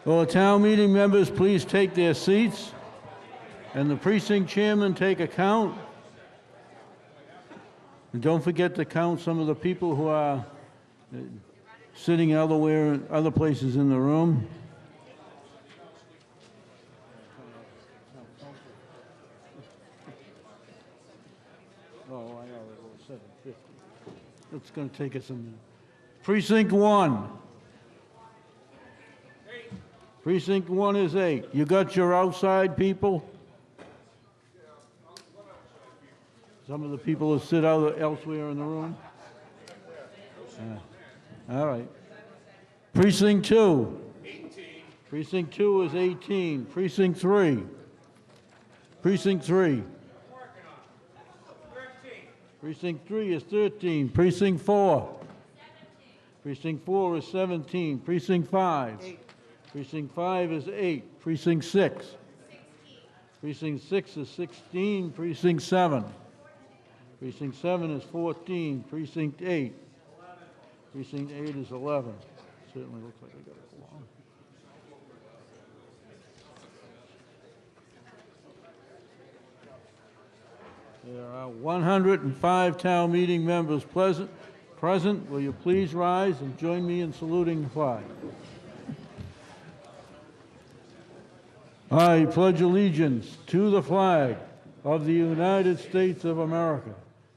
Will the town meeting members please take their seats? And the precinct chairman take a count? And don't forget to count some of the people who are sitting other places in the room. Oh, I know, it was 7:50. It's going to take us a minute. Precinct 1. Precinct 1 is 8. You got your outside people? Some of the people that sit elsewhere in the room? All right. Precinct 2. 18. Precinct 2 is 18. Precinct 3. Precinct 3. Precinct 3 is 13. Precinct 4. 17. Precinct 4 is 17. Precinct 5. 8. Precinct 5 is 8. Precinct 6. 16. Precinct 6 is 16. Precinct 7. Precinct 7 is 14. Precinct 8. 11. Precinct 8 is 11. Certainly looks like I got it wrong. There are 105 town meeting members present. Will you please rise and join me in saluting the flag? I pledge allegiance to the flag of the United States of America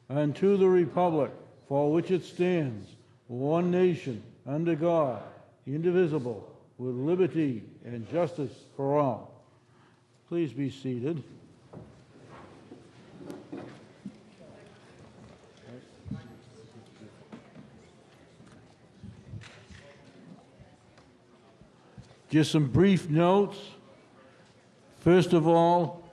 and to the republic for which it stands, one nation, under God, indivisible, with liberty and justice for all. Please be seated. Just some brief notes. First of all,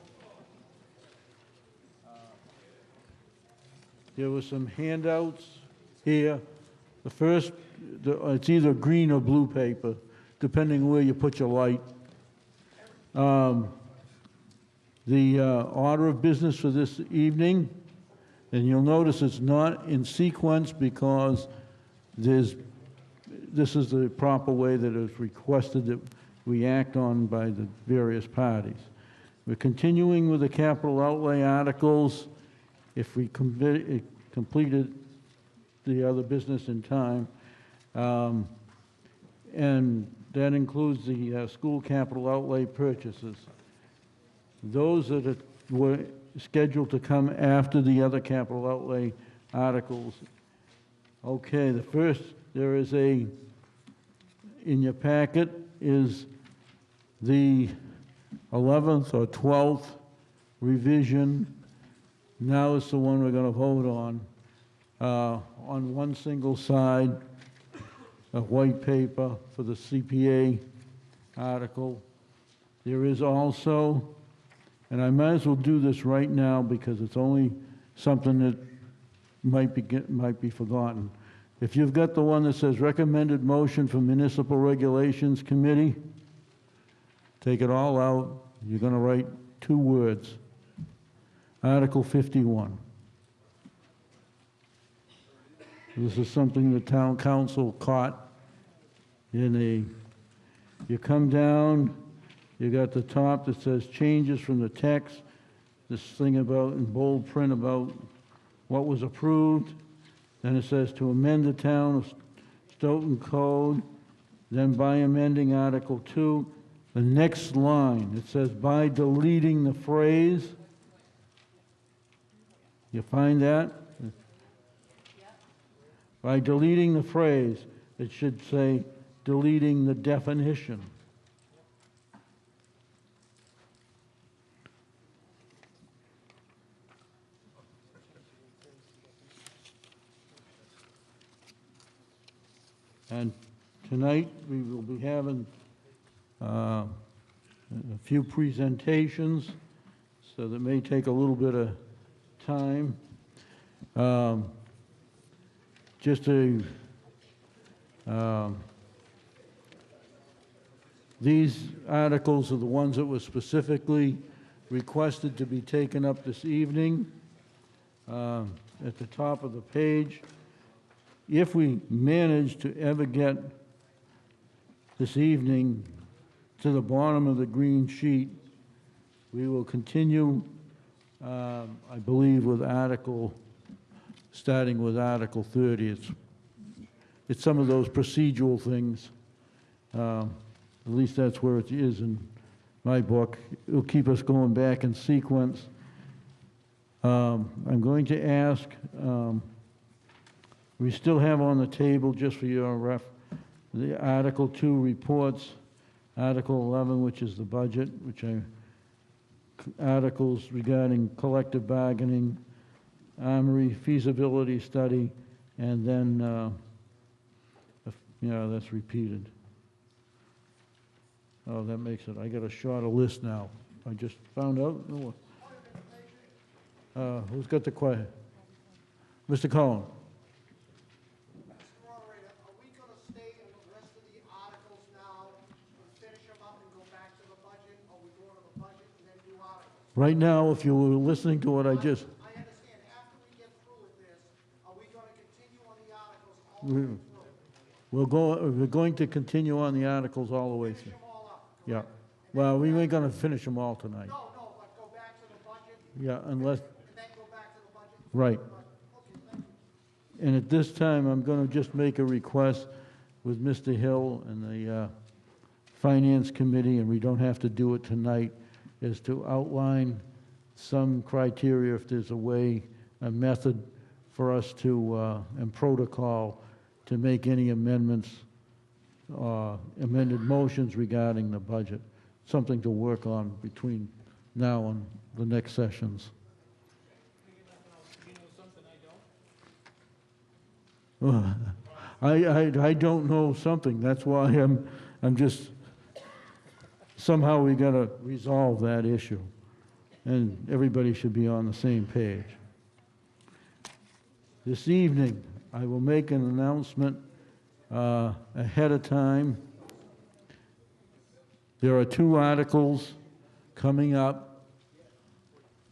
there were some handouts here. The first, it's either green or blue paper, depending where you put your light. The order of business for this evening, and you'll notice it's not in sequence because this is the proper way that it was requested that we act on by the various parties. We're continuing with the capital outlay articles. If we completed the other business in time, and that includes the school capital outlay purchases. Those that were scheduled to come after the other capital outlay articles. Okay, the first, there is in your packet is the 11th or 12th revision. Now is the one we're going to vote on one single side of white paper for the CPA article. There is also, and I might as well do this right now because it's only something that might be forgotten. If you've got the one that says recommended motion for Municipal Regulations Committee, take it all out. You're going to write 2 words. Article 51. This is something the town council caught you come down, you got the top that says changes from the text, this thing about in bold print about what was approved. Then it says to amend the town of Stoughton Code. Then by amending Article 2, the next line, it says by deleting the phrase. You find that? Yeah. By deleting the phrase, it should say deleting the definition. And tonight we will be having a few presentations, so that may take a little bit of time. These articles are the ones that were specifically requested to be taken up this evening. At the top of the page, if we manage to ever get this evening to the bottom of the green sheet. We will continue, I believe, with starting with Article 30. It's some of those procedural things. At least that's where it is in my book. It'll keep us going back in sequence. I'm going to ask, we still have on the table, just for your the Article 2 reports, Article 11, which is the budget, articles regarding collective bargaining, armory feasibility study, and then, that's repeated. Oh, that makes it, I got a shorter list now. I just found out. Who's got the question? Mr. Cohen. Mr. Moderator, are we going to stay in the rest of the articles now and finish them up and go back to the budget? Or we go to the budget and then do articles? Right now, if you were listening to what I just... I understand. After we get through with this, are we going to continue on the articles all the way through? We're going to continue on the articles all the way through. Finish them all up? Yeah. Well, we ain't gonna finish them all tonight. No, but go back to the budget Yeah, unless, and then go back to the budget? right. Okay, thank you. And at this time, I'm gonna just make a request with Mr. Hill and the Finance Committee, and we don't have to do it tonight, is to outline some criteria, if there's a way, a method for us to, and protocol, to make any amendments, amended motions regarding the budget. Something to work on between now and the next sessions. I don't know something. That's why I'm just, somehow we gotta resolve that issue. And everybody should be on the same page. This evening, I will make an announcement ahead of time. There are 2 articles coming up,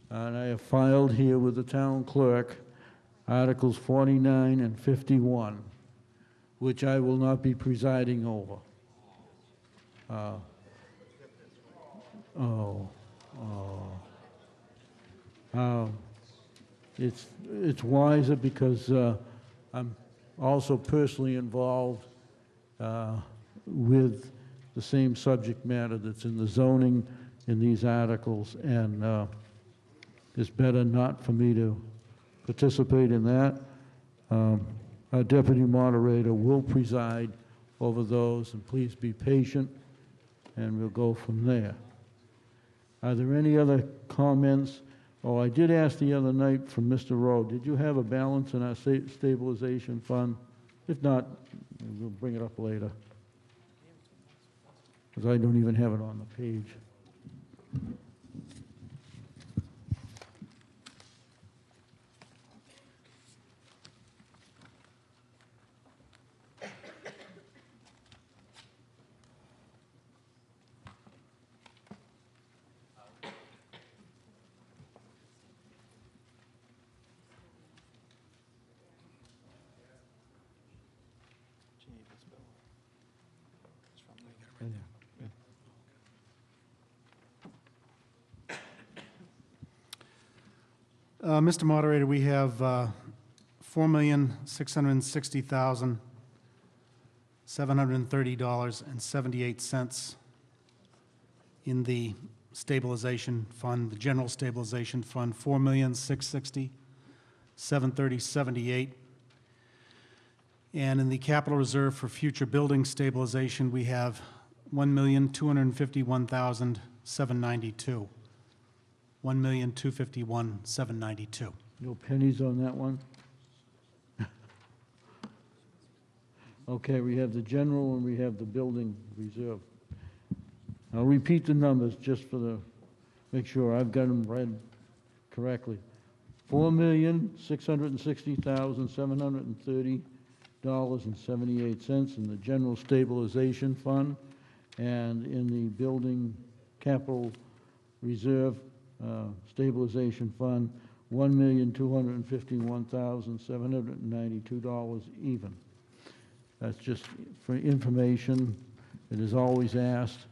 and I have filed here with the town clerk, Articles 49 and 51, which I will not be presiding over. It's wiser because I'm also personally involved with the same subject matter that's in the zoning in these articles, and it's better not for me to participate in that. Our deputy moderator will preside over those, and please be patient, and we'll go from there. Are there any other comments? Oh, I did ask the other night from Mr. Rowe, did you have a balance in our stabilization fund? If not, we'll bring it up later, because I don't even have it on the page. Mr. Moderator, we have $4,660,730.78 in the stabilization fund, the general stabilization fund, $4,660,730.78. And in the capital reserve for future building stabilization, we have $1,251,792. $1,251,792. No pennies on that one? Okay, we have the general and we have the building reserve. I'll repeat the numbers just for the, make sure I've got them read correctly. $4,660,730.78 in the general stabilization fund, and in the building capital reserve stabilization fund, $1,251,792 even. That's just for information. It is always asked.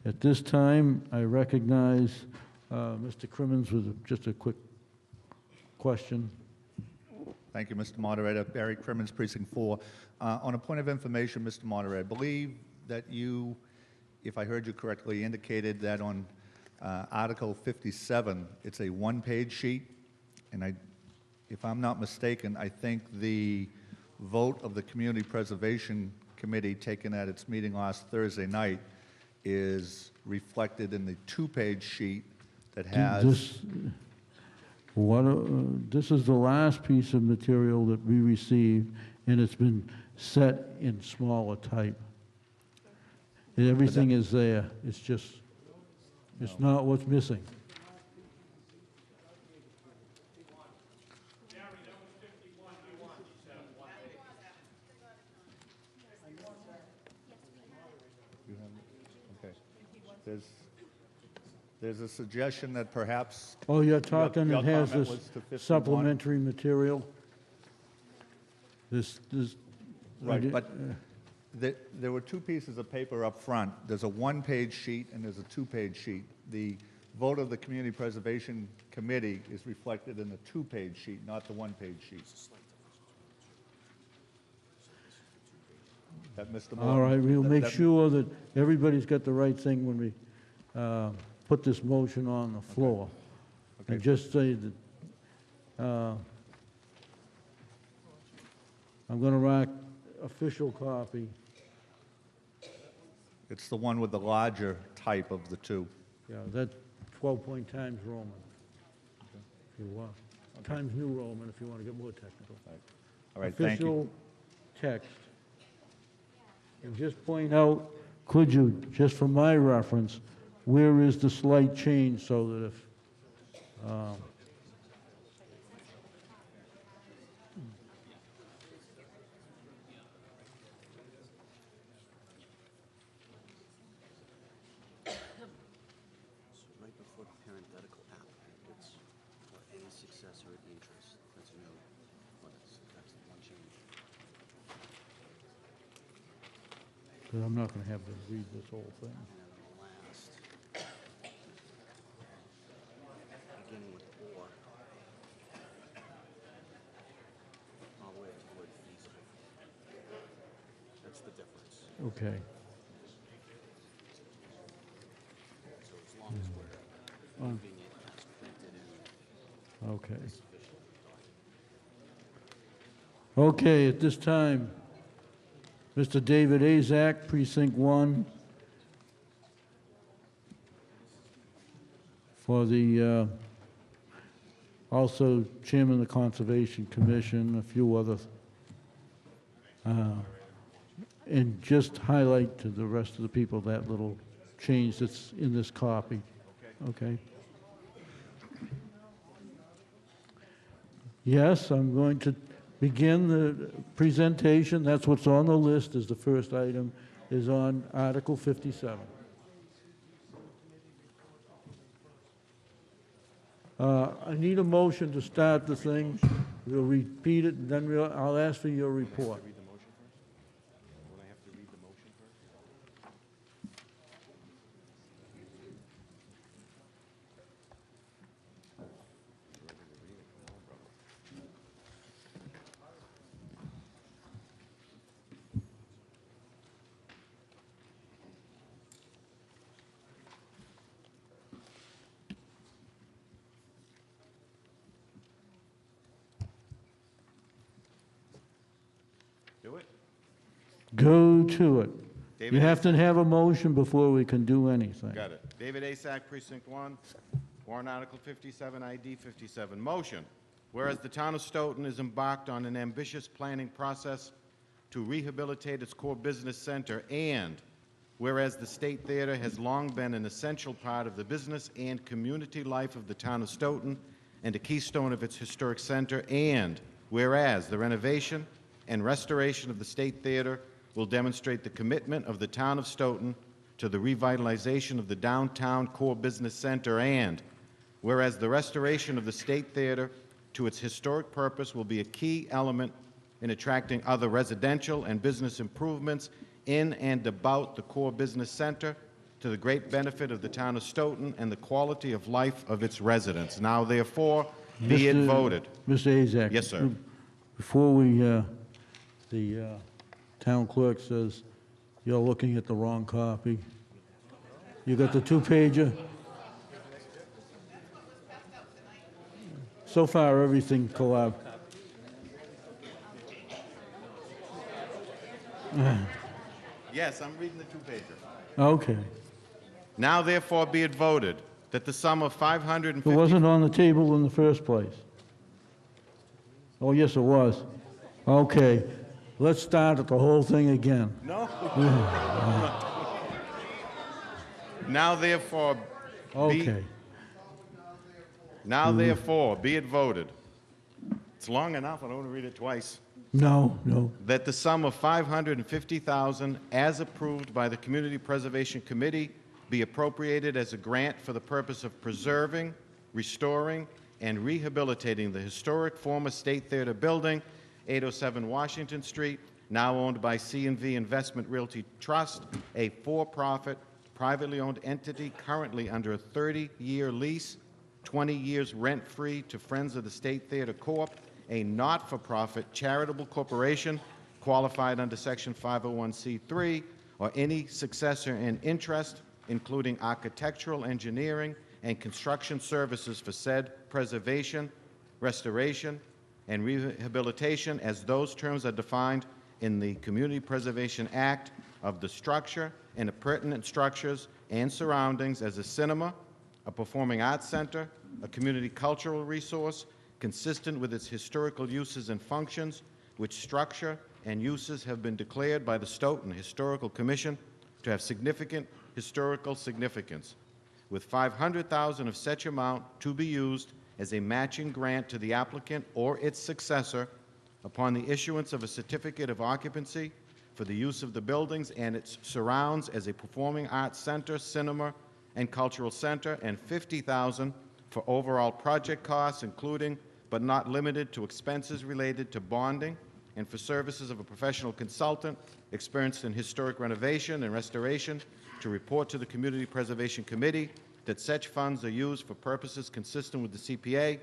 At this time, I recognize Mr. Crimmins with just a quick question. Thank you, Mr. Moderator. Barry Crimmins, Precinct 4. On a point of information, Mr. Moderator, I believe that you, if I heard you correctly, indicated that on Article 57, it's a one-page sheet, and if I'm not mistaken, I think the vote of the Community Preservation Committee taken at its meeting last Thursday night is reflected in the two-page sheet that has... This is the last piece of material that we received, and it's been set in smaller type. And everything is there. It's just, it's not what's missing. Okay. There's a suggestion that perhaps... Oh, you're talking, your it has comment this was to 51? supplementary material? This, Right, but there were two pieces of paper up front. There's a one-page sheet and there's a two-page sheet. The vote of the Community Preservation Committee is reflected in the two-page sheet, not the one-page sheet. That Mr. Moore... All right, we'll make that- sure that everybody's got the right thing when we put this motion on the floor. Okay. And just say that, I'm going to write official copy. It's the one with the larger type of the two. Yeah, that 12-point Times Roman. If you want. Times New Roman, if you want to get more technical. All right, thank you. Official text. And just point out, could you, just for my reference, where is the slight change so that if, Right before the parenthetical applicant, it's or any successor in interest. That's new. Well, that's the one change. 'cause I'm not going to have to read this whole thing. And then the last, beginning with or, all the way to the word feasible. That's the difference. Okay. So as long as we're moving it as printed in Okay. this official document. Okay, at this time, Mr. David Azak, Precinct 1, for the, also Chairman of the Conservation Commission, a few other, and just highlight to the rest of the people that little change that's in this copy. Okay? Yes, I'm going to begin the presentation. That's what's on the list, is the first item, is on Article 57. I need a motion to start the thing. We'll repeat it, and then I'll ask for your report. Do it. Go to it. You David have to have a motion before we can do anything. Got it. David Asak, Precinct 1, Warrant Article 57, ID 57. Motion, whereas the town of Stoughton is embarked on an ambitious planning process to rehabilitate its core business center, and whereas the State Theater has long been an essential part of the business and community life of the town of Stoughton and a keystone of its historic center, and whereas the renovation and restoration of the State Theater will demonstrate the commitment of the town of Stoughton to the revitalization of the downtown core business center, and whereas the restoration of the State Theater to its historic purpose will be a key element in attracting other residential and business improvements in and about the core business center, to the great benefit of the town of Stoughton and the quality of life of its residents. Now therefore, be it Mr. voted. Mr. Azak? Yes, sir. Before we, the town clerk says you're looking at the wrong copy. You got the two-pager? So far, everything collab. Yes, I'm reading the two-pager. Okay. Now therefore be it voted that the sum of It 550... wasn't on the table in the first place. Oh, yes, it was. Okay. Let's start at the whole thing again. No. Now therefore... Okay. Now therefore be it voted. It's long enough, I don't want to read it twice. No, no. That the sum of $550,000 as approved by the Community Preservation Committee be appropriated as a grant for the purpose of preserving, restoring, and rehabilitating the historic former State Theater building, 807 Washington Street, now owned by C&V Investment Realty Trust, a for-profit, privately owned entity currently under a 30-year lease, 20 years rent-free to Friends of the State Theater Corp., a not-for-profit charitable corporation qualified under Section 501c3, or any successor in interest, including architectural, engineering, and construction services for said preservation, restoration, and rehabilitation as those terms are defined in the Community Preservation Act of the structure and appurtenant structures and surroundings as a cinema, a performing arts center, a community cultural resource, consistent with its historical uses and functions, which structure and uses have been declared by the Stoughton Historical Commission to have significant historical significance, with $500,000 of such amount to be used as a matching grant to the applicant or its successor upon the issuance of a certificate of occupancy for the use of the buildings and its surrounds as a performing arts center, cinema, and cultural center, and $50,000 for overall project costs, including but not limited to expenses related to bonding and for services of a professional consultant experienced in historic renovation and restoration to report to the Community Preservation Committee that such funds are used for purposes consistent with the CPA,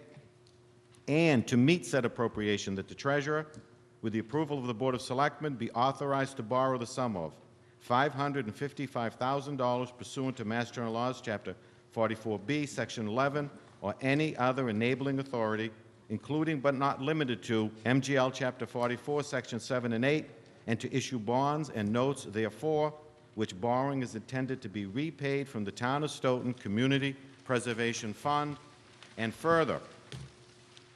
and to meet said appropriation that the treasurer, with the approval of the Board of Selectmen, be authorized to borrow the sum of $555,000 pursuant to Mass General Laws, Chapter 44B, Section 11, or any other enabling authority, including but not limited to MGL Chapter 44, Section 7 and 8, and to issue bonds and notes therefore, which borrowing is intended to be repaid from the Town of Stoughton Community Preservation Fund, and further,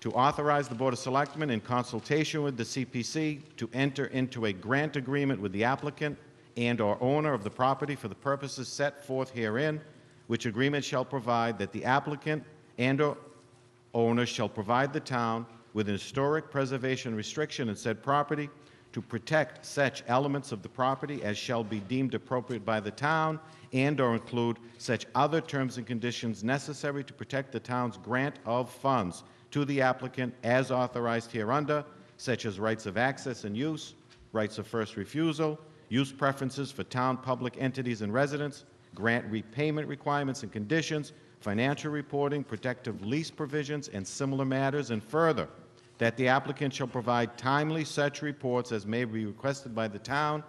to authorize the Board of Selectmen in consultation with the CPC to enter into a grant agreement with the applicant and/or owner of the property for the purposes set forth herein, which agreement shall provide that the applicant and/or owner shall provide the town with an historic preservation restriction in said property to protect such elements of the property as shall be deemed appropriate by the town and/or include such other terms and conditions necessary to protect the town's grant of funds to the applicant as authorized hereunder, such as rights of access and use, rights of first refusal, use preferences for town public entities and residents, grant repayment requirements and conditions, financial reporting, protective lease provisions, and similar matters, and further, that the applicant shall provide timely such reports as may be requested by the town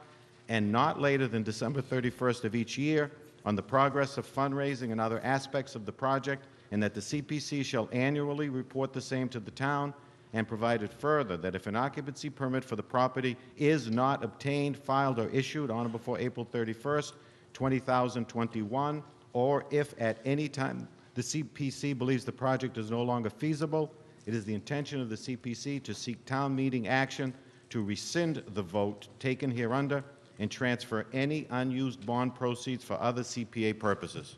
and not later than December 31st of each year on the progress of fundraising and other aspects of the project, and that the CPC shall annually report the same to the town, and provided further that if an occupancy permit for the property is not obtained, filed, or issued on or before April 31st, 2021, or if at any time the CPC believes the project is no longer feasible, it is the intention of the CPC to seek town meeting action to rescind the vote taken hereunder and transfer any unused bond proceeds for other CPA purposes.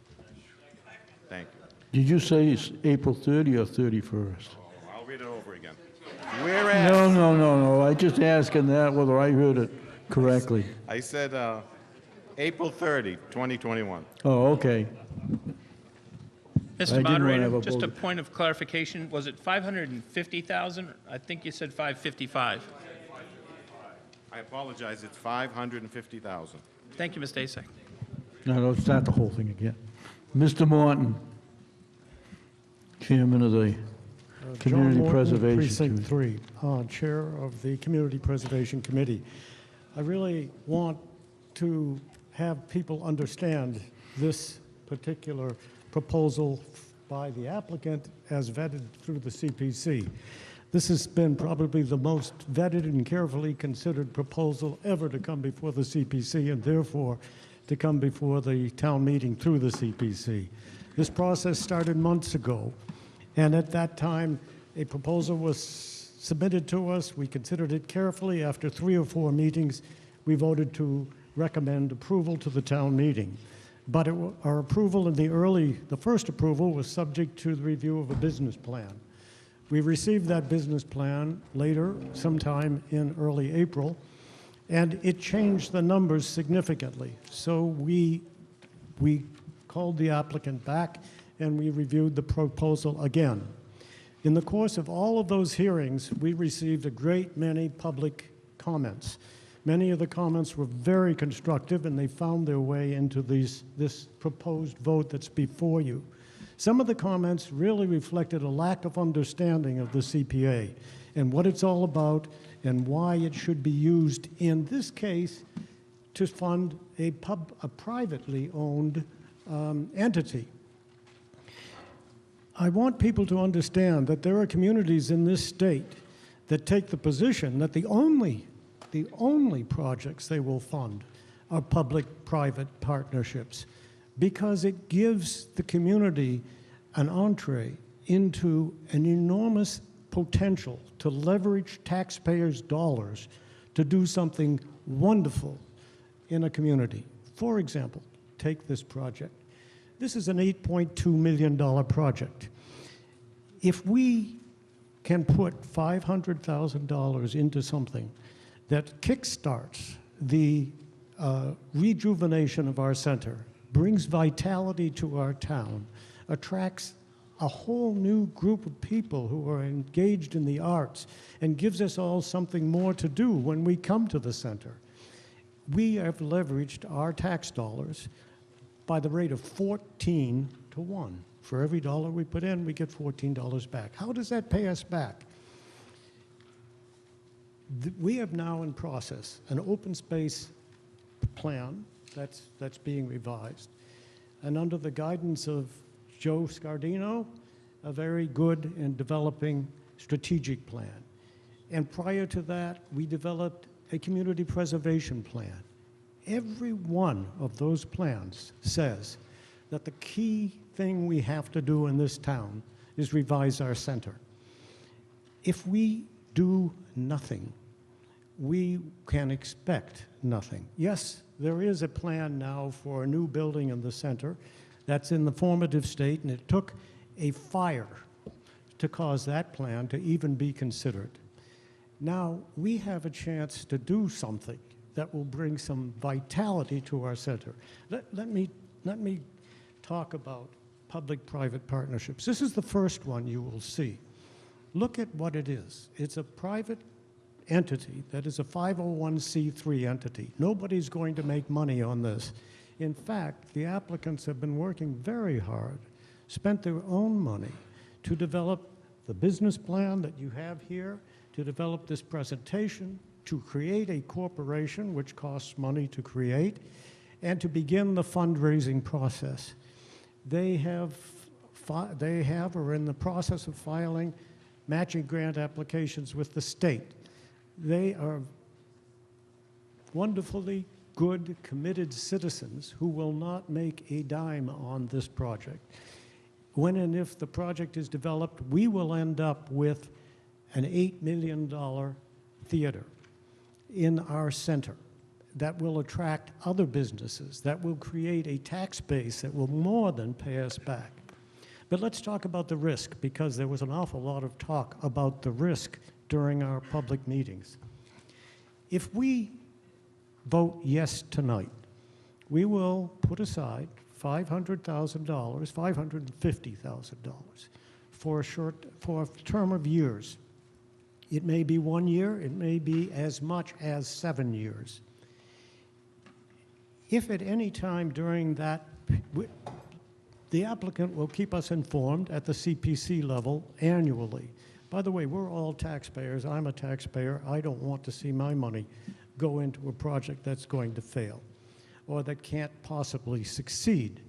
Thank you. Did you say it's April 30 or 31st? I'll read it over again. Whereas, No. I just asking that whether I heard it correctly. I said April 30, 2021. Oh, okay. I Mr. didn't wanna Moderator, have a just a vote. point of clarification. Was it 550,000? I think you said 555. I apologize, it's $550,000. Thank you, Mr. Asek. No, don't start the whole thing again. Mr. Morton, Chairman of the Community John Morton, Preservation Precinct Committee. 3, Chair of the Community Preservation Committee. I really want to have people understand this particular proposal by the applicant as vetted through the CPC. This has been probably the most vetted and carefully considered proposal ever to come before the CPC and therefore to come before the town meeting through the CPC. This process started months ago, and at that time, a proposal was submitted to us. We considered it carefully. After 3 or 4 meetings, we voted to recommend approval to the town meeting. But our approval in the first approval was subject to the review of a business plan. We received that business plan later, sometime in early April, and it changed the numbers significantly. So we called the applicant back and we reviewed the proposal again. In the course of all of those hearings, we received a great many public comments. Many of the comments were very constructive, and they found their way into this proposed vote that's before you. Some of the comments really reflected a lack of understanding of the CPA and what it's all about and why it should be used, in this case, to fund a privately owned entity. I want people to understand that there are communities in this state that take the position that the only projects they will fund are public-private partnerships, because it gives the community an entree into an enormous potential to leverage taxpayers' dollars to do something wonderful in a community. For example, take this project. This is an $8.2 million project. If we can put $500,000 into something that kickstarts the rejuvenation of our center, brings vitality to our town, attracts a whole new group of people who are engaged in the arts, and gives us all something more to do when we come to the center. We have leveraged our tax dollars by the rate of 14 to 1. For every dollar we put in, we get $14 back. How does that pay us back? We have now in process an open space plan that's being revised, and under the guidance of Joe Scardino, a very good and developing strategic plan. And prior to that, we developed a community preservation plan. Every one of those plans says that the key thing we have to do in this town is revise our center. If we do nothing, we can expect nothing. Yes, there is a plan now for a new building in the center that's in the formative state, and it took a fire to cause that plan to even be considered. Now, we have a chance to do something that will bring some vitality to our center. Let me talk about public-private partnerships. This is the first one you will see. Look at what it is. It's a private entity that is a 501c3 entity. Nobody's going to make money on this. In fact, the applicants have been working very hard, spent their own money to develop the business plan that you have here, to develop this presentation, to create a corporation, which costs money to create, and to begin the fundraising process. They have or are in the process of filing matching grant applications with the state. They are wonderfully good, committed citizens who will not make a dime on this project. When and if the project is developed, we will end up with an $8 million theater in our center that will attract other businesses, that will create a tax base that will more than pay us back. But let's talk about the risk, because there was an awful lot of talk about the risk during our public meetings. If we vote yes tonight, we will put aside $500,000, $550,000 for a term of years. It may be 1 year, it may be as much as 7 years. If at any time during that, the applicant will keep us informed at the CPC level annually. By the way, we're all taxpayers. I'm a taxpayer. I don't want to see my money go into a project that's going to fail or that can't possibly succeed.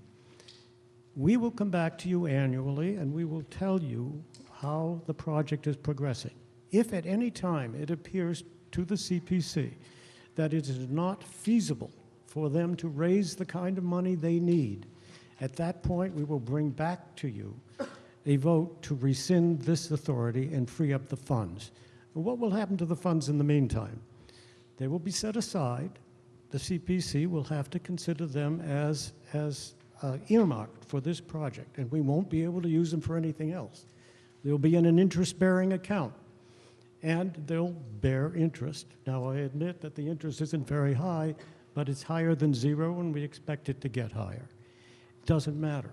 We will come back to you annually and we will tell you how the project is progressing. If at any time it appears to the CPC that it is not feasible for them to raise the kind of money they need, at that point we will bring back to you a vote to rescind this authority and free up the funds. What will happen to the funds in the meantime? They will be set aside. The CPC will have to consider them as earmarked for this project, and we won't be able to use them for anything else. They'll be in an interest-bearing account, and they'll bear interest. Now, I admit that the interest isn't very high, but it's higher than zero, and we expect it to get higher. It doesn't matter.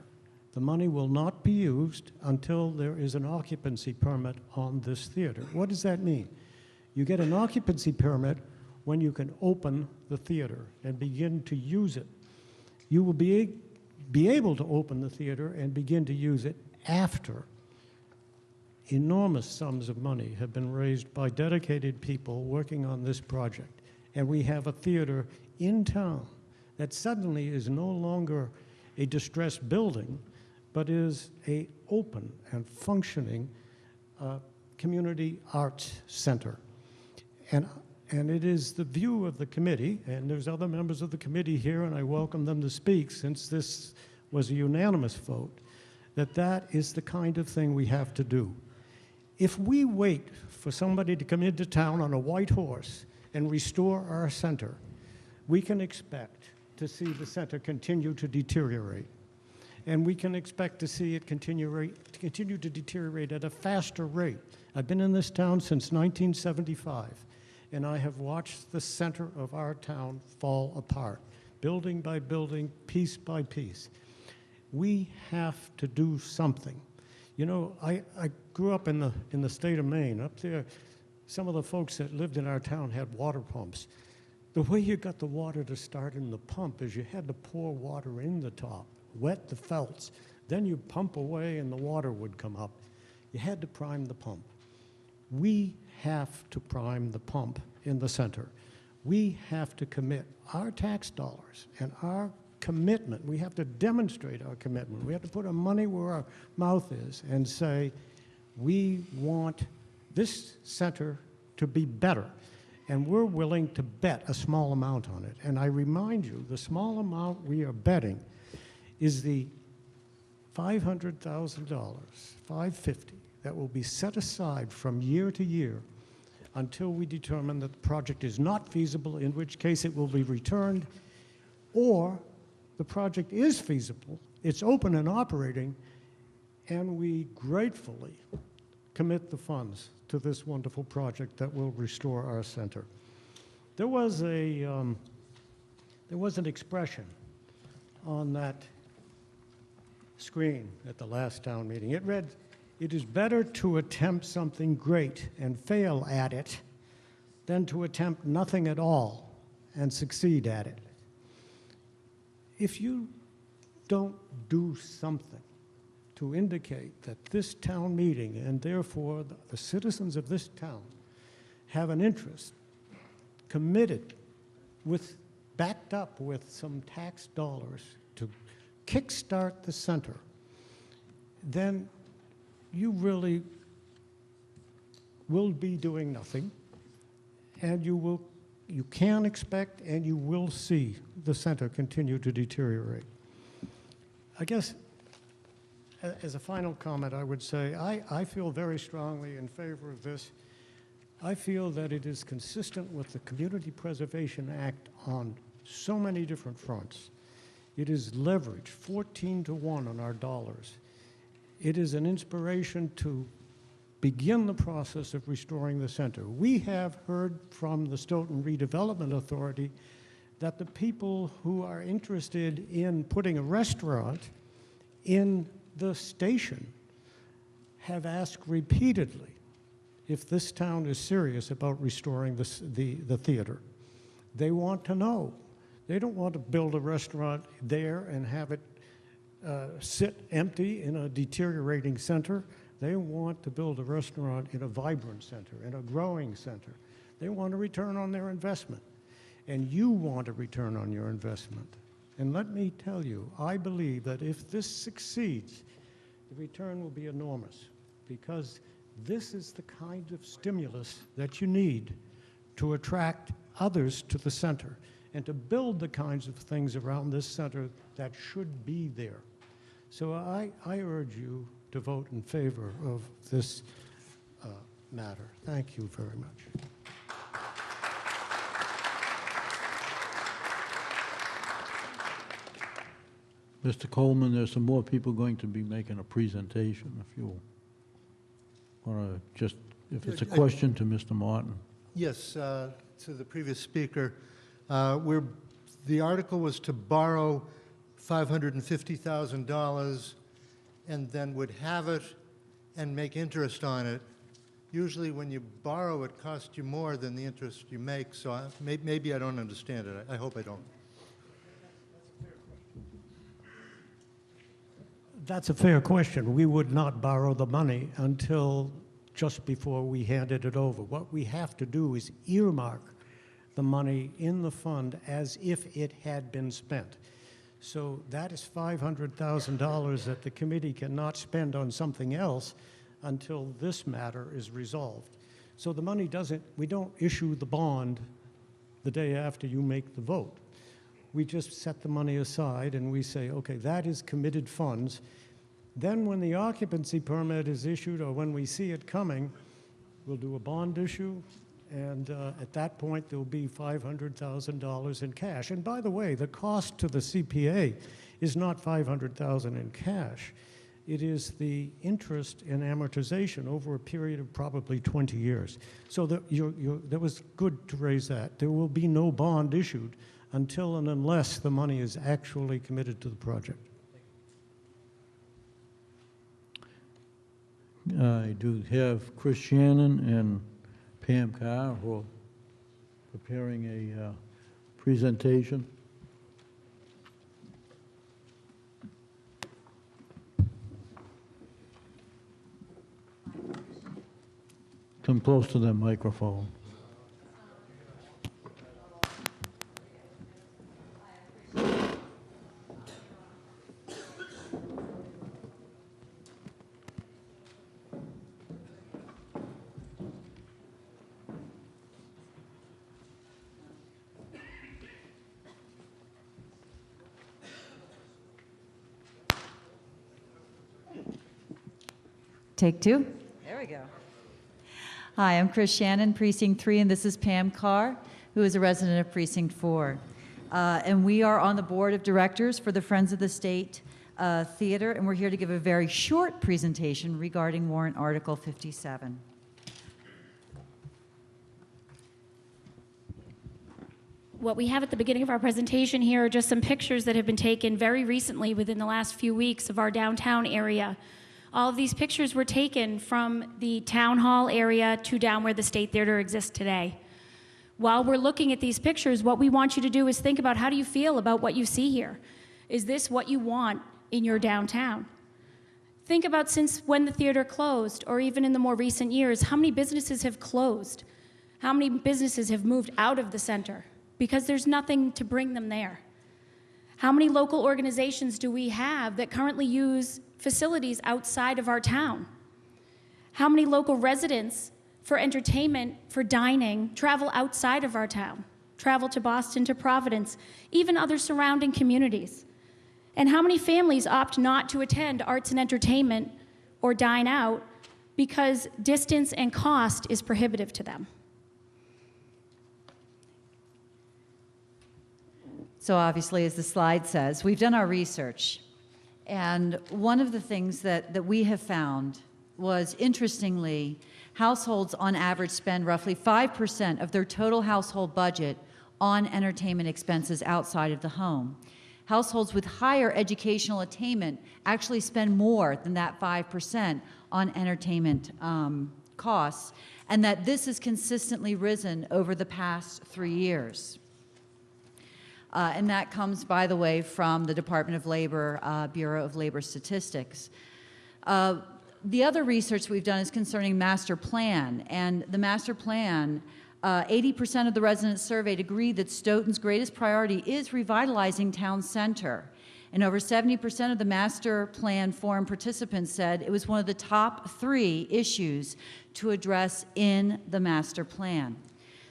The money will not be used until there is an occupancy permit on this theater. What does that mean? You get an occupancy permit when you can open the theater and begin to use it. You will be able to open the theater and begin to use it after enormous sums of money have been raised by dedicated people working on this project. And we have a theater in town that suddenly is no longer a distressed building, but is an open and functioning community arts center. And it is the view of the committee, and there's other members of the committee here, and I welcome them to speak since this was a unanimous vote, that that is the kind of thing we have to do. If we wait for somebody to come into town on a white horse and restore our center, we can expect to see the center continue to deteriorate. And we can expect to see it continue to deteriorate at a faster rate. I've been in this town since 1975, and I have watched the center of our town fall apart, building by building, piece by piece. We have to do something. You know, I grew up in the state of Maine. Up there, some of the folks that lived in our town had water pumps. The way you got the water to start in the pump is you had to pour water in the top, wet the felts, then you pump away and the water would come up. You had to prime the pump. We have to prime the pump in the center. We have to commit our tax dollars and our commitment. We have to demonstrate our commitment. We have to put our money where our mouth is and say, we want this center to be better. And we're willing to bet a small amount on it. And I remind you, the small amount we are betting is the $500,000, $550,000, that will be set aside from year to year until we determine that the project is not feasible, in which case it will be returned, or the project is feasible, it's open and operating, and we gratefully commit the funds to this wonderful project that will restore our center. There was an expression on that screen at the last town meeting. It read, "It is better to attempt something great and fail at it than to attempt nothing at all and succeed at it." If you don't do something to indicate that this town meeting and therefore the citizens of this town have an interest committed backed up with some tax dollars to kickstart the center, then you really will be doing nothing, and you can expect and you will see the center continue to deteriorate. I guess as a final comment, I would say I feel very strongly in favor of this. I feel that it is consistent with the Community Preservation Act on so many different fronts. It is leverage, 14-to-1 on our dollars. It is an inspiration to begin the process of restoring the center. We have heard from the Stoughton Redevelopment Authority that the people who are interested in putting a restaurant in the station have asked repeatedly if this town is serious about restoring the theater. They want to know. They don't want to build a restaurant there and have it sit empty in a deteriorating center. They want to build a restaurant in a vibrant center, in a growing center. They want a return on their investment. And you want a return on your investment. And let me tell you, I believe that if this succeeds, the return will be enormous, because this is the kind of stimulus that you need to attract others to the center and to build the kinds of things around this center that should be there. So I urge you to vote in favor of this matter. Thank you very much. Mr. Coleman, there's some more people going to be making a presentation, if you want to just, if it's a question to Mr. Martin. Yes, to the previous speaker, the article was to borrow $550,000 and then would have it and make interest on it. Usually when you borrow, it costs you more than the interest you make, so maybe I don't understand it. I hope I don't. That's a fair question. We would not borrow the money until just before we handed it over. What we have to do is earmark the money in the fund as if it had been spent. So that is $500,000 that the committee cannot spend on something else until this matter is resolved. So the money doesn't, we don't issue the bond the day after you make the vote. We just set the money aside and we say, okay, that is committed funds. Then when the occupancy permit is issued or when we see it coming, we'll do a bond issue, and at that point there'll be $500,000 in cash. And by the way, the cost to the CPA is not $500,000 in cash. It is the interest and amortization over a period of probably 20 years. So that was good to raise that. There will be no bond issued until and unless the money is actually committed to the project. I do have Chris Shannon and Pam Carr who are preparing a presentation. Come close to that microphone. Take two. There we go. Hi, I'm Chris Shannon, Precinct 3, and this is Pam Carr, who is a resident of Precinct 4. And we are on the board of directors for the Friends of the State Theater, and we're here to give a very short presentation regarding warrant Article 57. What we have at the beginning of our presentation here are just some pictures that have been taken very recently within the last few weeks of our downtown area. All of these pictures were taken from the town hall area to down where the State Theater exists today. While we're looking at these pictures, what we want you to do is think about, how do you feel about what you see here? Is this what you want in your downtown? Think about, since when the theater closed, or even in the more recent years, how many businesses have closed? How many businesses have moved out of the center because there's nothing to bring them there? How many local organizations do we have that currently use facilities outside of our town? How many local residents for entertainment, for dining, travel outside of our town, travel to Boston, to Providence, even other surrounding communities? And how many families opt not to attend arts and entertainment or dine out because distance and cost is prohibitive to them? So obviously, as the slide says, we've done our research. And one of the things that we have found was, interestingly, households on average spend roughly 5% of their total household budget on entertainment expenses outside of the home. Households with higher educational attainment actually spend more than that 5% on entertainment costs, and that this has consistently risen over the past 3 years. And that comes, by the way, from the Department of Labor, Bureau of Labor Statistics. The other research we've done is concerning master plan, and the master plan, 80% of the residents surveyed agreed that Stoughton's greatest priority is revitalizing town center. And over 70% of the master plan forum participants said it was one of the top 3 issues to address in the master plan.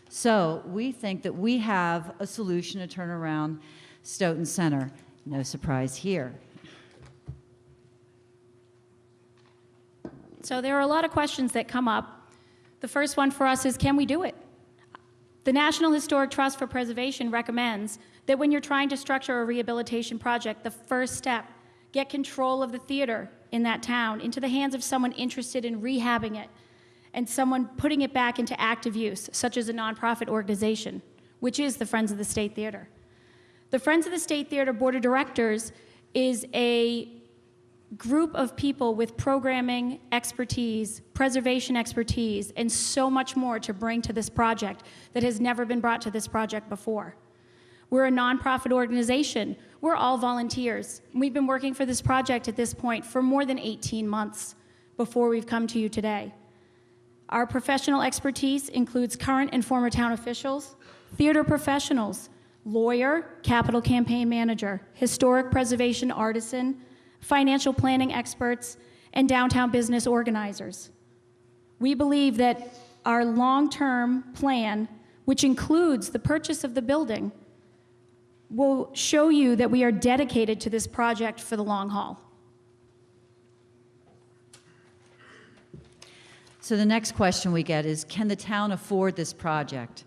So we think that we have a solution to turn around Stoughton Center. No surprise here. So there are a lot of questions that come up. The first one for us is, can we do it? The National Historic Trust for Preservation recommends that when you're trying to structure a rehabilitation project, the first step, get control of the theater in that town into the hands of someone interested in rehabbing it and someone putting it back into active use, such as a nonprofit organization, which is the Friends of the State Theater. The Friends of the State Theater Board of Directors is a group of people with programming expertise, preservation expertise, and so much more to bring to this project that has never been brought to this project before. We're a nonprofit organization. We're all volunteers. We've been working for this project at this point for more than 18 months before we've come to you today. Our professional expertise includes current and former town officials, theater professionals, lawyer, capital campaign manager, historic preservation artisan, financial planning experts, and downtown business organizers. We believe that our long-term plan, which includes the purchase of the building, will show you that we are dedicated to this project for the long haul. So the next question we get is, can the town afford this project?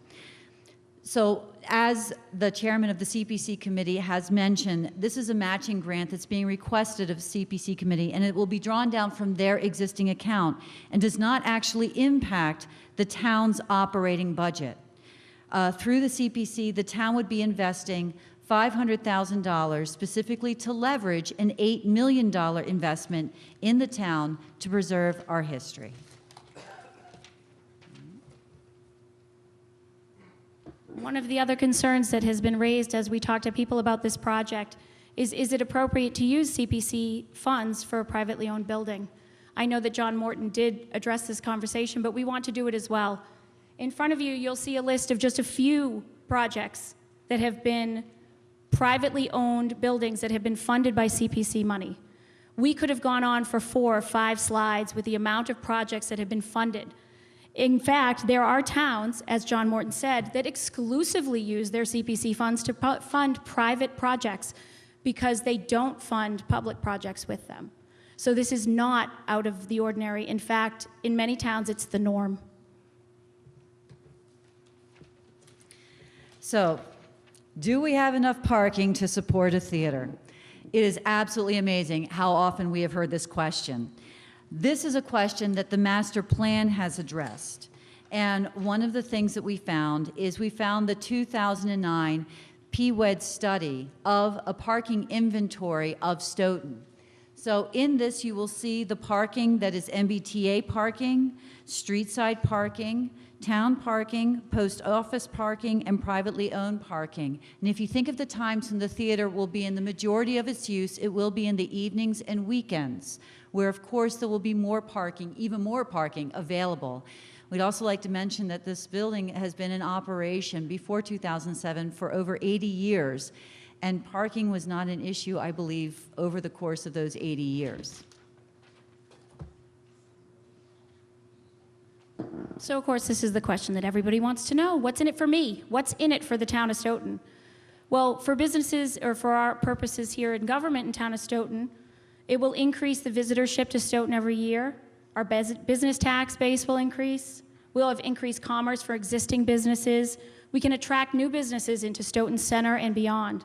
So as the chairman of the CPC committee has mentioned, this is a matching grant that's being requested of the CPC committee, and it will be drawn down from their existing account and does not actually impact the town's operating budget. Through the CPC, the town would be investing $500,000 specifically to leverage an $8 million investment in the town to preserve our history. One of the other concerns that has been raised as we talk to people about this project is it appropriate to use CPC funds for a privately owned building? I know that John Morton did address this conversation, but we want to do it as well. In front of you, you'll see a list of just a few projects that have been privately owned buildings that have been funded by CPC money. We could have gone on for 4 or 5 slides with the amount of projects that have been funded. In fact, there are towns, as John Morton said, that exclusively use their CPC funds to fund private projects because they don't fund public projects with them. So this is not out of the ordinary. In fact, in many towns, it's the norm. So, do we have enough parking to support a theater? It is absolutely amazing how often we have heard this question. This is a question that the master plan has addressed. And one of the things that we found is we found the 2009 PWED study of a parking inventory of Stoughton. So in this, you will see the parking that is MBTA parking, street side parking, town parking, post office parking, and privately owned parking. And if you think of the times when the theater will be in the majority of its use, it will be in the evenings and weekends, where of course there will be more parking, even more parking available. We'd also like to mention that this building has been in operation before 2007 for over 80 years, and parking was not an issue, I believe, over the course of those 80 years. So, of course, this is the question that everybody wants to know. What's in it for me? What's in it for the town of Stoughton? Well, for businesses, or for our purposes here in government in town of Stoughton, it will increase the visitorship to Stoughton every year. Our business tax base will increase. We'll have increased commerce for existing businesses. We can attract new businesses into Stoughton Center and beyond.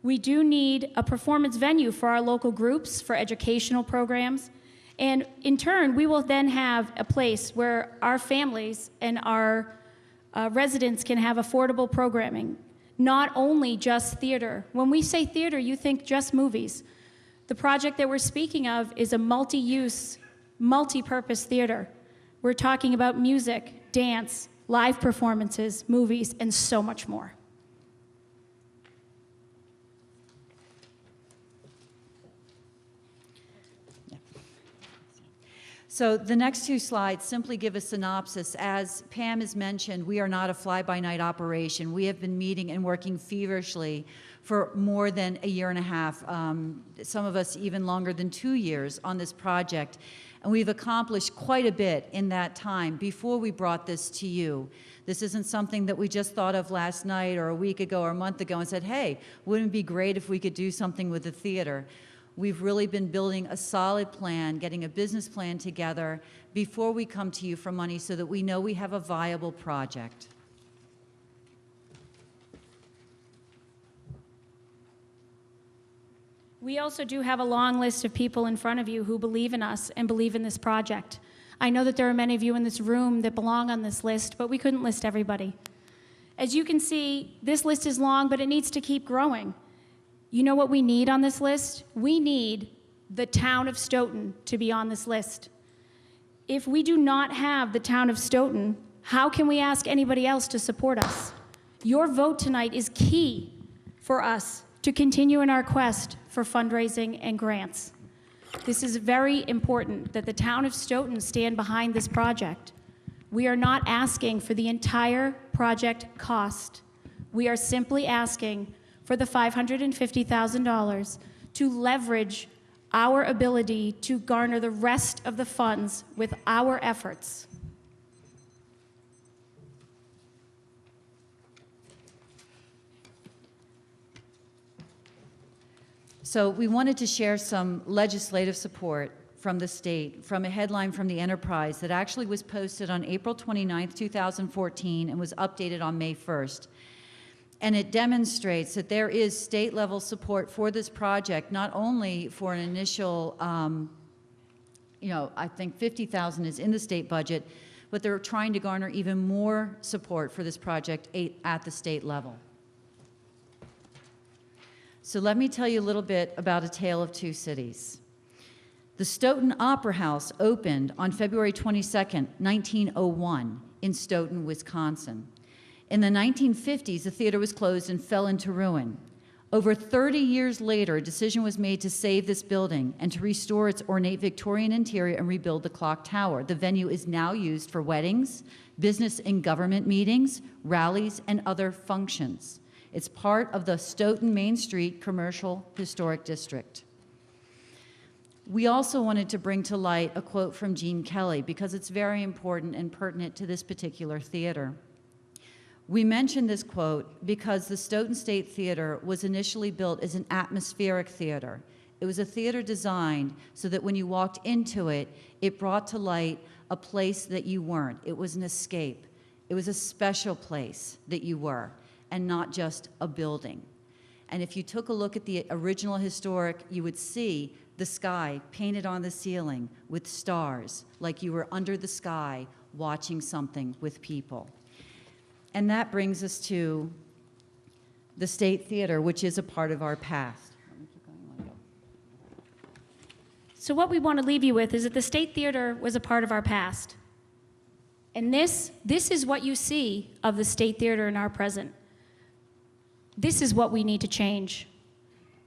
We do need a performance venue for our local groups, for educational programs. And in turn, we will then have a place where our families and our residents can have affordable programming, not only just theater. When we say theater, you think just movies. The project that we're speaking of is a multi-use, multi-purpose theater. We're talking about music, dance, live performances, movies, and so much more. So the next two slides simply give a synopsis. As Pam has mentioned, we are not a fly-by-night operation. We have been meeting and working feverishly for more than a year and a half, some of us even longer than 2 years on this project. And we've accomplished quite a bit in that time before we brought this to you. This isn't something that we just thought of last night or a week ago or a month ago and said, hey, wouldn't it be great if we could do something with the theater? We've really been building a solid plan, getting a business plan together before we come to you for money so that we know we have a viable project. We also do have a long list of people in front of you who believe in us and believe in this project. I know that there are many of you in this room that belong on this list, but we couldn't list everybody. As you can see, this list is long, but it needs to keep growing. You know what we need on this list? We need the town of Stoughton to be on this list. If we do not have the town of Stoughton, how can we ask anybody else to support us? Your vote tonight is key for us to continue in our quest for fundraising and grants. This is very important that the town of Stoughton stand behind this project. We are not asking for the entire project cost. We are simply asking for the $550,000 to leverage our ability to garner the rest of the funds with our efforts. So we wanted to share some legislative support from the state, from a headline from the Enterprise that actually was posted on April 29th, 2014, and was updated on May 1st. And it demonstrates that there is state-level support for this project, not only for an initial, I think $50,000 is in the state budget, but they're trying to garner even more support for this project at the state level. So let me tell you a little bit about A Tale of Two Cities. The Stoughton Opera House opened on February 22nd, 1901 in Stoughton, Wisconsin. In the 1950s, the theater was closed and fell into ruin. Over 30 years later, a decision was made to save this building and to restore its ornate Victorian interior and rebuild the clock tower. The venue is now used for weddings, business and government meetings, rallies, and other functions. It's part of the Stoughton Main Street Commercial Historic District. We also wanted to bring to light a quote from Gene Kelly because it's very important and pertinent to this particular theater. We mention this quote because the Stoughton State Theater was initially built as an atmospheric theater. It was a theater designed so that when you walked into it, it brought to light a place that you weren't. It was an escape. It was a special place that you were, and not just a building. And if you took a look at the original historic, you would see the sky painted on the ceiling with stars, like you were under the sky watching something with people. And that brings us to the State Theater, which is a part of our past. So what we want to leave you with is that the State Theater was a part of our past. And this is what you see of the State Theater in our present. This is what we need to change.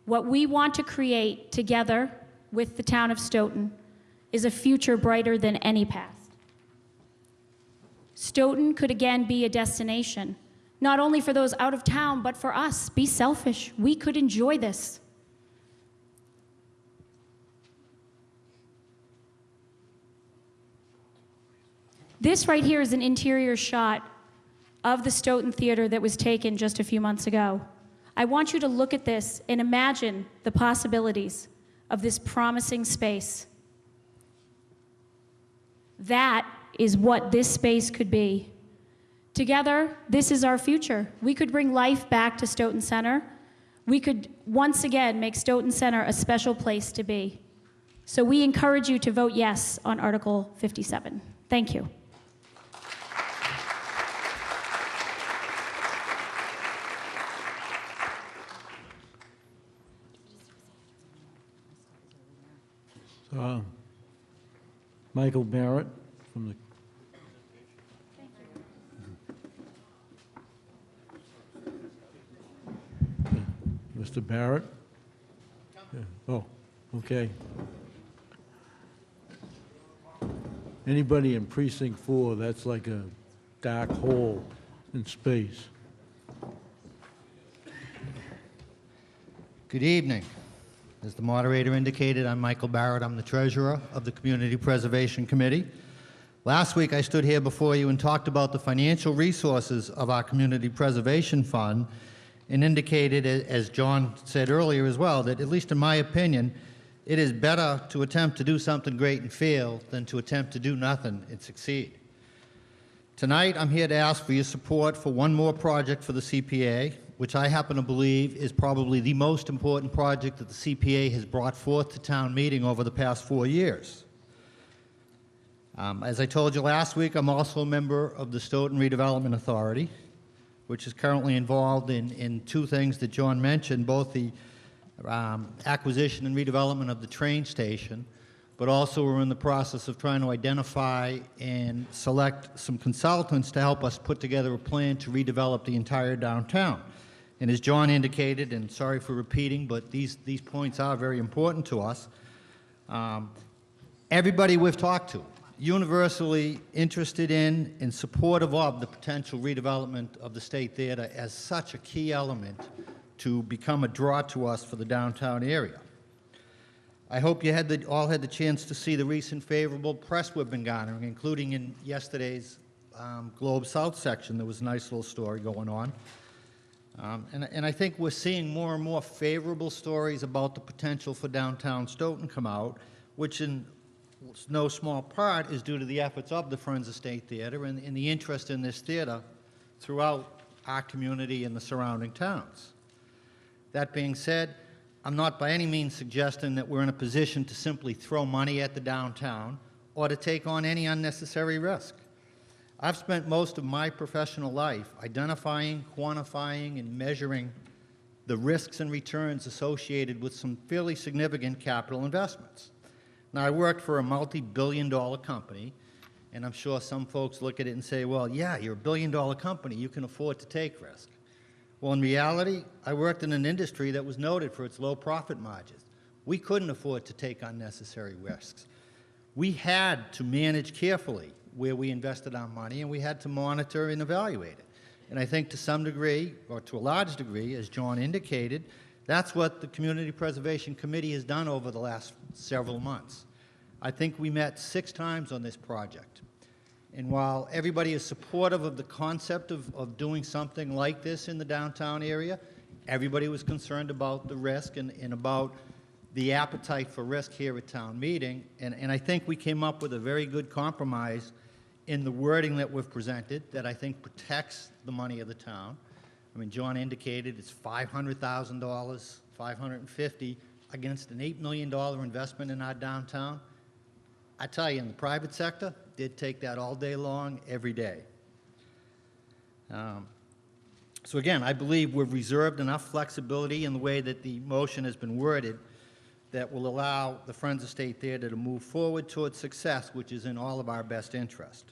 What we want to create together with the town of Stoughton is a future brighter than any past. Stoughton could again be a destination, not only for those out of town, but for us. Be selfish. We could enjoy this. This right here is an interior shot of the Stoughton Theater that was taken just a few months ago. I want you to look at this and imagine the possibilities of this promising space. That is what this space could be. Together, this is our future. We could bring life back to Stoughton Center. We could once again make Stoughton Center a special place to be. So we encourage you to vote yes on Article 57. Thank you. Michael Barrett from the... Mr. Barrett? Yeah. Oh, okay. anybody in precinct 4, that's like a dark hole in space. Good evening. As the moderator indicated, I'm Michael Barrett. I'm the treasurer of the Community Preservation Committee. Last week, I stood here before you and talked about the financial resources of our Community Preservation Fund and indicated, as John said earlier as well, that at least in my opinion, it is better to attempt to do something great and fail than to attempt to do nothing and succeed. Tonight, I'm here to ask for your support for one more project for the CPA, which I happen to believe is probably the most important project that the CPA has brought forth to town meeting over the past 4 years. As I told you last week, I'm also a member of the Stoughton Redevelopment Authority, which is currently involved in two things that John mentioned, both the acquisition and redevelopment of the train station, but also we're in the process of trying to identify and select some consultants to help us put together a plan to redevelop the entire downtown. And as John indicated, and sorry for repeating, but these points are very important to us, everybody we've talked to, universally interested in and supportive of the potential redevelopment of the State Theater as such a key element to become a draw to us for the downtown area. I hope you all had the chance to see the recent favorable press we've been garnering, including in yesterday's Globe South section. There was a nice little story going on. And I think we're seeing more and more favorable stories about the potential for downtown Stoughton come out, which in no small part is due to the efforts of the Friends of State Theater and the interest in this theater throughout our community and the surrounding towns. That being said, I'm not by any means suggesting that we're in a position to simply throw money at the downtown or to take on any unnecessary risk. I've spent most of my professional life identifying, quantifying, and measuring the risks and returns associated with some fairly significant capital investments. Now, I worked for a multi-billion-dollar company, and I'm sure some folks look at it and say, well, yeah, you're a billion-dollar company, you can afford to take risk. Well, in reality, I worked in an industry that was noted for its low profit margins. We couldn't afford to take unnecessary risks. We had to manage carefully where we invested our money, and we had to monitor and evaluate it. And I think to some degree, or to a large degree, as John indicated, that's what the Community Preservation Committee has done over the last several months. I think we met 6 times on this project. And while everybody is supportive of the concept of doing something like this in the downtown area, everybody was concerned about the risk and about the appetite for risk here at town meeting. And I think we came up with a very good compromise in the wording that we've presented that I think protects the money of the town. I mean, John indicated it's $500,000, $550,000 against an $8 million investment in our downtown. I tell you, in the private sector, they'd take that all day long, every day. So again, I believe we've reserved enough flexibility in the way that the motion has been worded that will allow the Friends of State Theater to move forward towards success, which is in all of our best interest.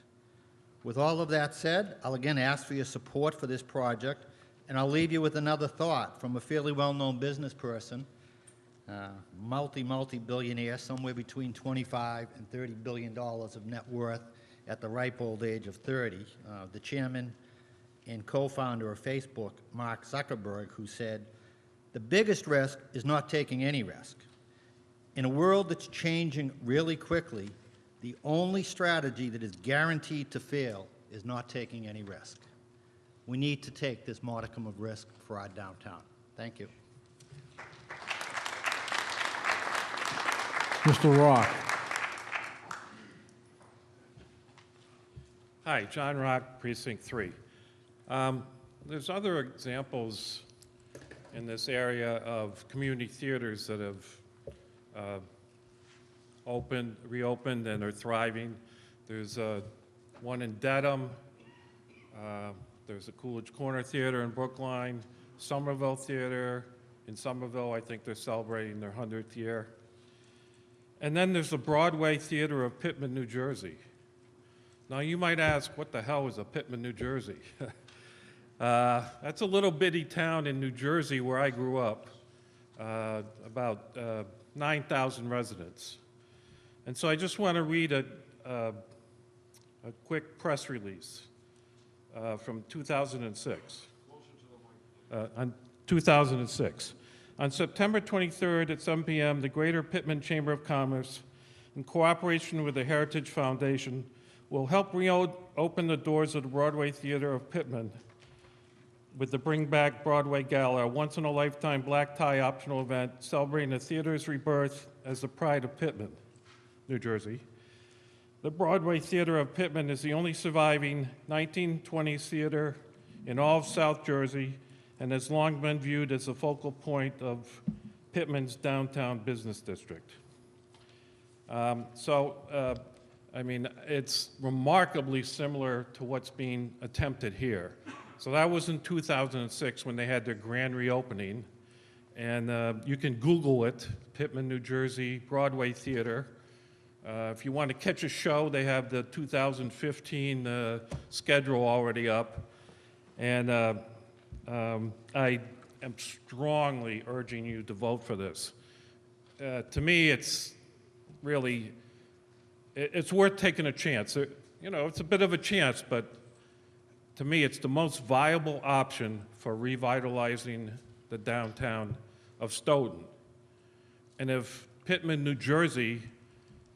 With all of that said, I'll again ask for your support for this project, and I'll leave you with another thought from a fairly well-known business person, multi-billionaire, somewhere between $25 and $30 billion of net worth at the ripe old age of 30, the chairman and co-founder of Facebook, Mark Zuckerberg, who said, "The biggest risk is not taking any risk. In a world that's changing really quickly, the only strategy that is guaranteed to fail is not taking any risk." We need to take this modicum of risk for our downtown. Thank you. Mr. Rock. Hi, John Rock, Precinct 3. There's other examples in this area of community theaters that have reopened, and are thriving. There's one in Dedham. There's a Coolidge Corner Theater in Brookline, Somerville Theater. In Somerville, I think they're celebrating their 100th year. And then there's the Broadway Theater of Pitman, New Jersey. Now, you might ask, what the hell is a Pitman, New Jersey? That's a little bitty town in New Jersey where I grew up, about 9,000 residents. And so I just want to read a quick press release from 2006. On 2006. On September 23rd at 7 p.m., the Greater Pittman Chamber of Commerce, in cooperation with the Heritage Foundation, will help reopen the doors of the Broadway Theater of Pittman with the Bring Back Broadway Gala, a once-in-a-lifetime black tie optional event celebrating the theater's rebirth as the pride of Pittman, New Jersey. The Broadway Theater of Pittman is the only surviving 1920s theater in all of South Jersey and has long been viewed as the focal point of Pittman's downtown business district. I mean, it's remarkably similar to what's being attempted here. So that was in 2006 when they had their grand reopening. And you can Google it, Pittman, New Jersey, Broadway Theater. If you want to catch a show, they have the 2015 schedule already up. And I am strongly urging you to vote for this. To me, it's really, it's worth taking a chance. You know, it's a bit of a chance, but to me, it's the most viable option for revitalizing the downtown of Stoughton. And if Pittman, New Jersey,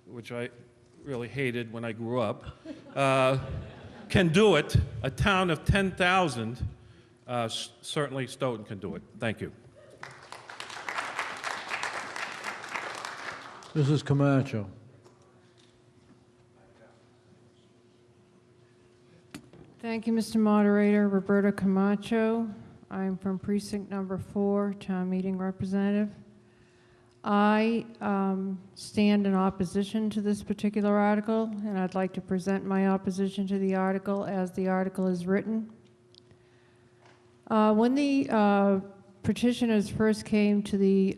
which I really hated when I grew up, can do it, a town of 10,000, certainly Stoughton can do it. Thank you. Mrs. Camacho. Thank you, Mr. Moderator. Roberta Camacho. I'm from precinct number 4, town meeting representative. I stand in opposition to this particular article, and I'd like to present my opposition to the article as the article is written. When the petitioners first came to the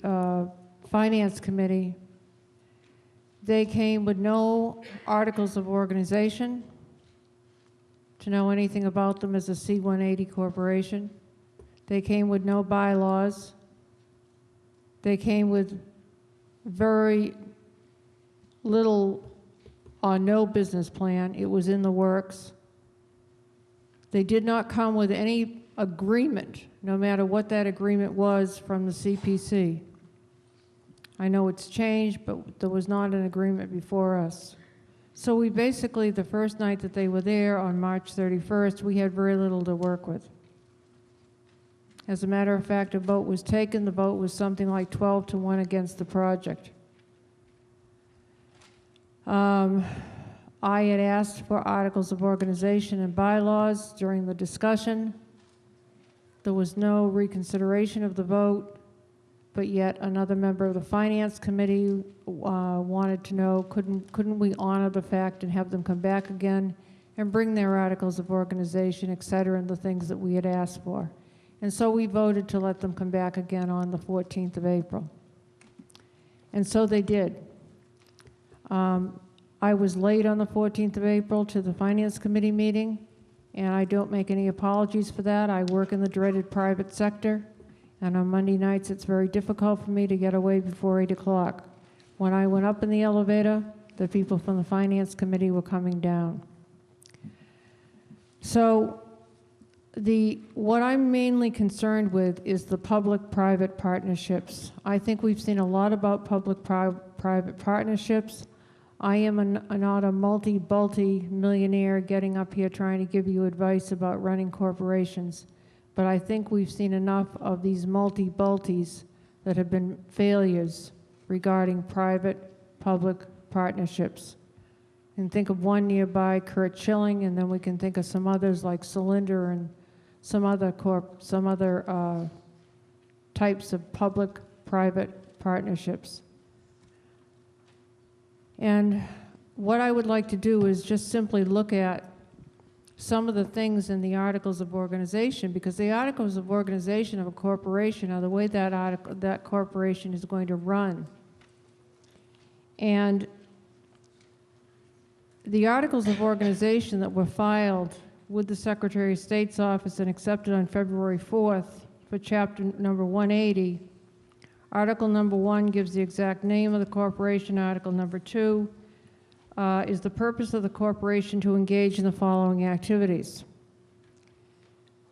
Finance Committee, they came with no articles of organization, to know anything about them as a C-180 corporation. They came with no bylaws. They came with very little or no business plan. It was in the works. They did not come with any agreement, no matter what that agreement was, from the CPC. I know it's changed, but there was not an agreement before us. So we basically, the first night that they were there on March 31st, we had very little to work with. As a matter of fact, a vote was taken. The vote was something like 12-1 against the project. I had asked for articles of organization and bylaws during the discussion. There was no reconsideration of the vote, but yet another member of the Finance Committee wanted to know, couldn't we honor the fact and have them come back again and bring their articles of organization, et cetera, and the things that we had asked for. And so we voted to let them come back again on the 14th of April. And so they did. I was late on the 14th of April to the Finance Committee meeting, and I don't make any apologies for that. I work in the dreaded private sector, and on Monday nights it's very difficult for me to get away before 8 o'clock. When I went up in the elevator, the people from the Finance Committee were coming down. So what I'm mainly concerned with is the public-private partnerships. I think we've seen a lot about public-private partnerships. I am not a multi-millionaire getting up here trying to give you advice about running corporations, but I think we've seen enough of these multi-bulties that have been failures regarding private-public partnerships. And think of one nearby, Kurt Schilling, and then we can think of some others like Cylinder and some other types of public-private partnerships. And what I would like to do is just simply look at some of the things in the articles of organization, because the articles of organization of a corporation are the way that corporation is going to run. And the articles of organization that were filed with the Secretary of State's office and accepted on February 4th for chapter number 180, Article number 1 gives the exact name of the corporation. Article number 2 is the purpose of the corporation to engage in the following activities.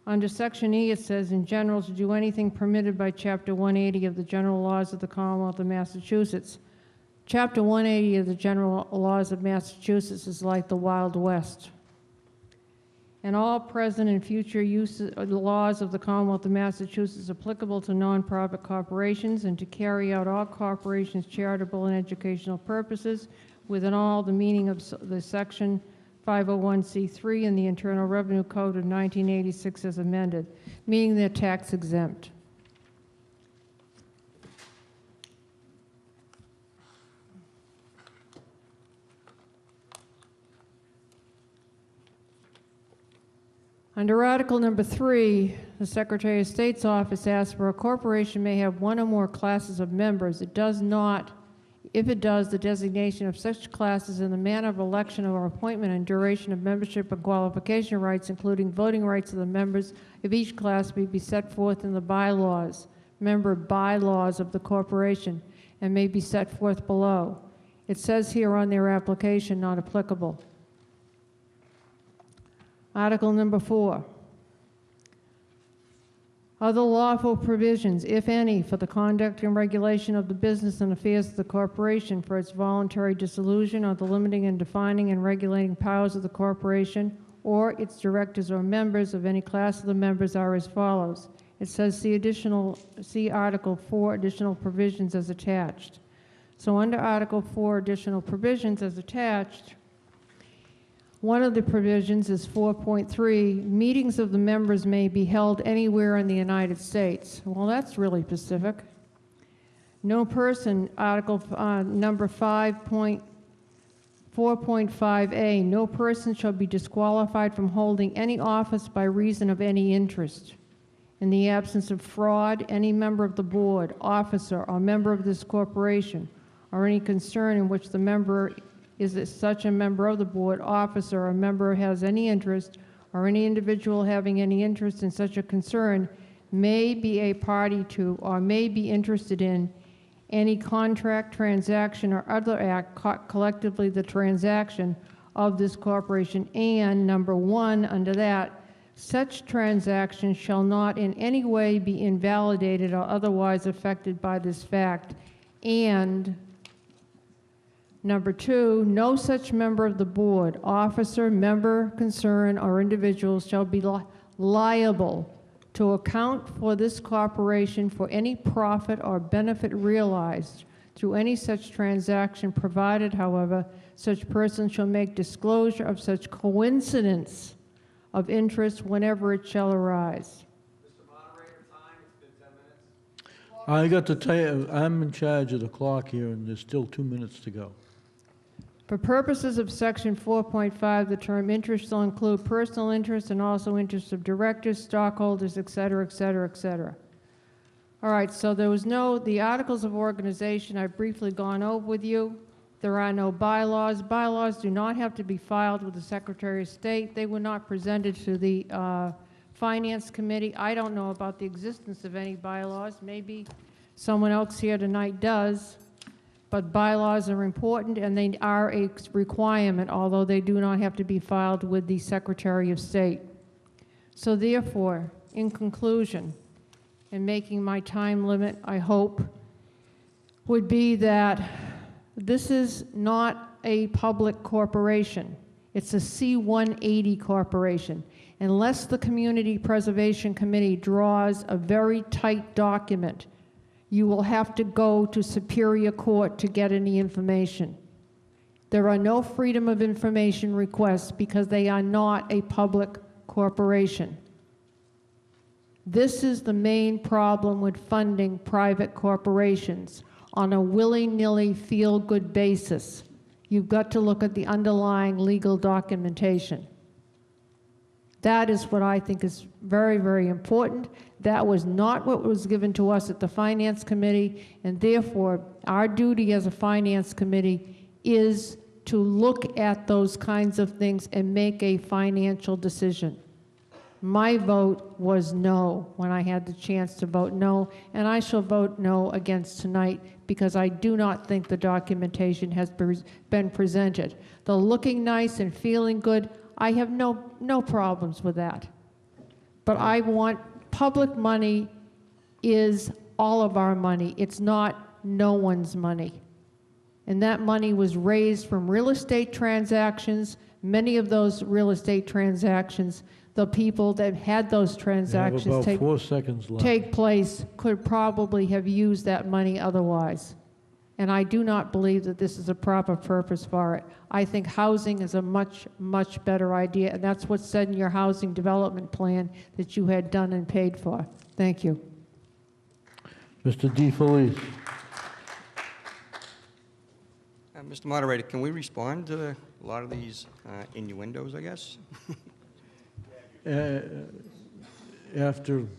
Under Section E, it says, in general, to do anything permitted by Chapter 180 of the General Laws of the Commonwealth of Massachusetts. Chapter 180 of the General Laws of Massachusetts is like the Wild West. And all present and future laws of the Commonwealth of Massachusetts applicable to nonprofit corporations and to carry out all corporations' charitable and educational purposes within all the meaning of the Section 501c3 in the Internal Revenue Code of 1986 as amended, meaning they're tax exempt. Under Article number 3, the Secretary of State's office asks for a corporation may have one or more classes of members. It does not. If it does, the designation of such classes and the manner of election or appointment and duration of membership and qualification rights, including voting rights of the members of each class, may be set forth in the bylaws, member bylaws of the corporation, and may be set forth below. It says here on their application, not applicable. Article number 4. Other lawful provisions, if any, for the conduct and regulation of the business and affairs of the corporation, for its voluntary dissolution, or the limiting and defining and regulating powers of the corporation, or its directors or members of any class of the members, are as follows. It says see Article 4, additional provisions as attached. So under Article 4, additional provisions as attached, one of the provisions is 4.3, meetings of the members may be held anywhere in the United States. Well, that's really specific. No person, Article number 4.5a, no person shall be disqualified from holding any office by reason of any interest. In the absence of fraud, any member of the board, officer, or member of this corporation, or any concern in which the member is that such a member of the board, officer, or member has any interest, or any individual having any interest in such a concern may be a party to or may be interested in any contract, transaction, or other act, collectively the transaction of this corporation, and number 1 under that, such transaction shall not in any way be invalidated or otherwise affected by this fact, and number 2, no such member of the board, officer, member, concern, or individual shall be liable to account for this corporation for any profit or benefit realized through any such transaction, provided, however, such person shall make disclosure of such coincidence of interest whenever it shall arise. I got to tell you, I'm in charge of the clock here, and there's still 2 minutes to go. For purposes of Section 4.5, the term interest shall include personal interest and also interests of directors, stockholders, et cetera, et cetera, et cetera. All right, so there was the articles of organization I've briefly gone over with you. There are no bylaws. Bylaws do not have to be filed with the Secretary of State. They were not presented to the Finance Committee. I don't know about the existence of any bylaws. Maybe someone else here tonight does. But bylaws are important, and they are a requirement, although they do not have to be filed with the Secretary of State. So therefore, in conclusion, in making my time limit, I hope, would be that this is not a public corporation. It's a C-180 corporation. Unless the Community Preservation Committee draws a very tight document, you will have to go to Superior Court to get any information. There are no Freedom of Information requests because they are not a public corporation. This is the main problem with funding private corporations on a willy-nilly, feel-good basis. You've got to look at the underlying legal documentation. That is what I think is very, very important. That was not what was given to us at the Finance Committee, and therefore, our duty as a Finance Committee is to look at those kinds of things and make a financial decision. My vote was no when I had the chance to vote no, and I shall vote no against tonight because I do not think the documentation has been presented. The looking nice and feeling good, I have no problems with that. But I want, public money is all of our money. It's not no one's money. And that money was raised from real estate transactions. Many of those real estate transactions, the people that had those You have transactions about 4 seconds left. take place could probably have used that money otherwise. And I do not believe that this is a proper purpose for it. I think housing is a much, much better idea, and that's what's said in your housing development plan that you had done and paid for. Thank you. Mr. DeFelice. Mr. Moderator, can we respond to a lot of these innuendos, I guess? After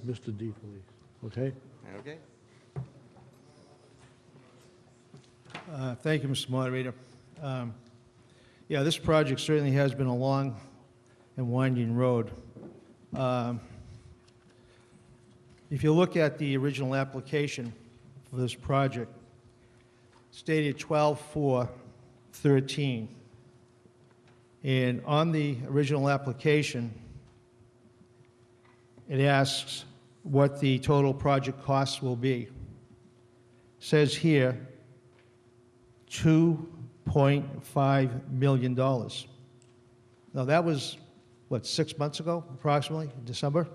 Mr. DeFelice, okay? Okay. Thank you, Mr. Moderator. Yeah, this project certainly has been a long and winding road. If you look at the original application for this project, stated 12/4/13, and on the original application, it asks what the total project cost will be. It says here, $2.5 million. Now, that was, what, 6 months ago, approximately, in December?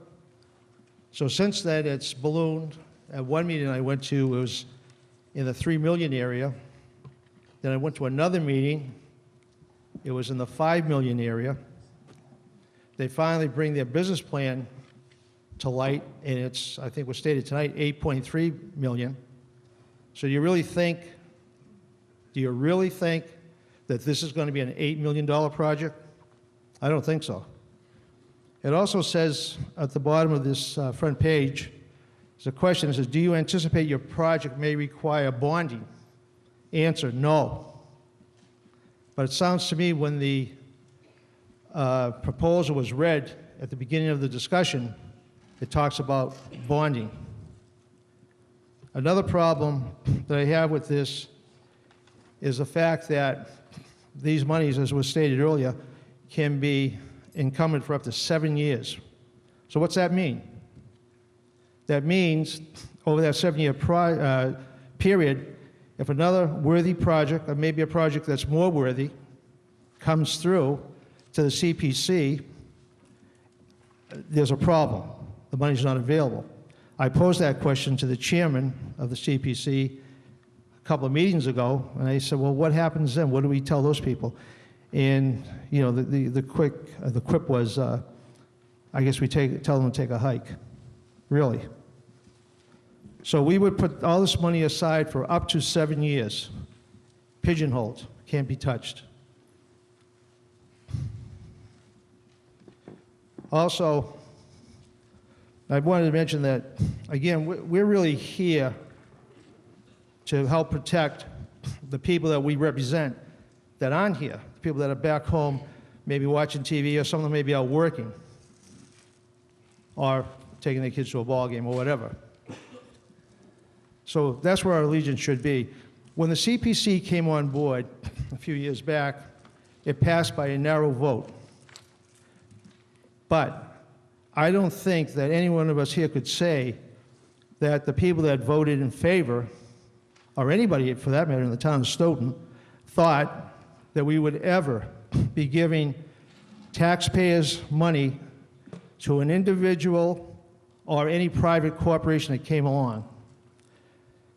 So since then, it's ballooned. At one meeting I went to, it was in the $3 million area. Then I went to another meeting. It was in the $5 million area. They finally bring their business plan to light, and it's, I think was stated tonight, $8.3 million. So do you really think that this is going to be an $8 million project? I don't think so. It also says at the bottom of this front page, there's a question that says, do you anticipate your project may require bonding? Answer, no. But it sounds to me when the proposal was read at the beginning of the discussion, it talks about bonding. Another problem that I have with this is the fact that these monies, as was stated earlier, can be encumbered for up to 7 years. So what's that mean? That means over that 7-year period, if another worthy project, or maybe a project that's more worthy, comes through to the CPC, there's a problem. The money's not available. I posed that question to the chairman of the CPC a couple of meetings ago, and I said, well, what happens then? What do we tell those people? And, you know, the quip was, I guess we tell them to take a hike. Really. So we would put all this money aside for up to 7 years. Pigeonholed, can't be touched. Also, I wanted to mention that, again, we're really here to help protect the people that we represent that aren't here, the people that are back home, maybe watching TV, or some of them may be out working, or taking their kids to a ball game or whatever. So that's where our allegiance should be. When the CPC came on board a few years back, it passed by a narrow vote. But I don't think that any one of us here could say that the people that voted in favor, or anybody for that matter in the town of Stoughton, thought that we would ever be giving taxpayers' money to an individual or any private corporation that came along.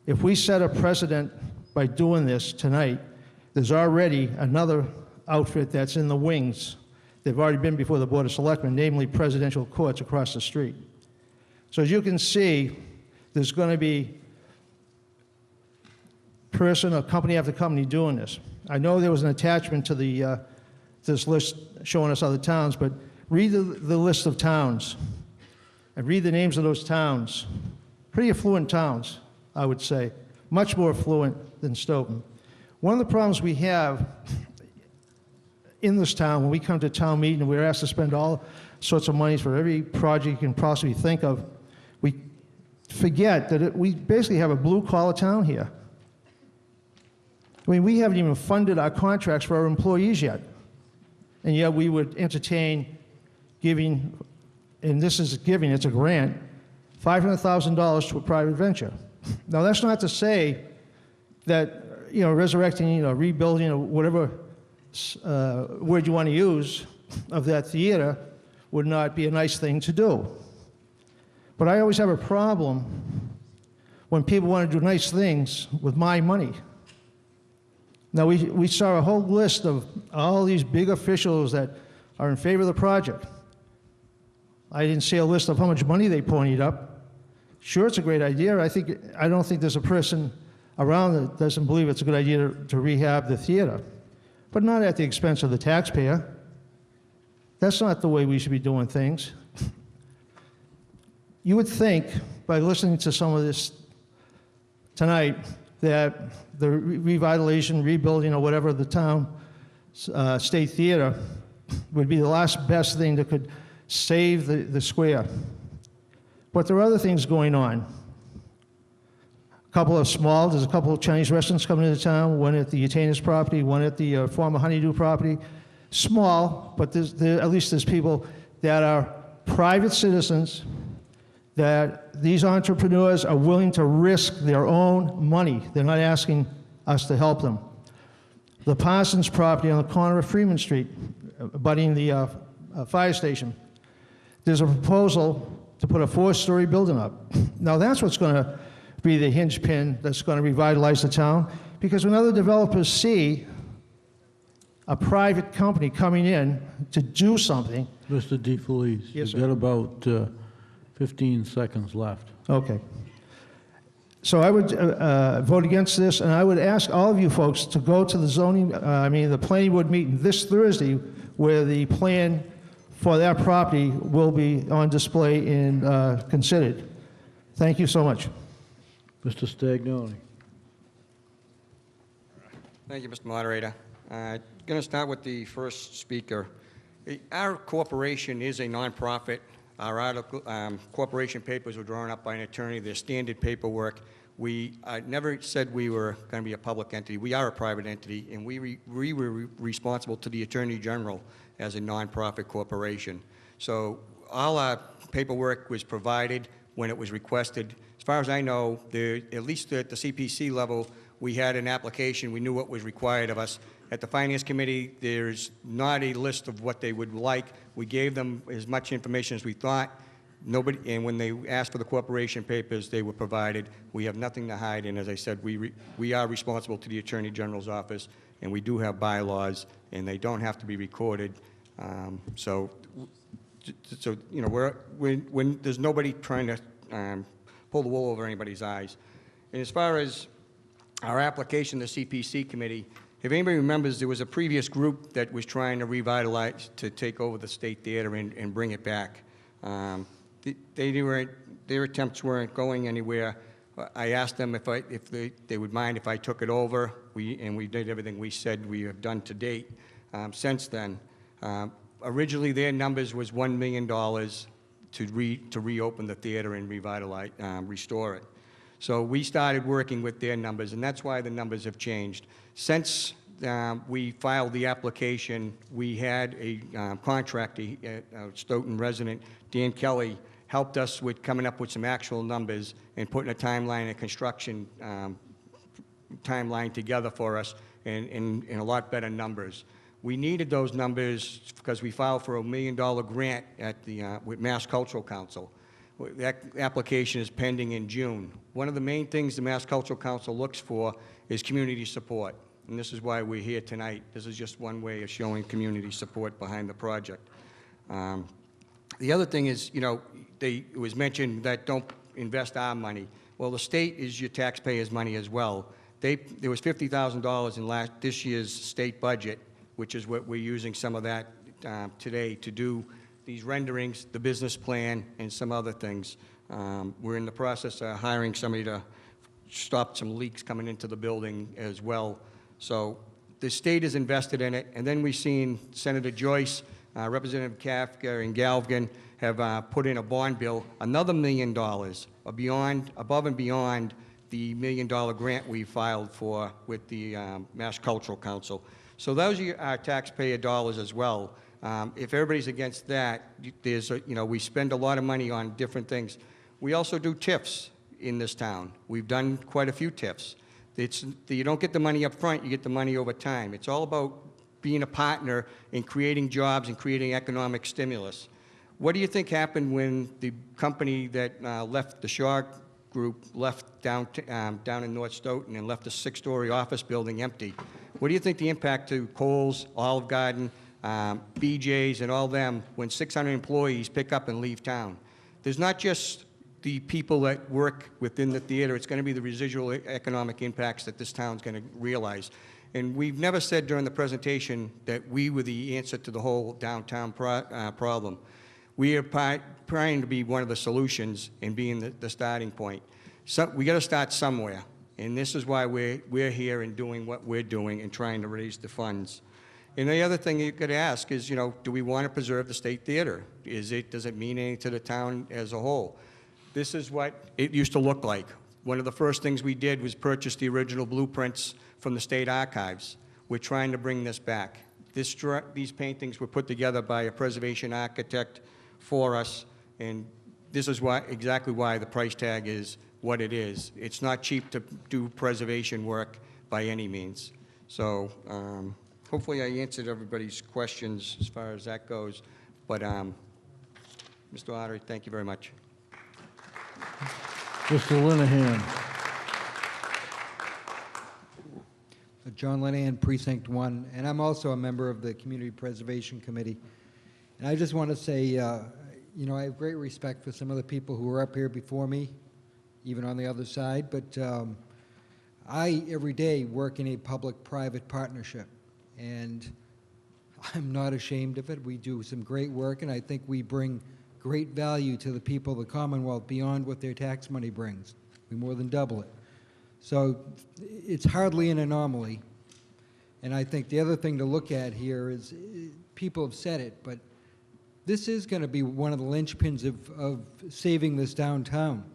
If we set a precedent by doing this tonight, there's already another outfit that's in the wings. They've already been before the Board of Selectmen, namely presidential courts across the street. So as you can see, there's going to be person or company after company doing this. I know there was an attachment to the this list showing us other towns, but read the list of towns and read the names of those towns. Pretty affluent towns, I would say. Much more affluent than Stoughton. One of the problems we have in this town, when we come to town meeting, and we're asked to spend all sorts of money for every project you can possibly think of, we forget that we basically have a blue-collar town here. I mean, we haven't even funded our contracts for our employees yet. And yet we would entertain giving, and this is giving, it's a grant, $500,000 to a private venture. Now, that's not to say that, you know, resurrecting, you know, rebuilding, or whatever word you want to use of that theater would not be a nice thing to do. But I always have a problem when people want to do nice things with my money. Now, we saw a whole list of all these big officials that are in favor of the project. I didn't see a list of how much money they ponied up. Sure, it's a great idea. I don't think there's a person around that doesn't believe it's a good idea to rehab the theater, but not at the expense of the taxpayer. That's not the way we should be doing things. You would think, by listening to some of this tonight, that the revitalization, rebuilding, or whatever of the town state theater would be the last best thing that could save the square. But there are other things going on. There's a couple of Chinese restaurants coming into town, one at the Utanis property, one at the former Honeydew property. Small, but at least there's people that are private citizens, that these entrepreneurs are willing to risk their own money. They're not asking us to help them. The Parsons property on the corner of Freeman Street, abutting the fire station, there's a proposal to put a 4-story building up. Now, that's what's going to be the hinge pin that's going to revitalize the town, because when other developers see a private company coming in to do something. Mr. DeFelice, Yes, you've got about 15 seconds left. Okay. So I would vote against this, and I would ask all of you folks to go to the planning board meeting this Thursday, where the plan for that property will be on display and considered. Thank you so much. Mr. Stagnoni. Thank you, Mr. Moderator. Going to start with the first speaker. Our corporation is a nonprofit. Our corporation papers were drawn up by an attorney. They're standard paperwork. We never said we were going to be a public entity. We are a private entity, and we were responsible to the Attorney General as a nonprofit corporation. So all our paperwork was provided when it was requested. As far as I know, at least at the CPC level, we had an application. We knew what was required of us. At the Finance Committee, there's not a list of what they would like. We gave them as much information as we thought. And when they asked for the corporation papers, they were provided. We have nothing to hide, and as I said, we are responsible to the Attorney General's office, and we do have bylaws, and they don't have to be recorded. So you know, when there's nobody trying to pull the wool over anybody's eyes. And as far as our application to the CPC committee, if anybody remembers, there was a previous group that was trying to revitalize, to take over the State Theater and bring it back. Their attempts weren't going anywhere. I asked them if they would mind if I took it over. We did everything we said we have done to date. Since then, originally their numbers was $1 million to reopen the theater and revitalize, restore it. So we started working with their numbers, and that's why the numbers have changed. Since we filed the application, we had a contractor, a Stoughton resident, Dan Kelly, helped us with coming up with some actual numbers and putting a timeline, a construction timeline together for us and a lot better numbers. We needed those numbers because we filed for a $1 million grant at with Mass Cultural Council. That application is pending in June. One of the main things the Mass Cultural Council looks for is community support, and this is why we're here tonight. This is just one way of showing community support behind the project. The other thing is, you know, it was mentioned that don't invest our money. Well, the state is your taxpayers' money as well. There was $50,000 in this year's state budget, which is what we're using some of that today to do these renderings, the business plan, and some other things. We're in the process of hiring somebody to stop some leaks coming into the building as well. So the state is invested in it, and then we've seen Senator Joyce, Representative Kafka, and Galvin have put in a bond bill, another $1 million, above and beyond the $1 million grant we filed for with the Mass Cultural Council. So those are our taxpayer dollars as well. If everybody's against that, there's we spend a lot of money on different things. We also do TIFs in this town. We've done quite a few TIFs. You don't get the money up front, you get the money over time. It's all about being a partner in creating jobs and creating economic stimulus. What do you think happened when the company that left the Shaw Group left down in North Stoughton and left a 6-story office building empty? What do you think the impact to Kohl's, Olive Garden, BJ's, and all them when 600 employees pick up and leave town? There's not just the people that work within the theater, it's going to be the residual economic impacts that this town's going to realize. And we've never said during the presentation that we were the answer to the whole downtown problem. We are trying to be one of the solutions and being the starting point. So we got to start somewhere, and this is why we're here and doing what we're doing and trying to raise the funds. And the other thing you could ask is, do we want to preserve the State Theater? Does it mean anything to the town as a whole? This is what it used to look like. One of the first things we did was purchase the original blueprints from the State Archives. We're trying to bring this back. These paintings were put together by a preservation architect for us, and this is exactly why the price tag is what it is. It's not cheap to do preservation work by any means. So hopefully I answered everybody's questions as far as that goes. But Mr. Otter, thank you very much. Mr. Linehan. John Linehan, Precinct 1, and I'm also a member of the Community Preservation Committee. And I just want to say, I have great respect for some of the people who were up here before me, even on the other side, but I, every day, work in a public-private partnership, and I'm not ashamed of it. We do some great work, and I think we bring great value to the people of the Commonwealth beyond what their tax money brings. We more than double it. So it's hardly an anomaly. And I think the other thing to look at here is, people have said it, but this is going to be one of the linchpins of saving this downtown.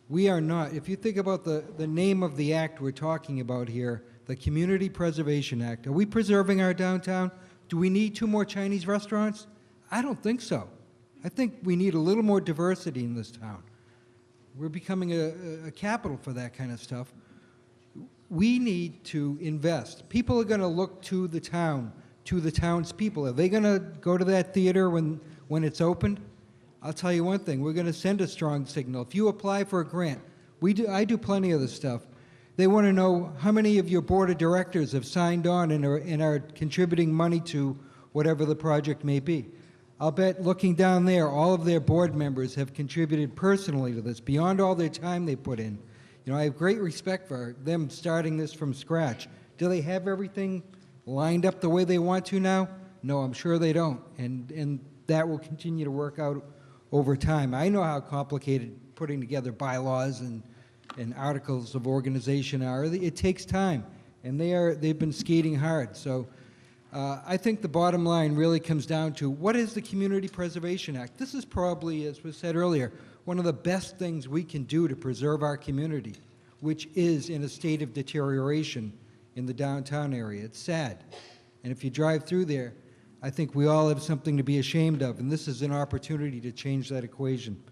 We are not, if you think about the name of the act we're talking about here, the Community Preservation Act, are we preserving our downtown? Do we need 2 more Chinese restaurants? I don't think so. I think we need a little more diversity in this town. We're becoming a capital for that kind of stuff. We need to invest. People are going to look to the town, to the townspeople. Are they going to go to that theater when it's opened? I'll tell you one thing. We're going to send a strong signal. If you apply for a grant, I do plenty of this stuff. They want to know how many of your board of directors have signed on and are contributing money to whatever the project may be. I'll bet, looking down there, all of their board members have contributed personally to this, beyond all their time they put in. I have great respect for them starting this from scratch. Do they have everything lined up the way they want to now? No, I'm sure they don't, and that will continue to work out over time. I know how complicated putting together bylaws and articles of organization are. It takes time, and they've been skating hard. So I think the bottom line really comes down to, what is the Community Preservation Act? This is probably, as was said earlier, one of the best things we can do to preserve our community, which is in a state of deterioration in the downtown area. It's sad. And if you drive through there, I think we all have something to be ashamed of, and this is an opportunity to change that equation.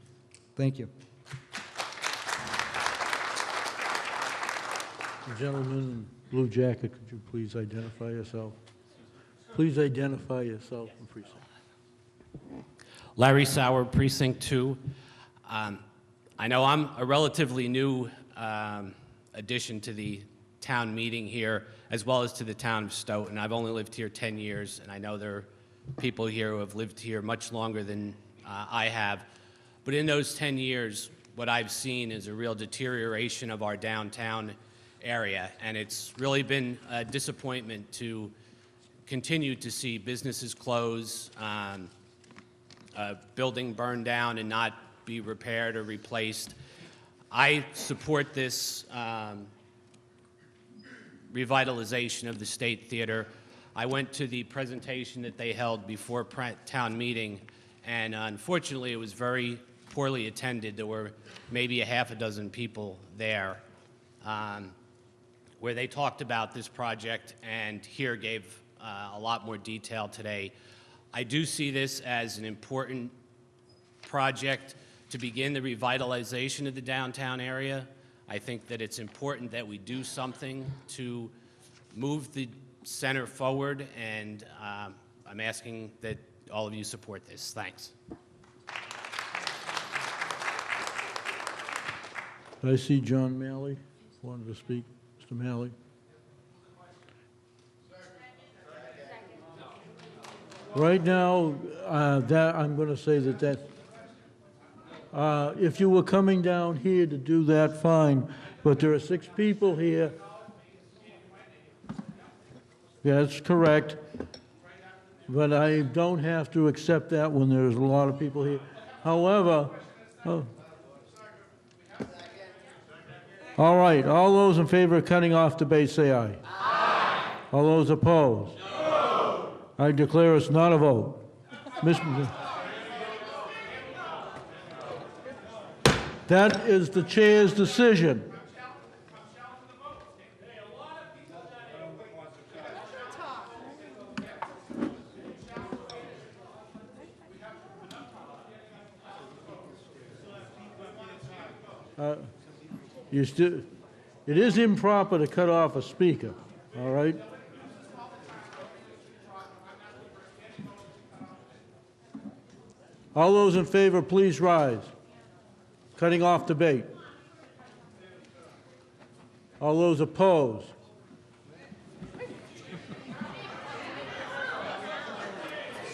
Thank you. The gentleman in blue jacket, could you please identify yourself? Please identify yourself and precinct. Larry Sauer, Precinct 2. I know I'm a relatively new addition to the town meeting here, as well as to the town of Stoughton. I've only lived here 10 years, and I know there are people here who have lived here much longer than I have. But in those 10 years, what I've seen is a real deterioration of our downtown area, and it's really been a disappointment to continue to see businesses close, a building burn down and not be repaired or replaced. I support this revitalization of the State Theater. I went to the presentation that they held before town meeting, and unfortunately, it was very poorly attended. There were maybe a half a dozen people there, where they talked about this project, and here gave a lot more detail today. I do see this as an important project to begin the revitalization of the downtown area. I think that it's important that we do something to move the center forward, and I'm asking that all of you support this. Thanks. I see John Malley wanted to speak. Mr. Malley. Right now, that I'm going to say that if you were coming down here to do that, fine, but there are 6 people here. That's correct, but I don't have to accept that when there's a lot of people here. However, all right, all those in favor of cutting off debate, say aye. Aye. All those opposed? No. I declare it's not a vote. That is the chair's decision. It is improper to cut off a speaker, all right? All those in favor, please rise. Cutting off debate. All those opposed?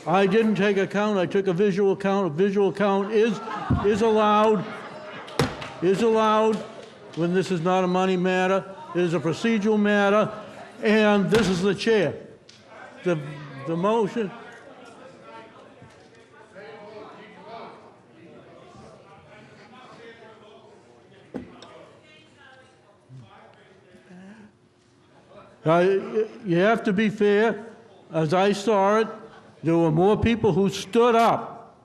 I didn't take a count. I took a visual count. A visual count is allowed. Is allowed when this is not a money matter. It is a procedural matter, and this is the chair. The motion. You have to be fair. As I saw it, there were more people who stood up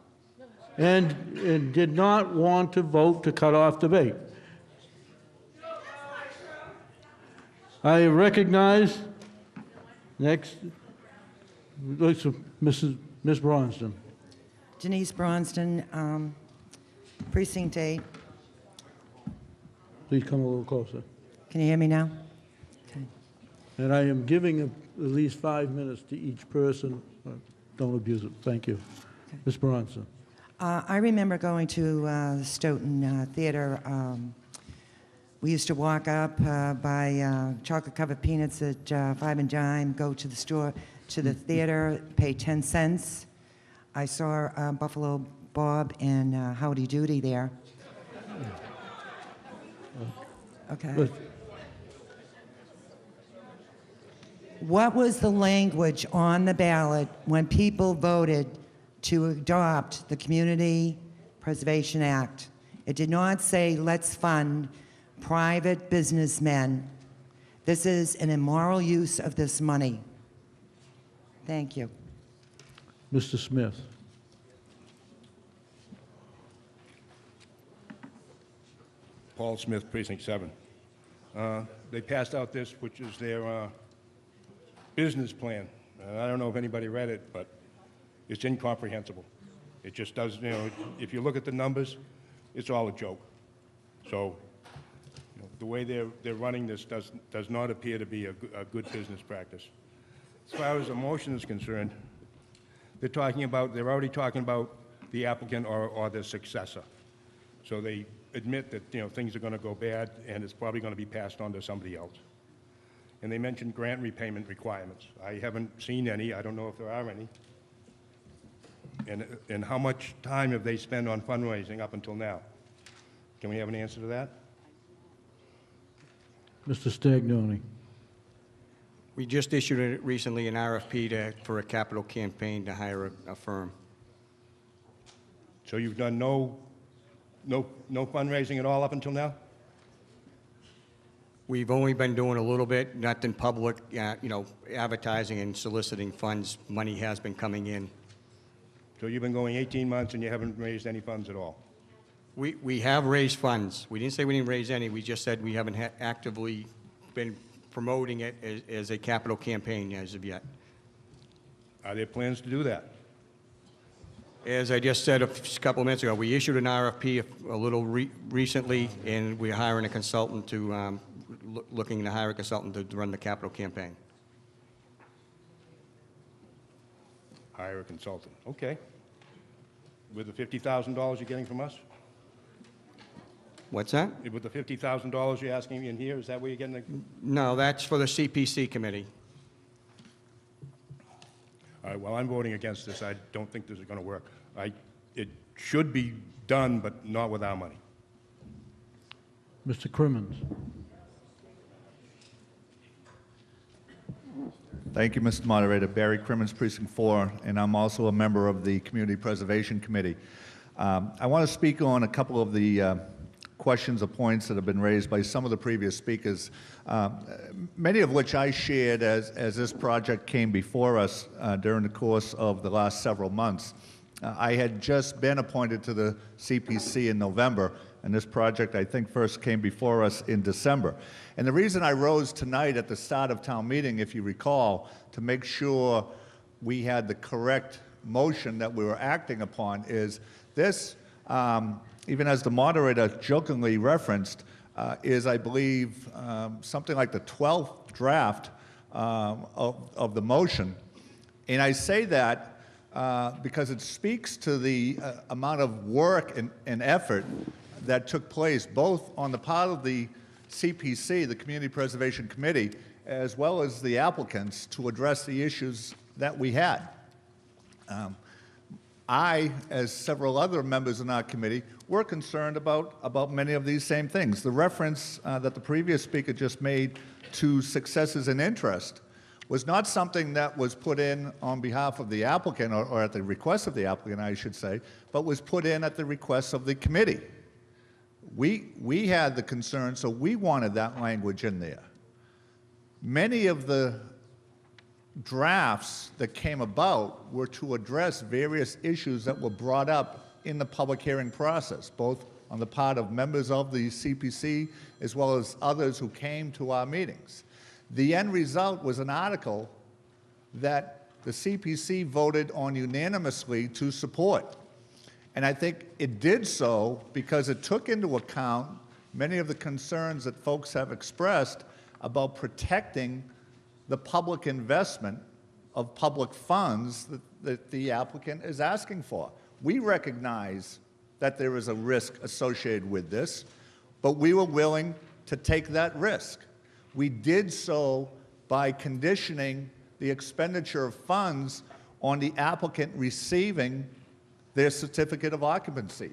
and did not want to vote to cut off debate. I recognize next, Miss Bronston. Denise Bronston, Precinct 8. Please come a little closer. Can you hear me now? Okay. And I am giving at least 5 minutes to each person. Don't abuse it. Thank you. Okay. Ms. Bronson. I remember going to the Stoughton Theater. We used to walk up, buy chocolate-covered peanuts at 5 and dime, go to the store, to the theater, pay 10 cents. I saw Buffalo Bob and Howdy Doody there. Okay. What was the language on the ballot when people voted to adopt the Community Preservation Act? It did not say, let's fund private businessmen. This is an immoral use of this money. Thank you. Mr. Smith. Paul Smith, Precinct 7. They passed out this, which is their business plan. I don't know if anybody read it, but it's incomprehensible. It just does, you know, if you look at the numbers, it's all a joke. So, you know, the way they're running this does not appear to be a good business practice. As far as the motion is concerned, they're already talking about the applicant or their successor. So they admit that, you know, things are going to go bad and it's probably going to be passed on to somebody else. And they mentioned grant repayment requirements. I haven't seen any. I don't know if there are any. And how much time have they spent on fundraising up until now? Can we have an answer to that? Mr. Stagnoni. We just issued recently an RFP for a capital campaign to hire a firm. So you've done no fundraising at all up until now? We've only been doing a little bit, nothing public, advertising and soliciting funds. Money has been coming in. So you've been going 18 months and you haven't raised any funds at all? We have raised funds. We didn't say we didn't raise any, we just said we haven't actively been promoting it as a capital campaign as of yet. Are there plans to do that? As I just said a couple of minutes ago, we issued an RFP a little recently, and we're hiring a consultant to, looking to hire a consultant to run the capital campaign. Hire a consultant, okay. With the $50,000 you're getting from us? What's that? With the $50,000 you're asking in here, is that where you're getting the? No, that's for the CPC committee. All right, well, I'm voting against this. I don't think this is going to work. It should be done, but not with our money. Mr. Crimmins. Thank you, Mr. Moderator. Barry Crimmins, Precinct 4, and I'm also a member of the Community Preservation Committee. I want to speak on a couple of the questions or points that have been raised by some of the previous speakers, many of which I shared as this project came before us during the course of the last several months. I had just been appointed to the CPC in November, and this project, I think, first came before us in December. And the reason I rose tonight at the start of town meeting, if you recall, to make sure we had the correct motion that we were acting upon is this, even as the moderator jokingly referenced, is, I believe, something like the 12th draft of the motion. And I say that because it speaks to the amount of work and effort that took place both on the part of the CPC, the Community Preservation Committee, as well as the applicants to address the issues that we had. I, as several other members in our committee, were concerned about many of these same things. The reference that the previous speaker just made to successes and interest was not something that was put in on behalf of the applicant, or at the request of the applicant, I should say, but was put in at the request of the committee. We had the concern, so we wanted that language in there. Many of the drafts that came about were to address various issues that were brought up in the public hearing process, both on the part of members of the CPC as well as others who came to our meetings. The end result was an article that the CPC voted on unanimously to support. And I think it did so because it took into account many of the concerns that folks have expressed about protecting the public investment of public funds that the applicant is asking for. We recognize that there is a risk associated with this, but we were willing to take that risk. We did so by conditioning the expenditure of funds on the applicant receiving their certificate of occupancy.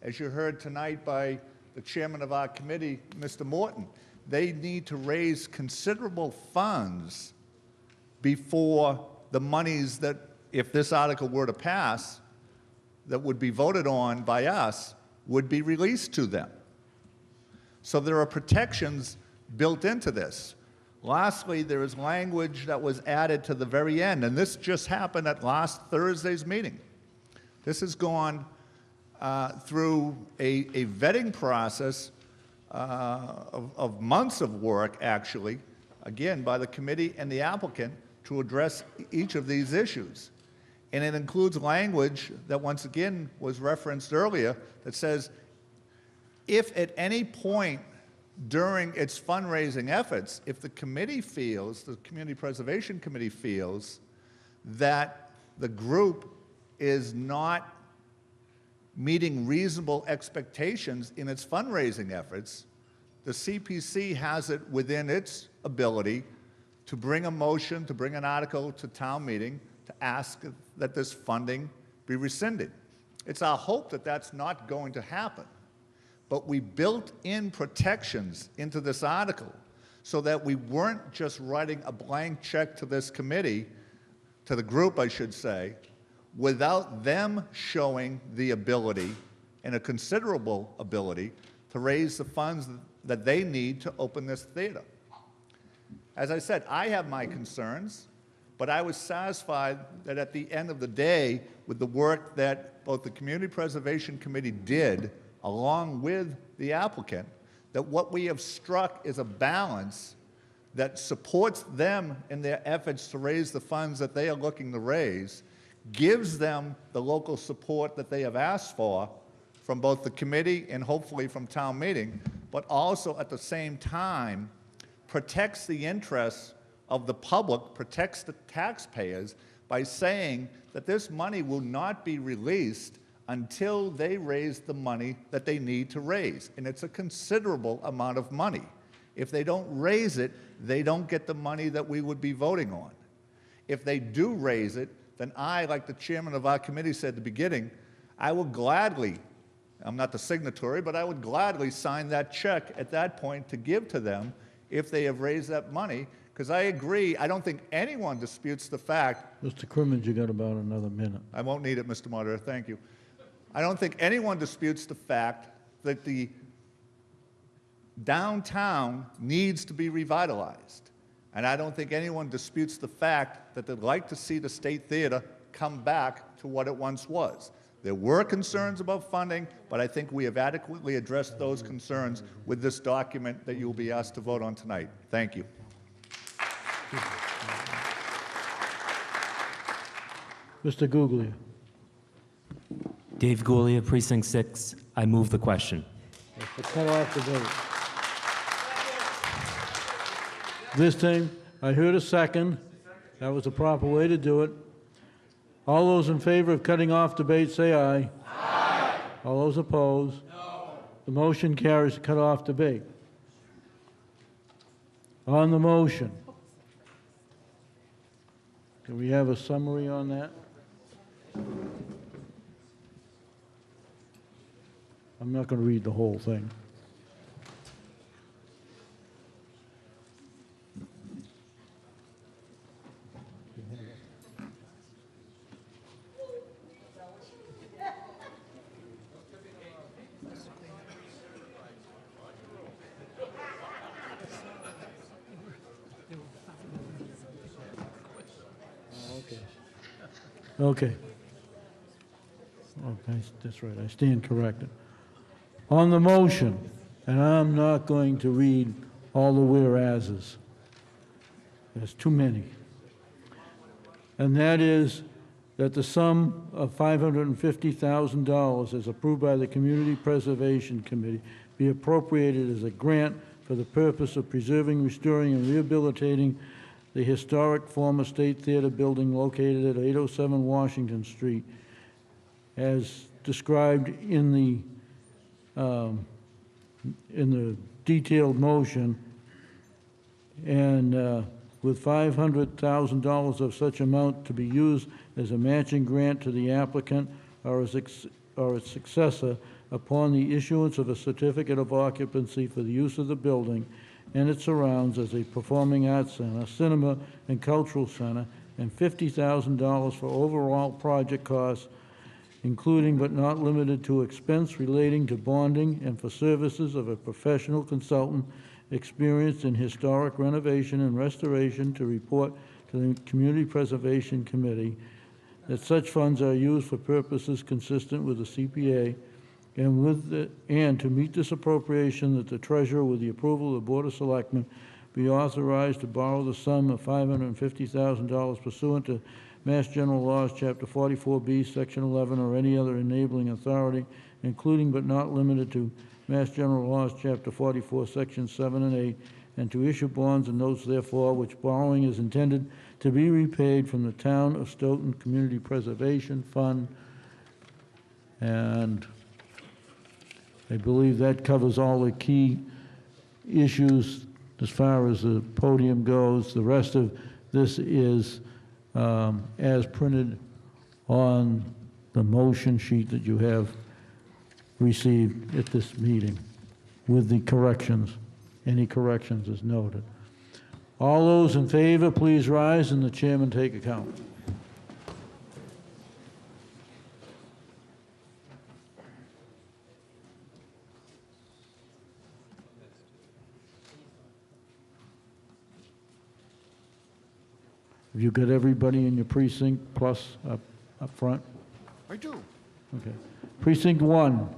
As you heard tonight by the chairman of our committee, Mr. Morton, they need to raise considerable funds before the monies that, if this article were to pass, that would be voted on by us, would be released to them. So there are protections built into this. Lastly, there is language that was added to the very end, and this just happened at last Thursday's meeting. This has gone through a vetting process of months of work, actually, again, by the committee and the applicant to address each of these issues. And it includes language that, once again, was referenced earlier that says, if at any point during its fundraising efforts, if the committee feels, the Community Preservation Committee feels, that the group is not meeting reasonable expectations in its fundraising efforts, the CPC has it within its ability to bring a motion, to bring an article to town meeting to ask that this funding be rescinded. It's our hope that that's not going to happen. But we built in protections into this article so that we weren't just writing a blank check to this committee, to the group, I should say, without them showing the ability, and a considerable ability, to raise the funds that they need to open this theater. As I said, I have my concerns, but I was satisfied that at the end of the day, with the work that both the Community Preservation Committee did, along with the applicant, that what we have struck is a balance that supports them in their efforts to raise the funds that they are looking to raise, gives them the local support that they have asked for from both the committee and hopefully from town meeting, but also at the same time protects the interests of the public, protects the taxpayers by saying that this money will not be released until they raise the money that they need to raise. And it's a considerable amount of money. If they don't raise it, they don't get the money that we would be voting on. If they do raise it, then I, like the chairman of our committee said at the beginning, I will gladly, I'm not the signatory, but I would gladly sign that check at that point to give to them if they have raised that money, because I agree, I don't think anyone disputes the fact. Mr. Crimmins, you got about another minute. I won't need it, Mr. Moderator, thank you. I don't think anyone disputes the fact that the downtown needs to be revitalized. And I don't think anyone disputes the fact that they'd like to see the State Theater come back to what it once was. There were concerns about funding, but I think we have adequately addressed those concerns with this document that you will be asked to vote on tonight. Thank you. Mr. Guglia. Dave Guglia, Precinct 6. I move the question. Cut off the vote. This time, I heard a second. That was the proper way to do it. All those in favor of cutting off debate, say aye. Aye. All those opposed? No. The motion carries to cut off debate. On the motion, can we have a summary on that? I'm not going to read the whole thing. Okay. Okay, that's right, I stand corrected. On the motion, and I'm not going to read all the whereases. There's too many. And that is that the sum of $550,000 as approved by the Community Preservation Committee be appropriated as a grant for the purpose of preserving, restoring, and rehabilitating the historic former State Theater building located at 807 Washington Street, as described in the detailed motion, and with $500,000 of such amount to be used as a matching grant to the applicant or its successor upon the issuance of a certificate of occupancy for the use of the building and its surrounds as a performing arts center, cinema, and cultural center, and $50,000 for overall project costs, including but not limited to expense relating to bonding and for services of a professional consultant experienced in historic renovation and restoration to report to the Community Preservation Committee that such funds are used for purposes consistent with the CPA, and to meet this appropriation, that the treasurer, with the approval of the Board of Selectmen, be authorized to borrow the sum of $550,000 pursuant to Mass General Laws, Chapter 44B, Section 11, or any other enabling authority, including but not limited to Mass General Laws, Chapter 44, Sections 7 and 8, and to issue bonds and notes therefore, which borrowing is intended to be repaid from the Town of Stoughton Community Preservation Fund. And I believe that covers all the key issues as far as the podium goes. The rest of this is as printed on the motion sheet that you have received at this meeting with the corrections, any corrections as noted. All those in favor, please rise and the chairman take account. Have you got everybody in your precinct plus up front? I do. Okay. Precinct 1.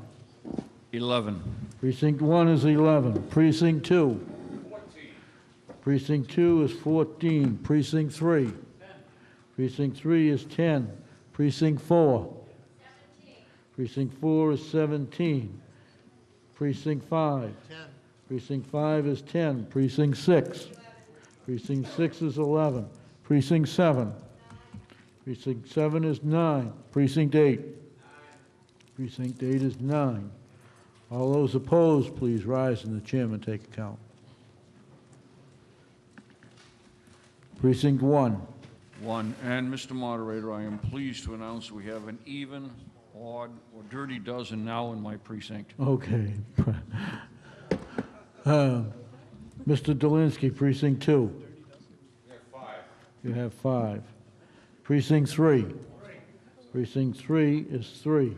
11. Precinct 1 is 11. Precinct 2. 14. Precinct 2 is 14. Precinct 3. 10. Precinct 3 is 10. Precinct 4. 17. Precinct 4 is 17. Precinct 5. 10. Precinct 5 is 10. Precinct 6. 11. Precinct 6 is 11. Precinct 7. 9. Precinct 7 is 9. Precinct 8. 9. Precinct 8 is 9. All those opposed, please rise and the chairman take account. Precinct 1. 1. And, Mr. Moderator, I am pleased to announce we have an even, odd, or dirty dozen now in my precinct. Okay. Mr. Dolinsky, Precinct 2. You have 5. Precinct 3. Precinct 3 is 3.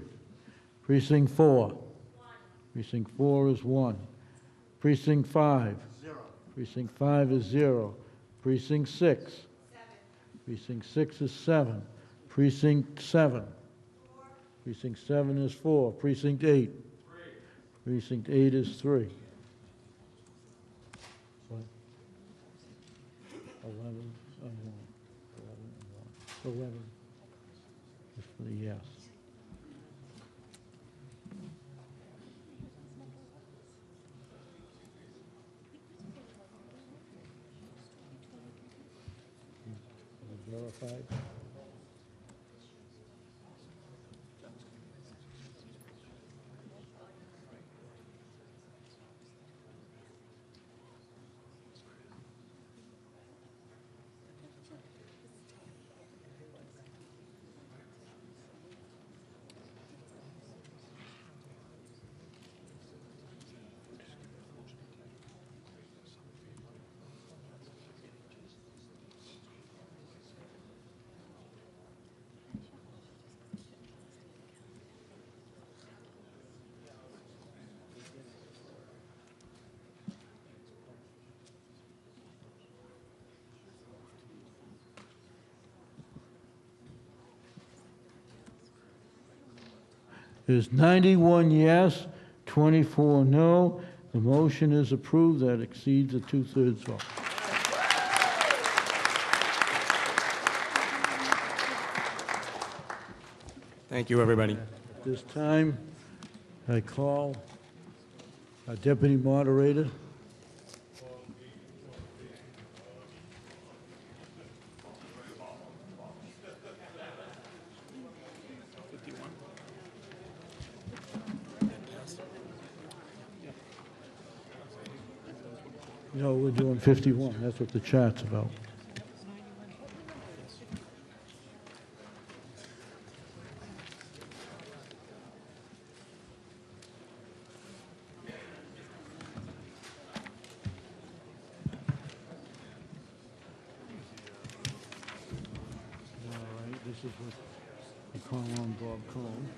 Precinct 4. Precinct 4 is 1. Precinct 5. 0. Precinct 5 is 0. Precinct 6. 7. Precinct 6 is 7. Precinct 7. 4. Precinct 7 is 4. Precinct 8. 3. Precinct 8 is 3. 11 and 1. 11 is for the yes. Verified. There's 91 yes, 24 no. The motion is approved. That exceeds a two-thirds vote. Thank you, everybody. At this time, I call our deputy moderator. No, we're doing 51. That's what the chart's about. All right, this is what we call on Bob Cone.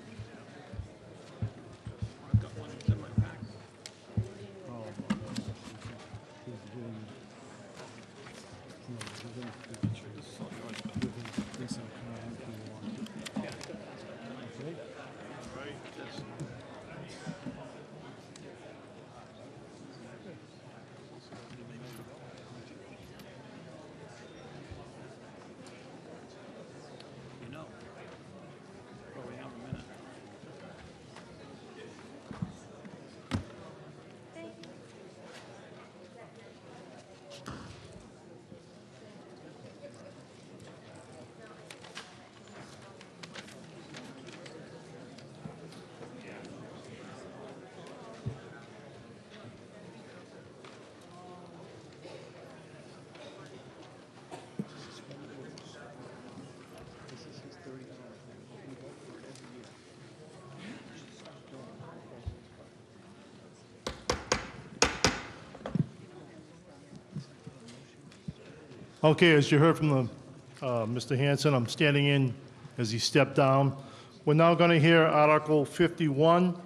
Okay, as you heard from the, Mr. Hanson, I'm standing in as he stepped down. We're now going to hear Article 51.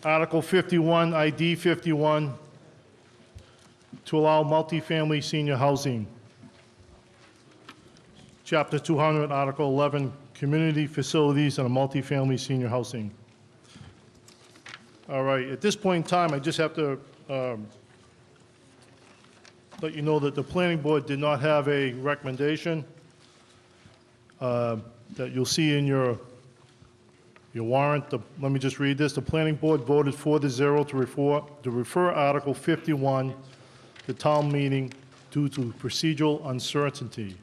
Article 51, ID 51, to allow multifamily senior housing. Chapter 200, Article 11, community facilities and multifamily senior housing. All right, at this point in time, I just have to let you know that the planning board did not have a recommendation that you'll see in your warrant. Let me just read this. The planning board voted 4-0 to refer Article 51 to town meeting due to procedural uncertainty.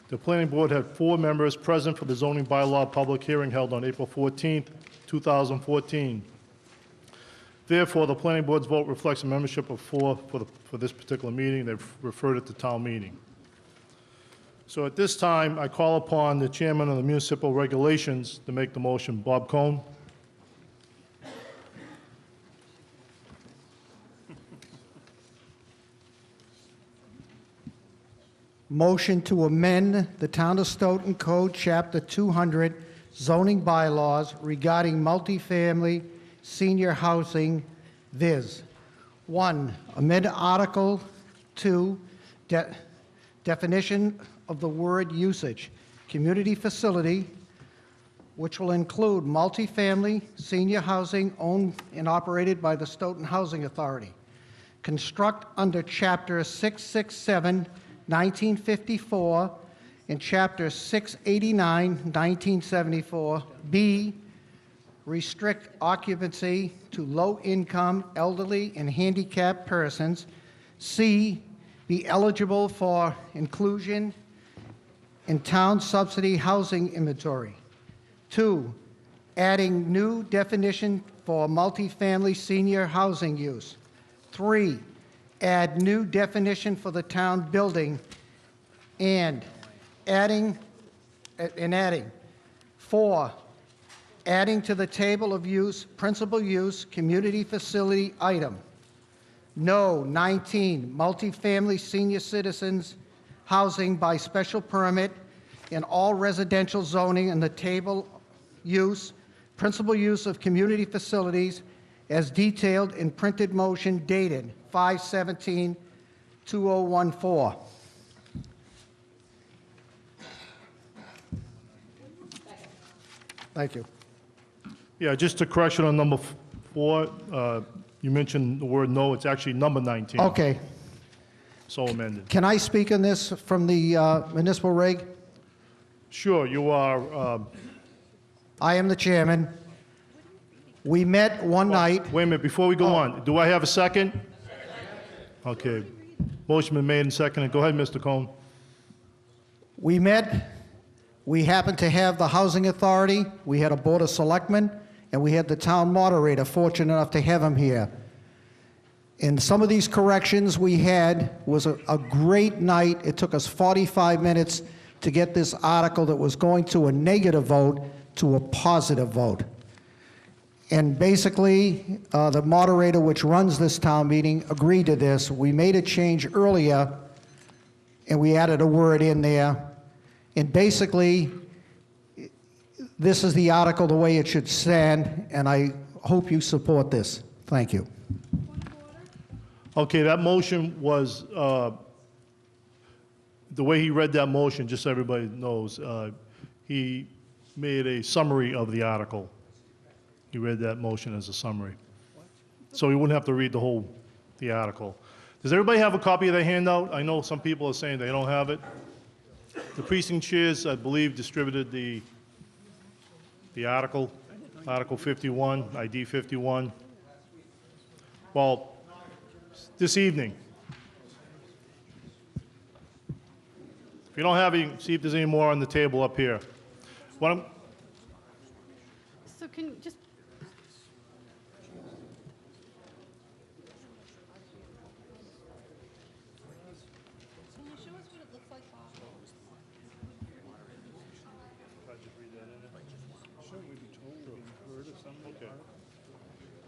The planning board had 4 members present for the zoning bylaw public hearing held on April 14th, 2014. Therefore, the planning board's vote reflects a membership of 4 for this particular meeting. They've referred it to town meeting. So at this time, I call upon the chairman of the municipal regulations to make the motion. Bob Cohn. Motion to amend the Town of Stoughton Code, Chapter 200, zoning bylaws regarding multifamily senior housing, viz. 1, amend Article 2, definition of the word usage, community facility, which will include multifamily senior housing owned and operated by the Stoughton Housing Authority. Construct under Chapter 667, 1954, and Chapter 689, 1974. B, restrict occupancy to low-income, elderly, and handicapped persons. C, be eligible for inclusion in town subsidy housing inventory. 2, adding new definition for multifamily senior housing use. 3, add new definition for the town building and adding. 4, adding to the table of use, principal use, community facility item. No, 19, multifamily senior citizens housing by special permit in all residential zoning in the table use, principal use of community facilities as detailed in printed motion dated 5/17/2014. Thank you. Yeah, just a correction on number 4. You mentioned the word no. It's actually number 19. Okay. So amended. Can I speak on this from the municipal reg? Sure, you are. I am the chairman. We met one night. Wait a minute, before we go on, do I have a second? Okay. Motion been made and seconded. Go ahead, Mr. Cohn. We met. We happened to have the Housing Authority. We had a Board of Selectmen, and we had the town moderator, fortunate enough to have him here. And some of these corrections we had was a great night. It took us 45 minutes to get this article that was going to a negative vote to a positive vote. And basically, the moderator, which runs this town meeting, agreed to this. We made a change earlier, and we added a word in there. And basically, this is the article the way it should stand, and I hope you support this. Thank you. Okay, that motion was, the way he read that motion, just so everybody knows, he made a summary of the article. He read that motion as a summary. So he wouldn't have to read the article. Does everybody have a copy of the handout? I know some people are saying they don't have it. The precinct chairs, I believe, distributed the article, Article 51, ID 51. Well, this evening. If you don't have any, see if there's any more on the table up here. So can you just,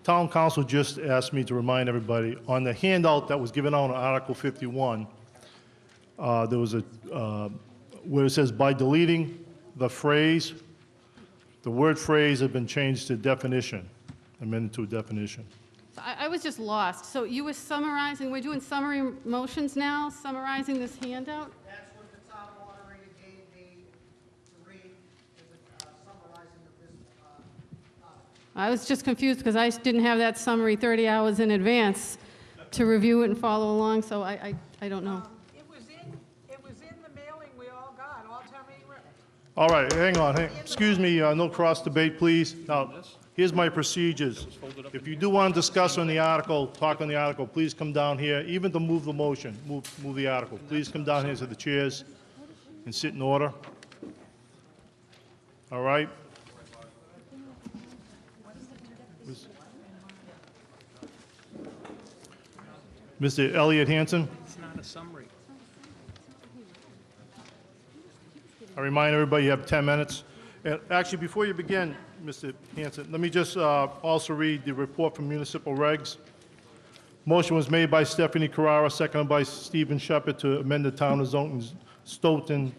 Town council just asked me to remind everybody, on the handout that was given out on Article 51, there was a, where it says, by deleting the phrase, the word phrase had been changed to definition, amended to a definition. So I was just lost. So you were summarizing, we're doing summary motions now, summarizing this handout? That's what the town moderator gave me to read, summarizing this. I was just confused because I didn't have that summary 30 hours in advance to review it and follow along, so I don't know. It was in the mailing we all got, all town meeting records. All right, hang on, excuse me, no cross debate, please. Now, here's my procedures. If you do want to discuss on the article, talk on the article, please come down here, even to move the motion, move the article. Please come down here to the chairs and sit in order. All right? Mr. Elliot Hanson? It's not a summary. I remind everybody you have 10 minutes. And actually, before you begin, Mr. Hanson, let me just also read the report from municipal regs. Motion was made by Stephanie Carrara, seconded by Stephen Shepherd to amend the Town of Stoughton,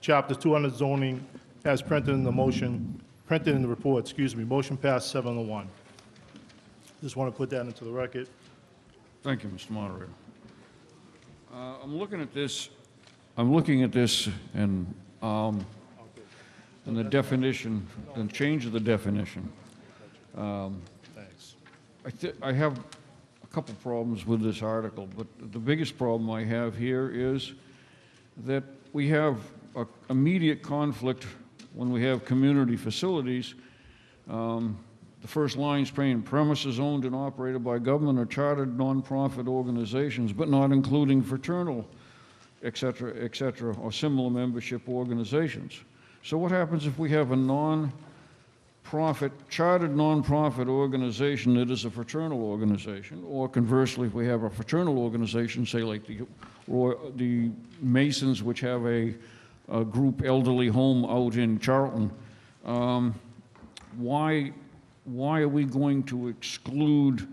Chapter 200 zoning as printed in the motion, printed in the report, excuse me. Motion passed 7-1. Just want to put that into the record. Thank you, Mr. Moderator. I'm looking at this, and the definition, the change of the definition. Thanks. I have a couple problems with this article, but the biggest problem I have here is that we have an immediate conflict when we have community facilities. The first line's saying premises owned and operated by government or chartered nonprofit organizations, but not including fraternal, et cetera, or similar membership organizations. So what happens if we have a chartered nonprofit organization that is a fraternal organization, or conversely, if we have a fraternal organization, say like the Masons, which have a group elderly home out in Charlton, why are we going to exclude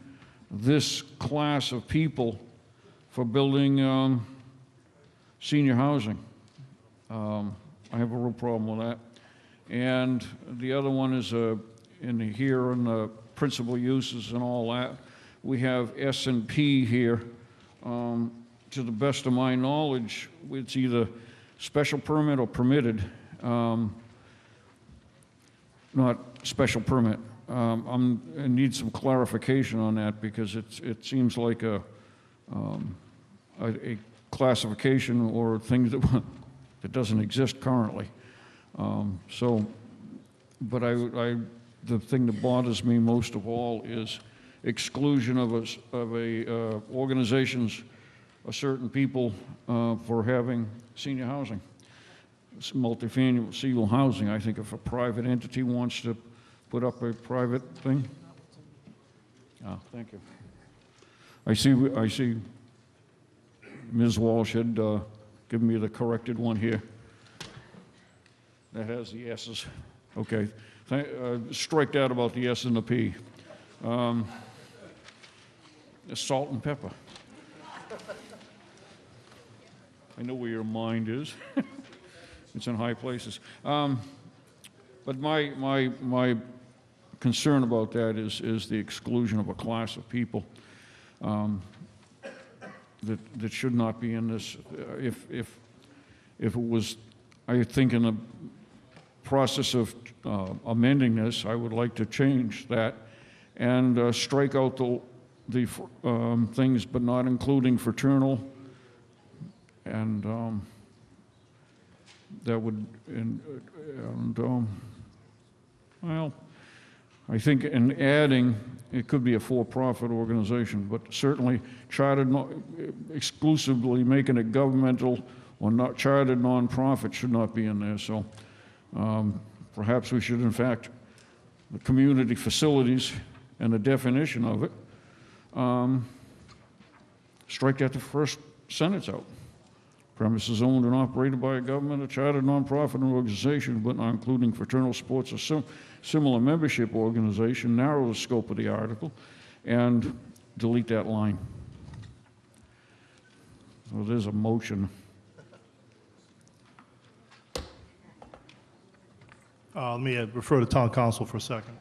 this class of people for building senior housing? I have a real problem with that. And the other one is in the principal uses and all that. We have S&P here. To the best of my knowledge, it's either special permit or permitted, not special permit. I need some clarification on that because it seems like a classification or things that doesn't exist currently. But the thing that bothers me most of all is exclusion of organizations, certain people for having senior housing, multifamily single housing. I think if a private entity wants to put up a private thing. Oh, thank you. I see Ms. Walsh had given me the corrected one here. That has the S's. Okay. Strike that about the S and the P. Salt and pepper. I know where your mind is. It's in high places. But my concern about that is the exclusion of a class of people that should not be in this. If it was, I think in the process of amending this, I would like to change that and strike out the things, but not including fraternal, and that would, well, I think in adding, it could be a for-profit organization, but certainly chartered, exclusively making it governmental or not chartered nonprofit should not be in there. So perhaps we should, in fact, the community facilities and the definition of it, strike that the first sentence out. Premises owned and operated by a government or chartered nonprofit organization, but not including fraternal, sports, or similar membership organization, narrow the scope of the article, and delete that line. So there's a motion. Let me refer to town council for a second.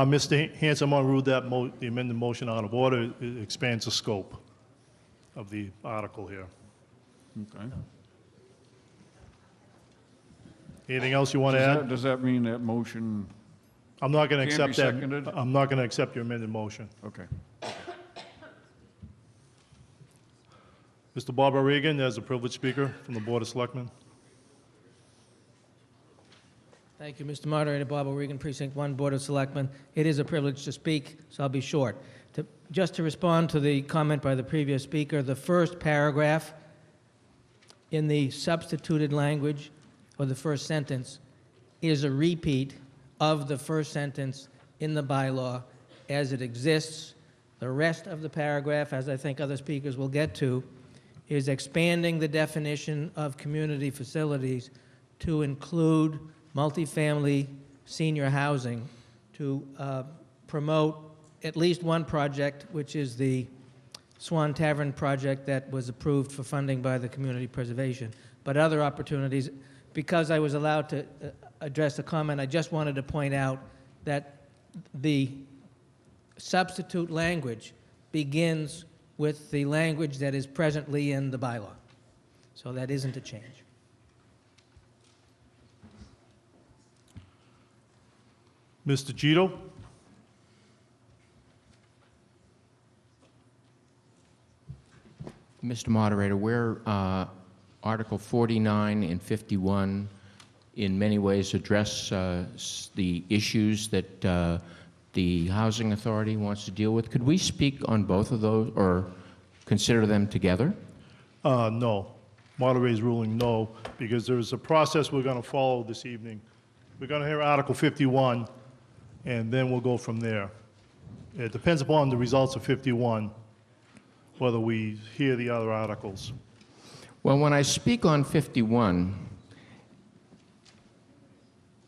Mr. Hanson, I'm going to rule that the amended motion out of order. It expands the scope of the article here. Okay. Anything else you want to add? Does that mean that motion? I'm not going to Can't be accept that. seconded? I'm not going to accept your amended motion. Okay. Mr. Barbara Regan, as a privileged speaker from the Board of Selectmen. Thank you, Mr. Moderator. Bob O'Regan, Precinct 1, Board of Selectmen. It is a privilege to speak, so I'll be short. Just to respond to the comment by the previous speaker, the first paragraph in the substituted language, or the first sentence, is a repeat of the first sentence in the bylaw as it exists. The rest of the paragraph, as I think other speakers will get to, is expanding the definition of community facilities to include multifamily senior housing to promote at least one project, which is the Swan Tavern project that was approved for funding by the Community Preservation. But other opportunities, because I was allowed to address the comment, I just wanted to point out that the substitute language begins with the language that is presently in the bylaw. So that isn't a change. Mr. Gito? Mr. Moderator, where Article 49 and 51 in many ways address the issues that the Housing Authority wants to deal with, could we speak on both of those or consider them together? No. Moderator's ruling no, because there's a process we're going to follow this evening. We're going to hear Article 51, and then we'll go from there. It depends upon the results of 51, whether we hear the other articles. Well, when I speak on 51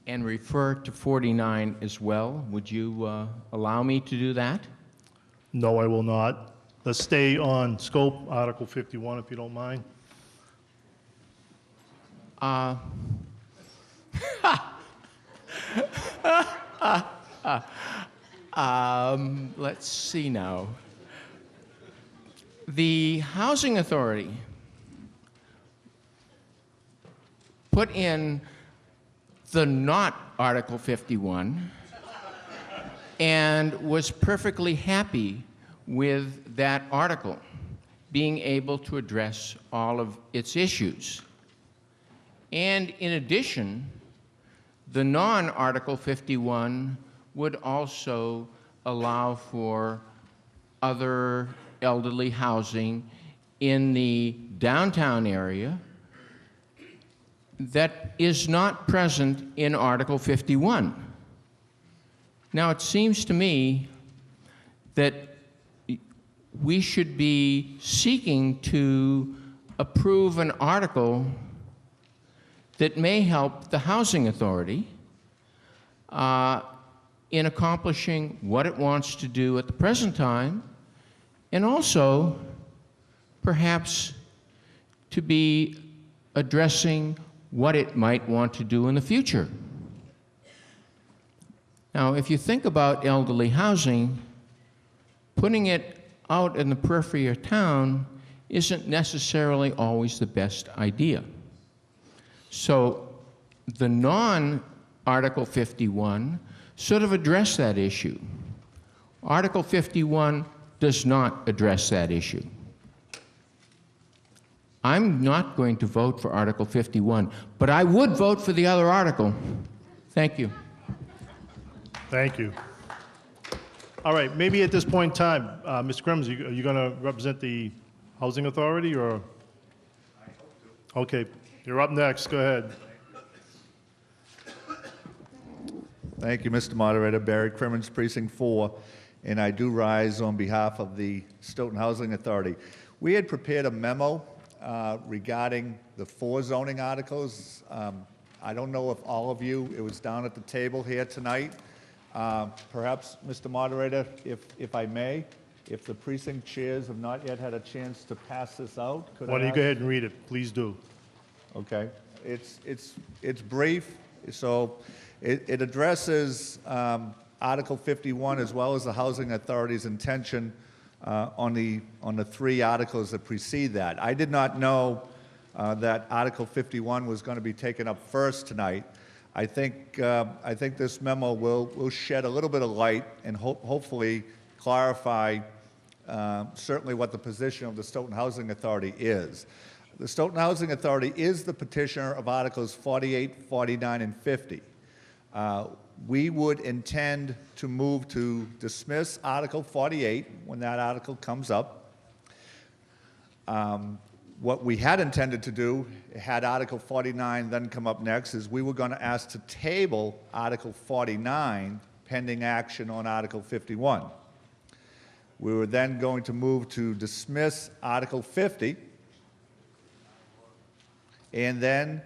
and refer to 49 as well, would you allow me to do that? No, I will not. Let's stay on scope, Article 51, if you don't mind. Let's see now. The Housing Authority put in the not Article 51 and was perfectly happy with that article being able to address all of its issues. And in addition, the non-Article 51 would also allow for other elderly housing in the downtown area that is not present in Article 51. Now, it seems to me that we should be seeking to approve an article that may help the Housing Authority in accomplishing what it wants to do at the present time, and also perhaps to be addressing what it might want to do in the future. Now, if you think about elderly housing, putting it out in the periphery of town isn't necessarily always the best idea. So the non-Article 51 sort of address that issue. Article 51 does not address that issue. I'm not going to vote for Article 51, but I would vote for the other article. Thank you. Thank you. All right, maybe at this point in time, Mr. Crimmins, are you going to represent the Housing Authority, or? I hope to. Okay, you're up next. Go ahead. Thank you, Mr. Moderator. Barry Crimmins, Precinct 4, and I do rise on behalf of the Stoughton Housing Authority. We had prepared a memo regarding the 4 zoning articles. I don't know if all of you, it was down at the table here tonight. Perhaps, Mr. Moderator, if I may, if the precinct chairs have not yet had a chance to pass this out, could I Why don't you ask? go ahead and read it? Please do. Okay. It's brief, so it addresses Article 51 as well as the Housing Authority's intention on the three articles that precede that. I did not know that Article 51 was going to be taken up first tonight. I think this memo will shed a little bit of light and hopefully clarify certainly what the position of the Stoughton Housing Authority is. The Stoughton Housing Authority is the petitioner of Articles 48, 49, and 50. We would intend to move to dismiss Article 48 when that article comes up. What we had intended to do, had Article 49 then come up next, is we were going to ask to table Article 49 pending action on Article 51. We were then going to move to dismiss Article 50, and then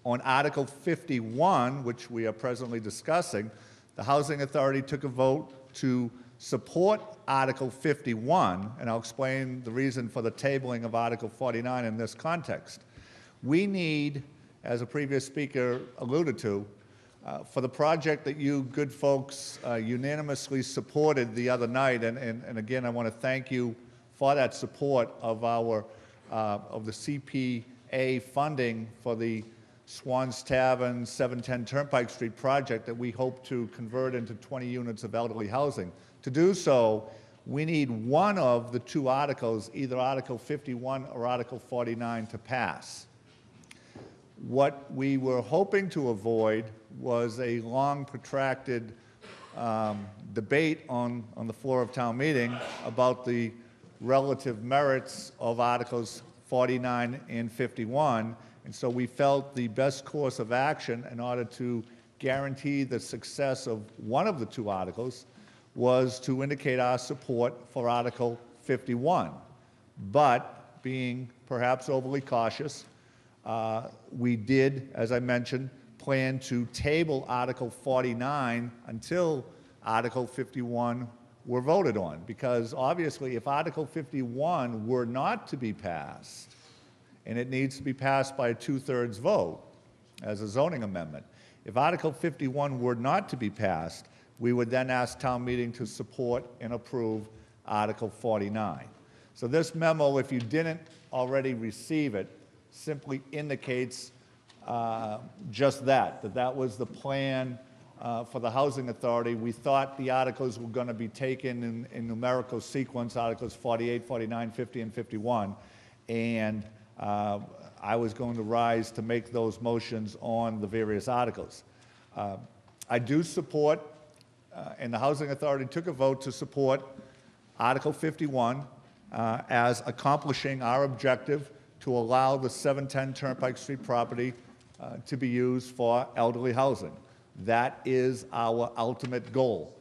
on Article 51, which we are presently discussing, the Housing Authority took a vote to support Article 51, and I'll explain the reason for the tabling of Article 49 in this context. We need, as a previous speaker alluded to, for the project that you good folks unanimously supported the other night, and again, I want to thank you for that support of the CPA funding for the Swans Tavern 710 Turnpike Street project that we hope to convert into 20 units of elderly housing. To do so, we need one of the two articles, either Article 51 or Article 49, to pass. What we were hoping to avoid was a long, protracted debate on the floor of town meeting about the relative merits of Articles 49 and 51, and so we felt the best course of action in order to guarantee the success of one of the two articles was to indicate our support for Article 51. But being perhaps overly cautious, we did, as I mentioned, plan to table Article 49 until Article 51 were voted on, because obviously if Article 51 were not to be passed, and it needs to be passed by a 2/3 vote as a zoning amendment, if Article 51 were not to be passed, we would then ask town meeting to support and approve Article 49. So this memo, if you didn't already receive it, simply indicates just that was the plan for the Housing Authority. We thought the articles were going to be taken in numerical sequence, Articles 48, 49, 50, and 51, and I was going to rise to make those motions on the various articles. I do support, and the Housing Authority took a vote to support Article 51 as accomplishing our objective to allow the 710 Turnpike Street property to be used for elderly housing. That is our ultimate goal.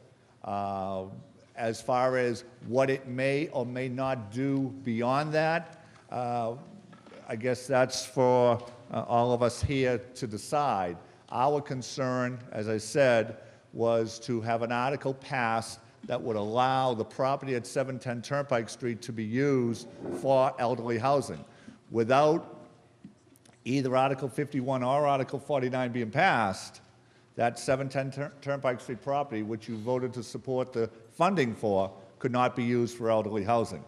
As far as what it may or may not do beyond that, I guess that's for all of us here to decide. Our concern, as I said, was to have an article passed that would allow the property at 710 Turnpike Street to be used for elderly housing. Without either Article 51 or Article 49 being passed, that 710 Turnpike Street property, which you voted to support the funding for, could not be used for elderly housing.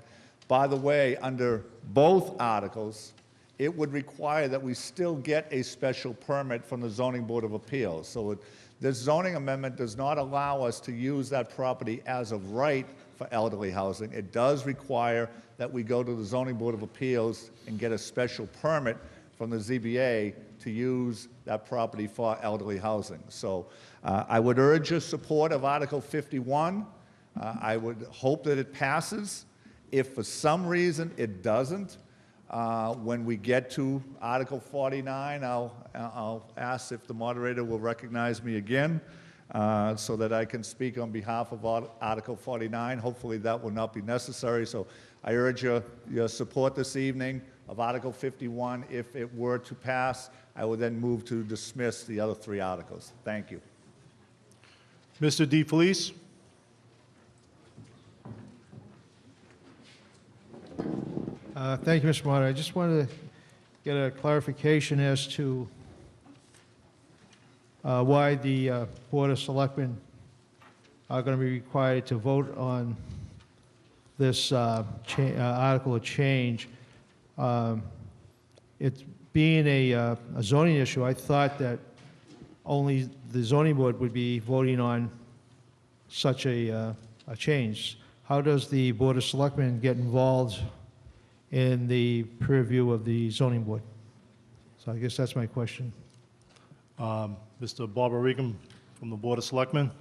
By the way, under both articles, it would require that we still get a special permit from the Zoning Board of Appeals. So this zoning amendment does not allow us to use that property as of right for elderly housing. It does require that we go to the Zoning Board of Appeals and get a special permit from the ZBA to use that property for elderly housing. So I would urge your support of Article 51. I would hope that it passes. If for some reason it doesn't, when we get to Article 49, I'll ask if the moderator will recognize me again so that I can speak on behalf of Article 49. Hopefully that will not be necessary. So I urge your support this evening of Article 51. If it were to pass, I will then move to dismiss the other three articles. Thank you. Mr. DeFelice? Thank you, Mr. Moderator. I just wanted to get a clarification as to why the Board of Selectmen are going to be required to vote on this article of change. It's being a zoning issue, I thought that only the zoning board would be voting on such a change. How does the Board of Selectmen get involved in the purview of the zoning board? So I guess that's my question. Mr. Barbara Regan from the Board of Selectmen.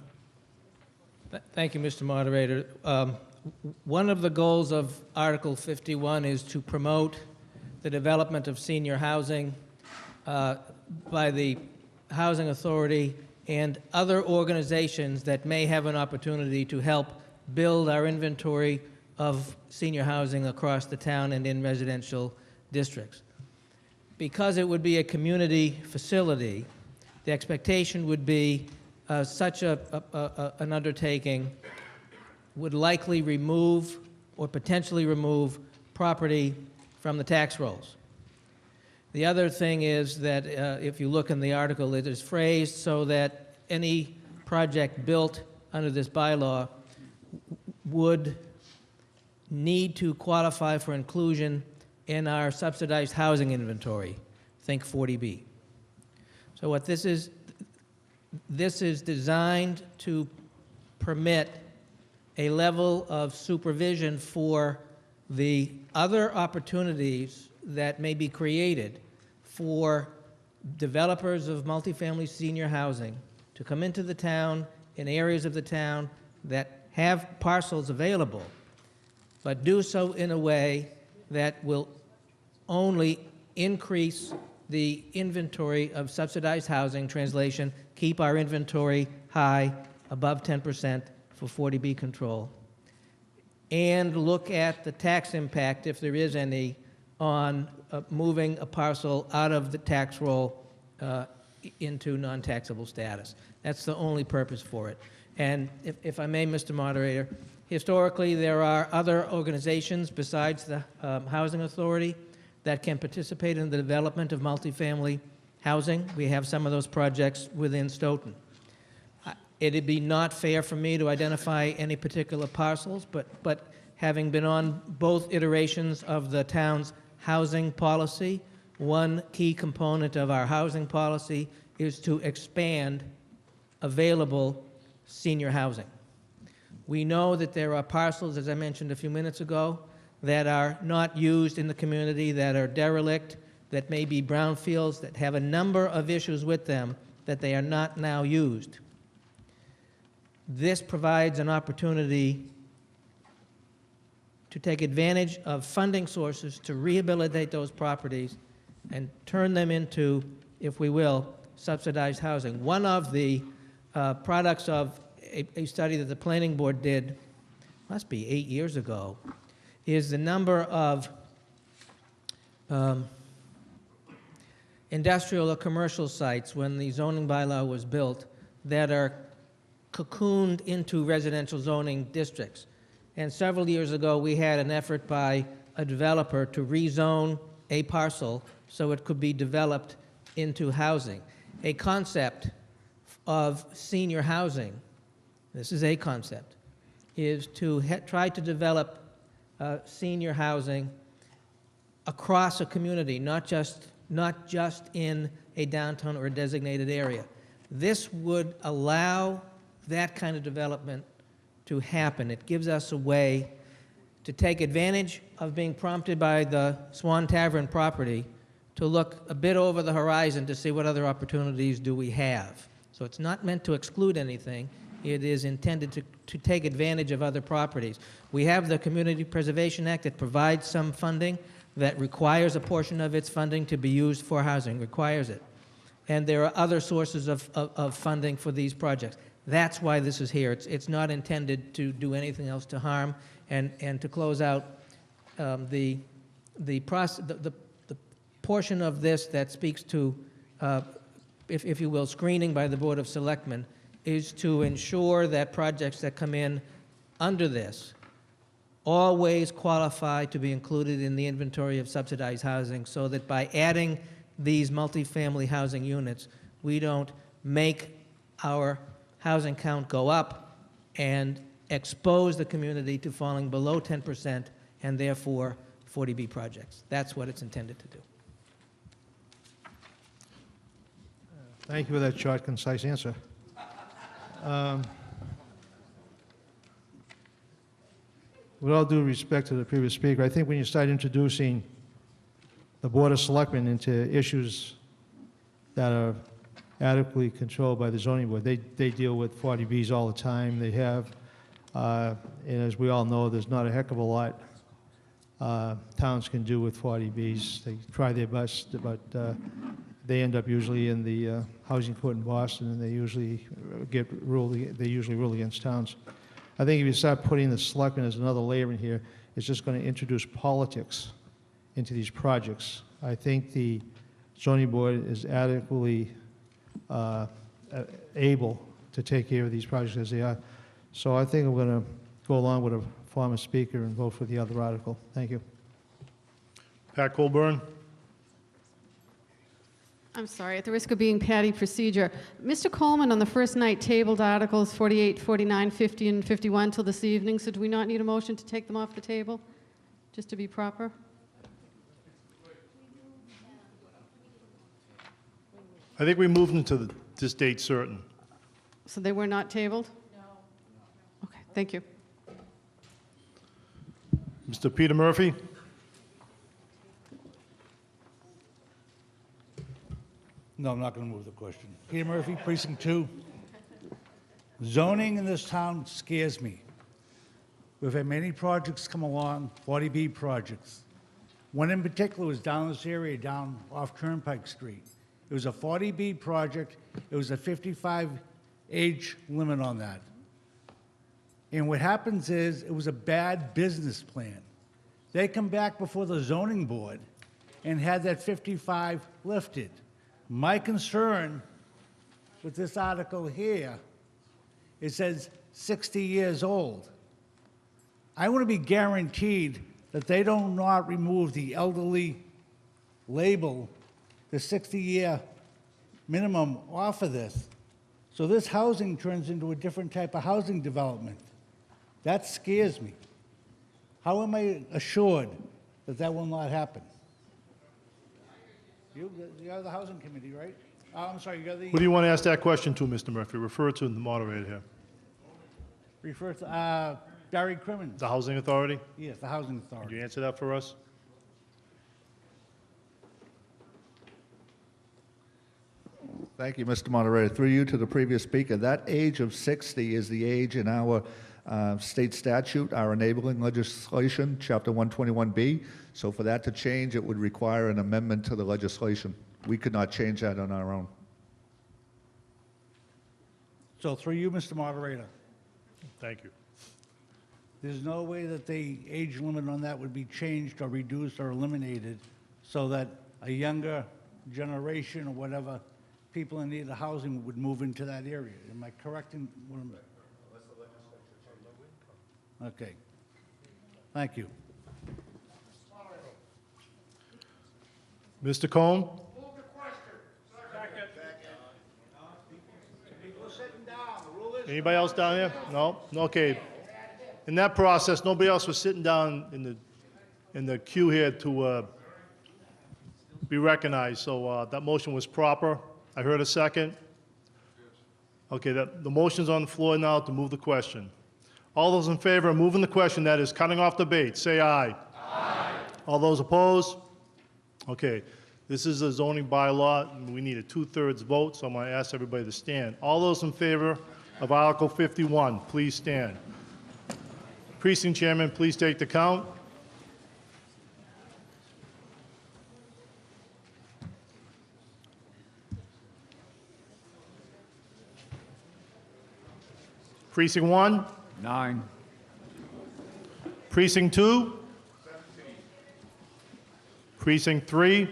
Thank you, Mr. Moderator. One of the goals of Article 51 is to promote the development of senior housing by the Housing Authority and other organizations that may have an opportunity to help build our inventory of senior housing across the town and in residential districts. Because it would be a community facility, the expectation would be such an undertaking would likely remove or potentially remove property from the tax rolls. The other thing is that if you look in the article, it is phrased so that any project built under this bylaw would need to qualify for inclusion in our subsidized housing inventory. Think 40B. So what this is designed to permit a level of supervision for the other opportunities that may be created for developers of multifamily senior housing to come into the town in areas of the town that have parcels available, but do so in a way that will only increase the inventory of subsidized housing, translation, keep our inventory high, above 10% for 40B control, and look at the tax impact, if there is any, on moving a parcel out of the tax roll into non-taxable status. That's the only purpose for it. And if I may, Mr. Moderator, historically there are other organizations besides the Housing Authority that can participate in the development of multifamily housing. We have some of those projects within Stoughton. It'd be not fair for me to identify any particular parcels, but having been on both iterations of the town's housing policy, one key component of our housing policy is to expand available senior housing. We know that there are parcels, as I mentioned a few minutes ago, that are not used in the community, that are derelict, that may be brownfields, that have a number of issues with them that they are not now used. This provides an opportunity to take advantage of funding sources to rehabilitate those properties and turn them into, if we will, subsidized housing. One of the products of a study that the Planning Board did, must be 8 years ago, is the number of industrial or commercial sites when the zoning bylaw was built that are cocooned into residential zoning districts. And several years ago, we had an effort by a developer to rezone a parcel so it could be developed into housing. A concept of senior housing, this is a concept, is to try to develop senior housing across a community, not just in a downtown or a designated area. This would allow that kind of development to happen. It gives us a way to take advantage of being prompted by the Swan Tavern property to look a bit over the horizon to see what other opportunities do we have. So it's not meant to exclude anything. It is intended to take advantage of other properties. We have the Community Preservation Act that provides some funding that requires a portion of its funding to be used for housing, requires it. And there are other sources of funding for these projects. That's why this is here. It's not intended to do anything else to harm. And to close out, the portion of this that speaks to, if you will, screening by the Board of Selectmen is to ensure that projects that come in under this always qualify to be included in the inventory of subsidized housing, so that by adding these multifamily housing units, we don't make our housing count go up and expose the community to falling below 10% and therefore 40B projects. That's what it's intended to do. Thank you for that short, concise answer. With all due respect to the previous speaker, I think when you start introducing the Board of Selectmen into issues that are adequately controlled by the zoning board, they deal with 40Bs all the time. They have, and as we all know, there's not a heck of a lot towns can do with 40Bs. They try their best, but they end up usually in the housing court in Boston, and they usually rule against towns. I think if you start putting the selectmen as another layer in here, it's just going to introduce politics into these projects. I think the zoning board is adequately able to take care of these projects as they are. So I think I'm going to go along with a former speaker and vote for the other article. Thank you. Pat Colburn? I'm sorry, at the risk of being Patty procedure, Mr. Coleman on the first night tabled Articles 48, 49, 50, and 51 till this evening, so do we not need a motion to take them off the table, just to be proper? I think we moved into this date certain. So they were not tabled? No. Okay, thank you. Mr. Peter Murphy? No, I'm not going to move the question. Peter Murphy, Precinct 2. Zoning in this town scares me. We've had many projects come along, 40B projects. One in particular was down this area, down off Turnpike Street. It was a 40B project. It was a 55 age limit on that. And what happens is it was a bad business plan. They come back before the zoning board and had that 55 lifted. My concern with this article here, it says 60 years old. I want to be guaranteed that they don't not remove the elderly label, the 60-year minimum off of this. So this housing turns into a different type of housing development. That scares me. How am I assured that that will not happen? You're the housing committee, right? I'm sorry, you're the... Who do you want to ask that question to, Mr. Murphy? Refer to the moderator here. Refer to Barry Crimmins. The Housing Authority? Yes, the Housing Authority. Could you answer that for us? Thank you, Mr. Moderator. Through you to the previous speaker, that age of 60 is the age in our state statute, our enabling legislation, Chapter 121B. So for that to change, it would require an amendment to the legislation. We could not change that on our own. So through you, Mr. Moderator, Thank you. there's no way that the age limit on that would be changed or reduced or eliminated so that a younger generation or whatever people in need of housing would move into that area. Am I correct in what I'm... Okay. Thank you. Mr. Cohn? Anybody else down here? No? Okay. In that process, nobody else was sitting down in the queue here to be recognized, so that motion was proper. I heard a second. Okay, the motion's on the floor now to move the question. All those in favor of moving the question, that is cutting off debate, say aye. Aye. All those opposed? Okay, this is a zoning bylaw, and we need a 2/3 vote, so I'm going to ask everybody to stand. All those in favor of Article 51, please stand. Precinct Chairman, please take the count. Precinct 1? 9. Precinct 2? 17. Precinct 3?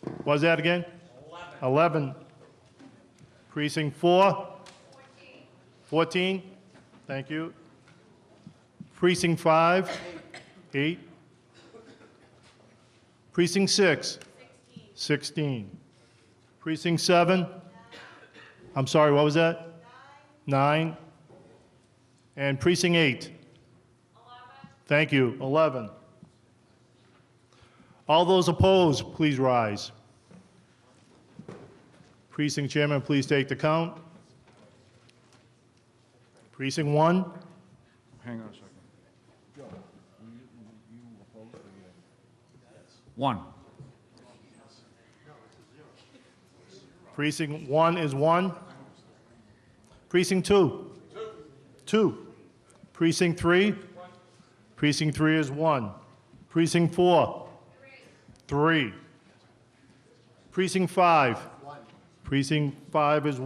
What was that again? 11. Precinct 4? 14. Thank you. Precinct 5? 8. Precinct 6? 16. Precinct 7? I'm sorry, what was that? 9. And precinct 8? 11. Thank you. 11. All those opposed, please rise. Precinct chairman, please take the count. Precinct 1? Hang on a second. 1. Precinct 1 is 1. Precinct 2? 2. Precinct 3? Precinct 3 is 1. Precinct 4? 3. Precinct 5? Precinct 5 is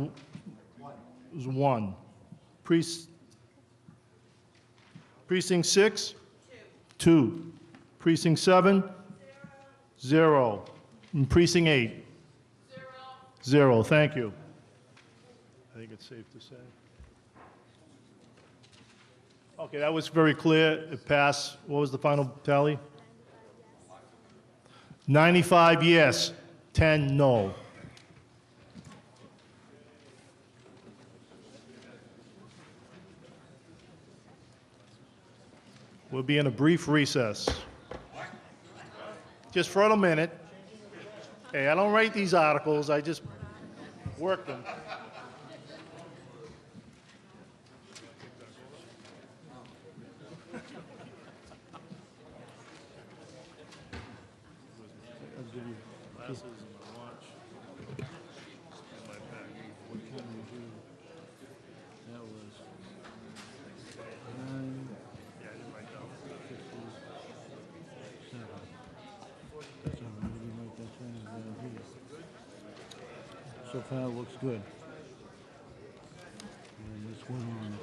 1. Precinct 6? 2. Precinct 7? 0. And precinct 8? 0. Thank you. I think it's safe to say. Okay, that was very clear. It passed. What was the final tally? 95 yes, 10 no. We'll be in a brief recess. Just for a minute. Hey, I don't write these articles, I just work them. Glasses and my watch. My bag. What time did you do? That was 9. Yeah, I didn't write down. 57. That's all right. I didn't write that time down here. So far, it looks good. And this one on it.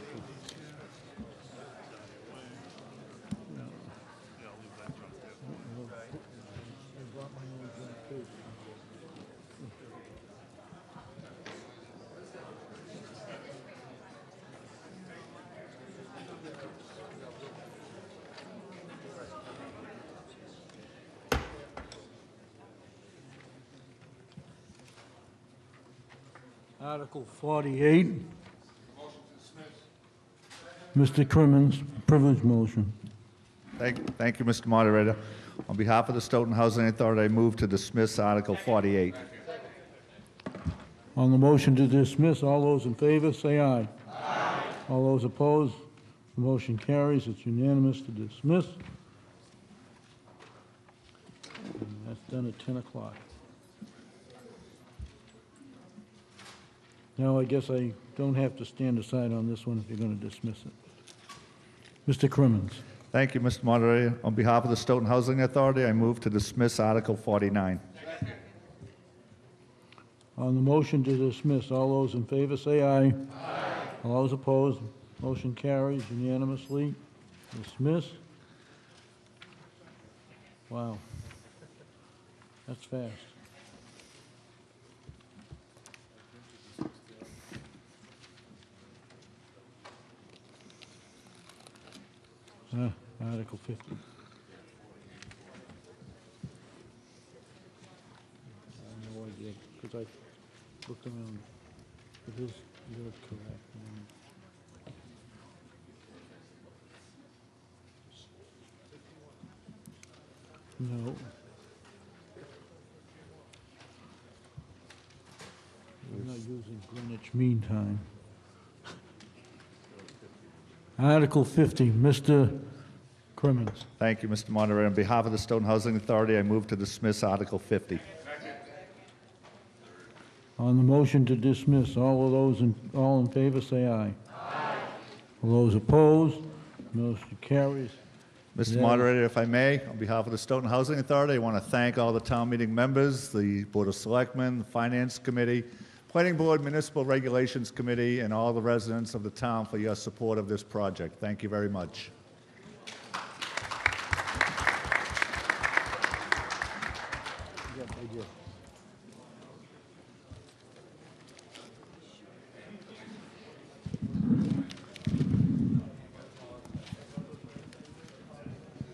Article 48. Mr. Crimmins, privilege motion. Thank you, Mr. Moderator. On behalf of the Stoughton Housing Authority, I move to dismiss Article 48. On the motion to dismiss, all those in favor, say aye. Aye. All those opposed, the motion carries. It's unanimous to dismiss. And that's done at 10 o'clock. Now, I guess I don't have to stand aside on this one if you're going to dismiss it. Mr. Crimmins. Thank you, Mr. Moderator. On behalf of the Stoughton Housing Authority, I move to dismiss Article 49. On the motion to dismiss, all those in favor say aye. Aye. All those opposed, motion carries unanimously. Dismiss. Wow. That's fast. Article 50. I have no idea, because I looked around. It is, you're correct. No. I'm not using Greenwich Mean Time. Article 50, Mr. Crimmins. Thank you, Mr. Moderator. On behalf of the Stoughton Housing Authority, I move to dismiss Article 50. On the motion to dismiss, all in favor say aye. Aye. All those opposed, motion carries. Mr. Moderator, if I may, on behalf of the Stoughton Housing Authority, I want to thank all the town meeting members, the Board of Selectmen, the Finance Committee, Planning Board, Municipal Regulations Committee, and all the residents of the town for your support of this project. Thank you very much.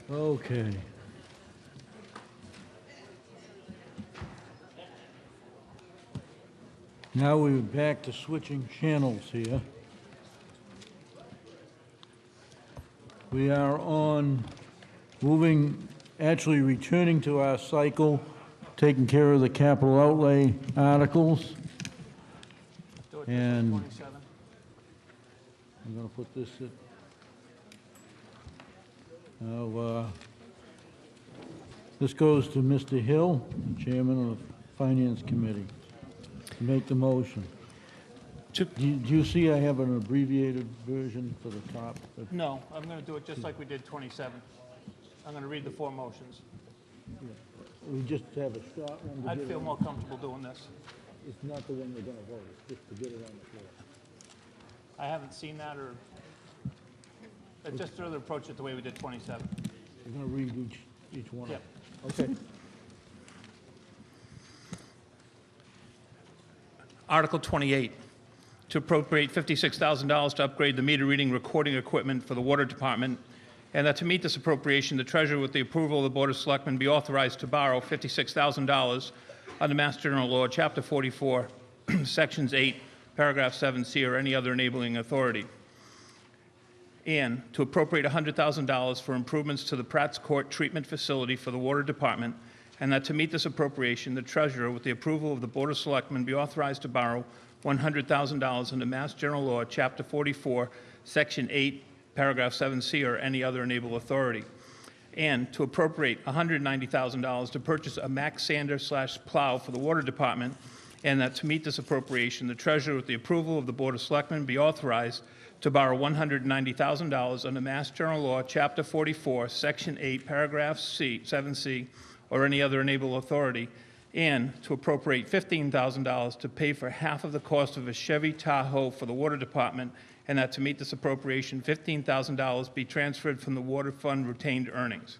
Okay. Now we're back to switching channels here. We are on actually returning to our cycle, taking care of the capital outlay articles. And I'm going to put this at, this goes to Mr. Hill, Chairman of the Finance Committee, to make the motion. Do you see I have an abbreviated version for the top? No, I'm going to do it just like we did 27. I'm going to read the four motions. We just have a short one. I'd feel more comfortable doing this. It's not the one we're going to vote, it's just to get it on the floor. I haven't seen that, or I'd just rather approach it the way we did 27. We're going to read each one. Yep. Okay. Article 28, to appropriate $56,000 to upgrade the meter reading recording equipment for the Water Department, and that to meet this appropriation, the Treasurer, with the approval of the Board of Selectmen, be authorized to borrow $56,000 under Mass General Law, Chapter 44, Sections 8, Paragraph 7C, or any other enabling authority, and to appropriate $100,000 for improvements to the Pratt's Court Treatment Facility for the Water Department, and that to meet this appropriation, the Treasurer, with the approval of the Board of Selectmen, be authorized to borrow $100,000 under Mass General Law, Chapter 44, Section 8, Paragraph 7C, or any other enable authority, and to appropriate $190,000 to purchase a Mack sander/plow for the Water Department, and that to meet this appropriation, the Treasurer, with the approval of the Board of Selectmen, be authorized to borrow $190,000 under Mass General Law, Chapter 44, Section 8, Paragraph 7C, or any other enable authority, and to appropriate $15,000 to pay for half of the cost of a Chevy Tahoe for the Water Department, and that to meet this appropriation, $15,000 be transferred from the Water Fund retained earnings.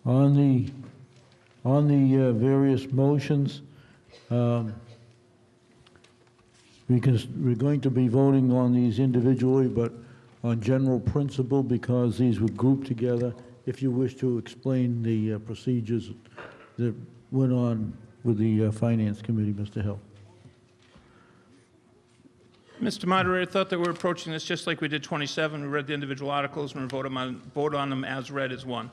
On the various motions, we're going to be voting on these individually, but on general principle, because these were grouped together. If you wish to explain the procedures that went on with the Finance Committee, Mr. Hill. Mr. Moderator, I thought that we're approaching this just like we did 27. We read the individual articles and we vote on them as read as one.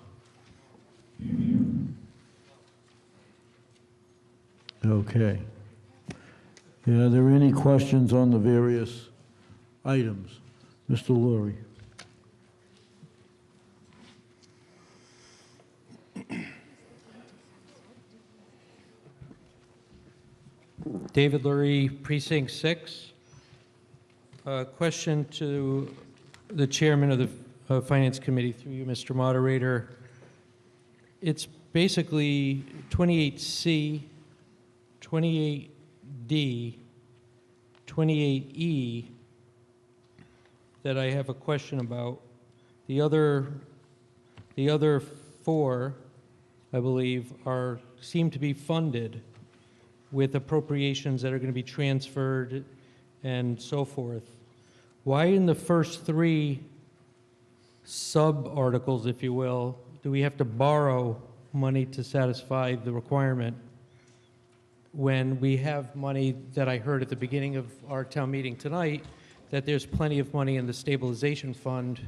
Okay. Are there any questions on the various items? Mr. Lurie. David Lurie, Precinct 6. Question to the chairman of the Finance Committee, through you, Mr. Moderator. It's basically 28C, 28D, 28E that I have a question about. The other four, I believe, seem to be funded with appropriations that are going to be transferred and so forth. Why in the first three sub-articles, if you will, do we have to borrow money to satisfy the requirement when we have money that I heard at the beginning of our town meeting tonight, that there's plenty of money in the stabilization fund,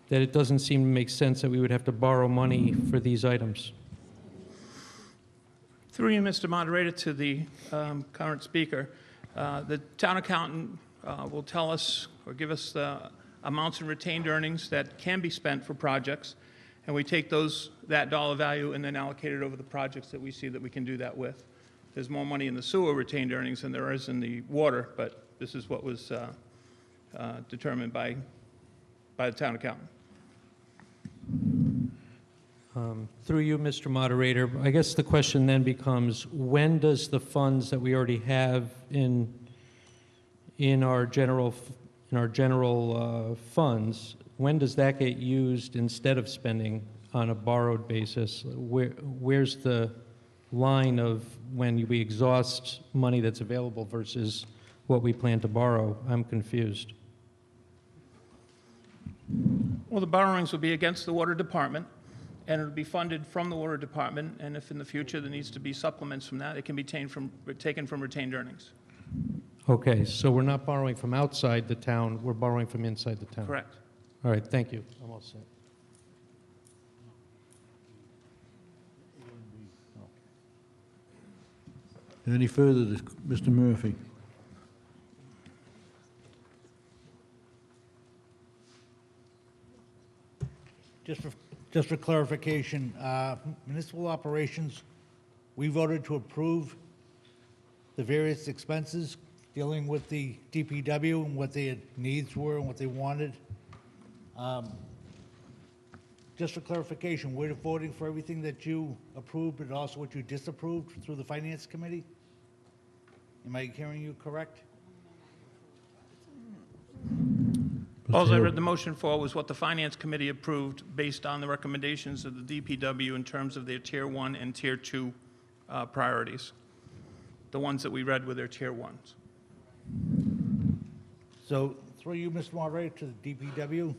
that it doesn't seem to make sense that we would have to borrow money for these items? Through you, Mr. Moderator, to the current speaker, the town accountant will tell us or give us the amounts in retained earnings that can be spent for projects, and we take that dollar value and then allocate it over the projects that we see that we can do that with. There's more money in the sewer retained earnings than there is in the water, but this is what was determined by the town accountant. Through you, Mr. Moderator, I guess the question then becomes, when does the funds that we already have in our general funds, when does that get used instead of spending on a borrowed basis? Where's the line of when we exhaust money that's available versus what we plan to borrow? I'm confused. Well, the borrowings will be against the Water Department, and it'll be funded from the Water Department, and if in the future there needs to be supplements from that, it can be taken from retained earnings. Okay, so we're not borrowing from outside the town, we're borrowing from inside the town? Correct. All right, thank you. I'm all set. Any further, Mr. Murphy? Just for clarification, municipal operations, we voted to approve the various expenses dealing with the DPW and what their needs were and what they wanted. Just for clarification, we're voting for everything that you approved, but also what you disapproved through the Finance Committee? Am I hearing you correct? All I read the motion for was what the Finance Committee approved based on the recommendations of the DPW in terms of their Tier 1 and Tier 2 priorities. The ones that we read were their Tier 1s. So, through you, Mr. Moderator, to the DPW.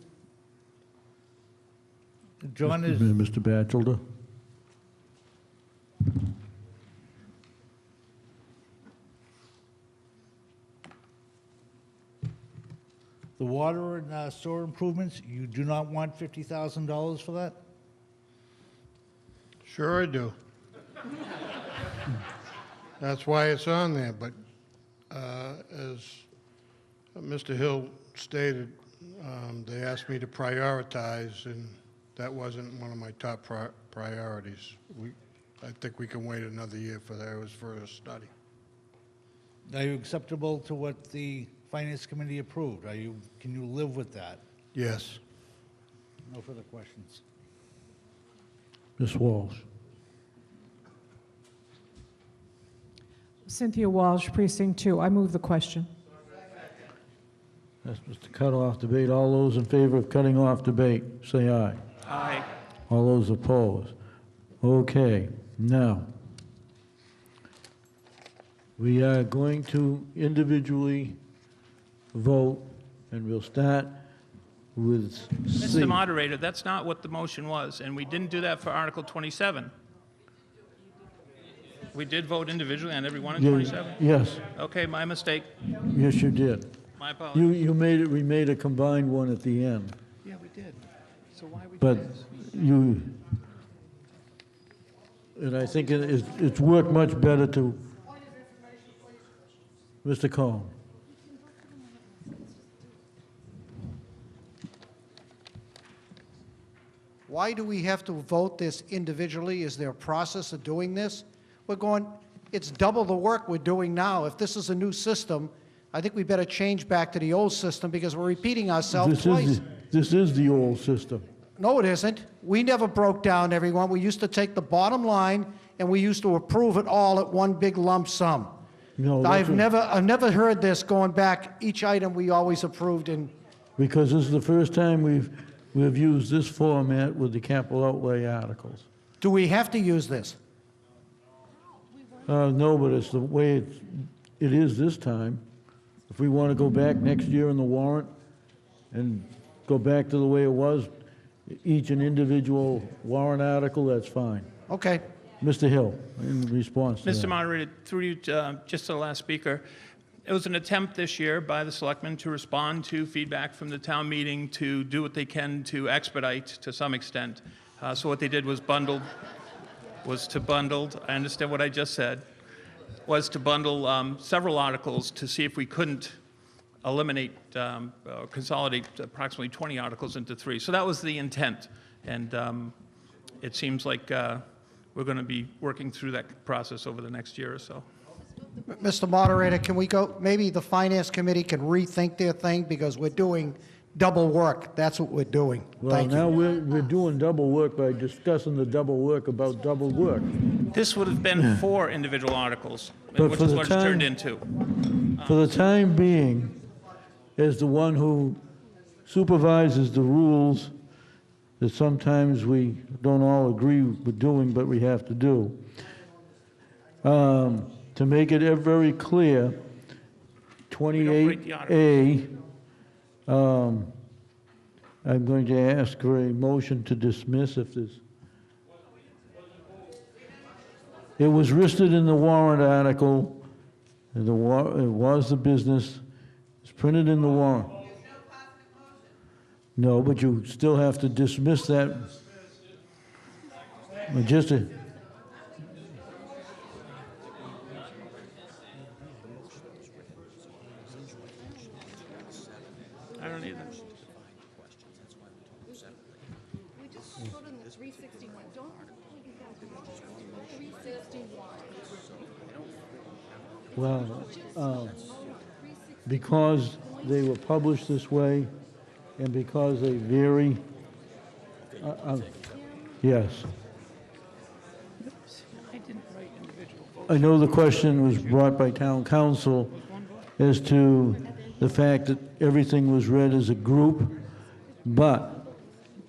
John is... Mr. Batchelder? The water and sewer improvements, you do not want $50,000 for that? Sure I do. That's why it's on there, but as Mr. Hill stated, they asked me to prioritize, and that wasn't one of my top priorities. I think we can wait another year for that. It was for a study. Are you acceptable to what the Finance Committee approved? Can you live with that? Yes. No further questions. Ms. Walsh? Cynthia Walsh, Precinct 2. I move the question. That's Mr. Cut off debate. All those in favor of cutting off debate, say aye. Aye. All those opposed? Okay, now, we are going to individually vote, and we'll start with C. Mr. Moderator, that's not what the motion was, and we didn't do that for Article 27. We did vote individually on every one in 27? Yes. Okay, my mistake. Yes, you did. My apologies. We made a combined one at the end. Yeah, we did. So why we But and I think it's worked much better to, Mr. Cohen. Why do we have to vote this individually? Is there a process of doing this? It's double the work we're doing now. If this is a new system, I think we better change back to the old system because we're repeating ourselves twice. This is the old system. No, it isn't. We never broke down everyone. We used to take the bottom line and we used to approve it all at one big lump sum. No, I've never heard this going back. Each item we always approved in. Because this is the first time we've used this format with the capital outlay articles. Do we have to use this? No, but it's the way it is this time. If we want to go back next year in the warrant and go back to the way it was, each an individual warrant article, that's fine. Okay. Mr. Hill, in response to Mr. that. Moderator, through you, just to the last speaker, it was an attempt this year by the selectmen to respond to feedback from the town meeting to do what they can to expedite to some extent. So what they did was to bundle, I understand what I just said, was to bundle several articles to see if we couldn't eliminate, consolidate approximately 20 articles into 3. So that was the intent. And it seems like we're going to be working through that process over the next year or so. Mr. Moderator, can we go, maybe the Finance Committee can rethink their thing because we're doing double work. That's what we're doing. Well, Thank now you. we're doing double work by discussing the double work about double work. This would have been 4 individual articles, But which for is the what it's turned into. For the time being, as the one who supervises the rules that sometimes we don't all agree with doing, but we have to do, to make it very clear, 28A, I'm going to ask for a motion to dismiss if there's... It was listed in the warrant article It was the business. It's printed in the warrant. No, but you still have to dismiss that. Just a, I don't either. We just voted on the 361. Don't look at that. 361. well, because they were published this way, and because they vary, yes. I know the question was brought by town council as to the fact that everything was read as a group, but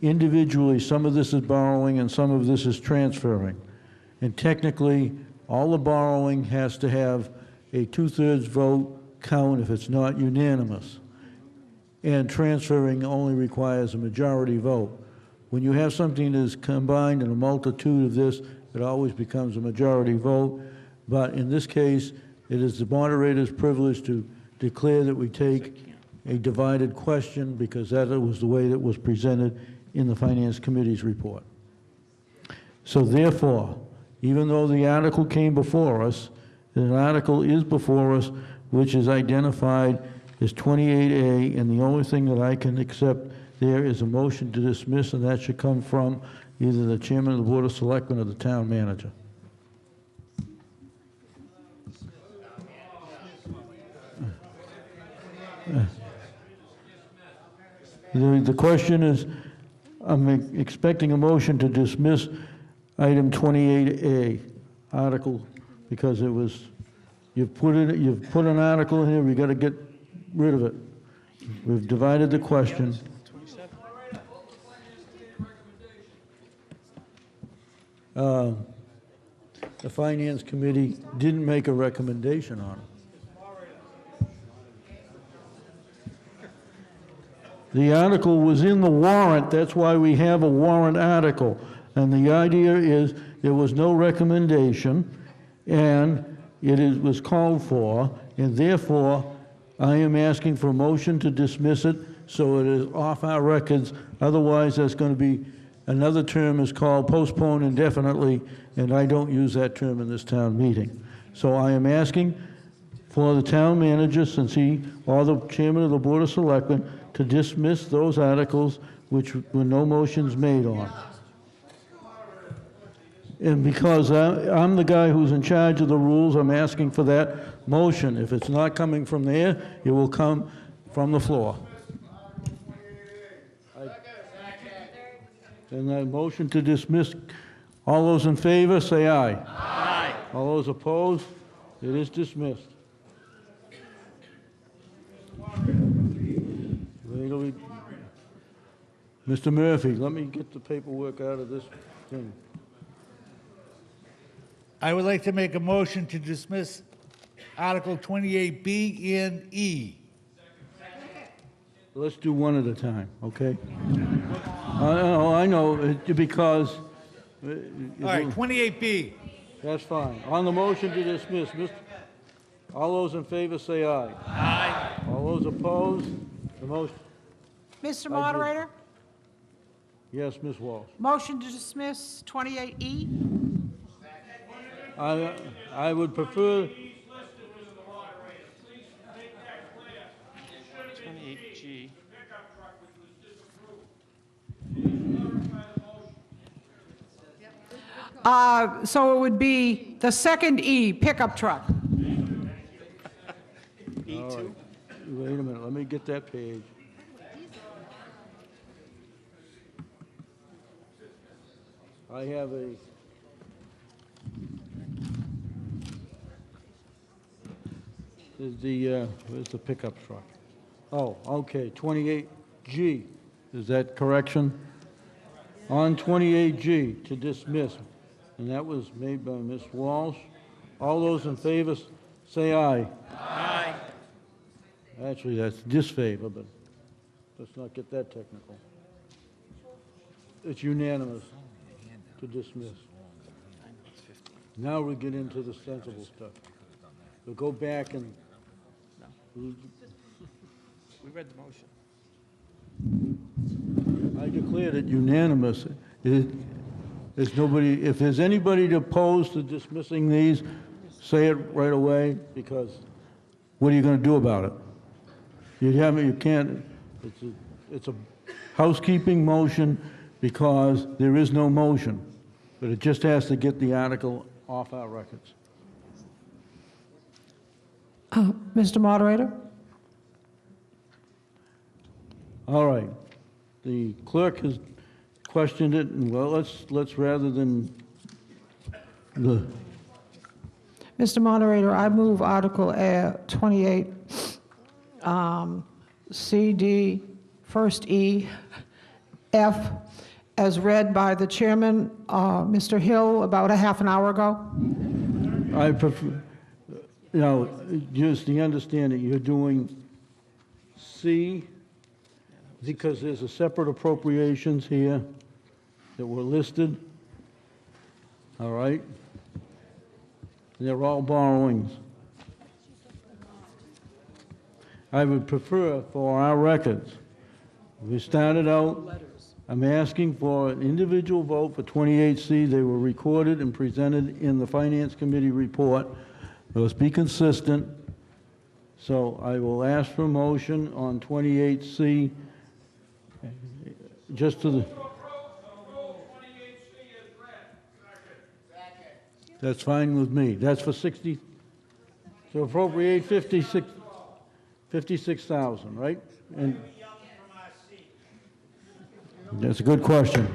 individually, some of this is borrowing and some of this is transferring. And technically, all the borrowing has to have a 2/3 vote count if it's not unanimous. And transferring only requires a majority vote. When you have something that is combined in a multitude of this, it always becomes a majority vote. But in this case, it is the moderator's privilege to declare that we take a divided question because that was the way that was presented in the Finance Committee's report. So therefore, even though the article came before us, an article is before us which is identified as 28A, and the only thing that I can accept there is a motion to dismiss, and that should come from either the chairman of the Board of Selectmen or the town manager. The question is, I'm expecting a motion to dismiss item 28A, article, because it was, you've put an article in here, we got to get rid of it. We've divided the question. The Finance Committee didn't make a recommendation on it. The article was in the warrant, that's why we have a warrant article. And the idea is there was no recommendation, and was called for, and therefore I am asking for a motion to dismiss it so it is off our records. Otherwise, there's going to be another term is called postpone indefinitely, and I don't use that term in this town meeting. So I am asking for the town manager, since or the chairman of the Board of Selectmen, to dismiss those articles which were no motions made on. And because I'm the guy who's in charge of the rules, I'm asking for that motion. If it's not coming from there, it will come from the floor. And the motion to dismiss, all those in favor, say aye. Aye. All those opposed, it is dismissed. Legally, Mr. Murphy, let me get the paperwork out of this thing. I would like to make a motion to dismiss Article 28B and E. Let's do one at a time, okay? I know, because... All right, 28B. That's fine. On the motion to dismiss, all those in favor say aye. Aye. All those opposed, the motion... Mr. Moderator, Yes, Ms. Walsh. motion to dismiss 28E? I would prefer... 28G. So it would be the second E, pickup truck. All right. Wait a minute, let me get that page. I have where's the pickup truck? Oh, okay, 28G, is that correction? On 28G, to dismiss, and that was made by Ms. Walsh. All those in favor, say aye. Aye. Actually, that's disfavor, but let's not get that technical. It's unanimous to dismiss. Now we get into the sensible stuff. we'll go back and, We read the motion. I declared it unanimous. There's nobody, if there's anybody opposed to dismissing these, say it right away, because what are you going to do about it? You can't, it's a housekeeping motion because there is no motion, but it just has to get the article off our records. Mr. Moderator? All right. The clerk has questioned it, and well, let's rather than the, Mr. Moderator, I move Article 28, C, D, first E, F, as read by the chairman, Mr. Hill, about a half an hour ago. I prefer, just the understanding, you're doing C, because there's a separate appropriations here that were listed. All right? They're all borrowings. I would prefer for our records, we started out, I'm asking for an individual vote for 28C. They were recorded and presented in the Finance Committee report. Let's be consistent. So I will ask for a motion on 28C, just to the... That's fine with me. That's for 60, so appropriate 56,000, right? And that's a good question.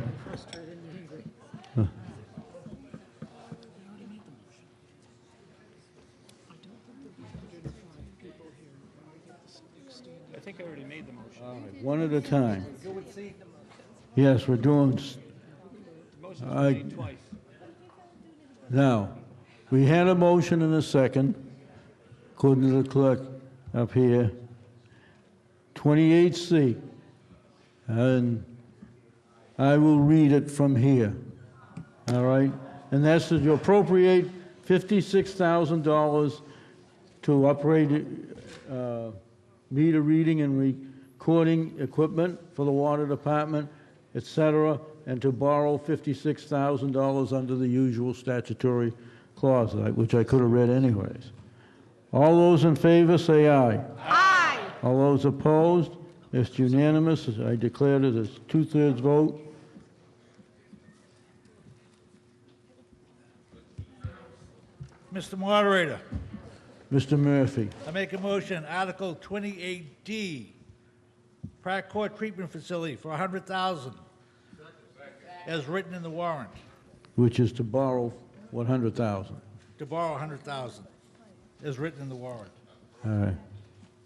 I think I already made the motion. All right, one at a time. Yes, we're doing... Twice. Now, we had a motion and a second, according to the clerk up here. 28C, and I will read it from here, all right? And that's to appropriate $56,000 to upgrade meter reading and recording equipment for the water department, et cetera, and to borrow $56,000 under the usual statutory clause, which I could have read anyways. All those in favor say aye. Aye. All those opposed? It's unanimous. I declared it as two-thirds vote. Mr. Moderator, Mr. Murphy. I make a motion, Article 28D, Pratt Court Treatment Facility for $100,000, as written in the warrant, Which is to borrow 100,000. to borrow $100,000, as written in the warrant. All right,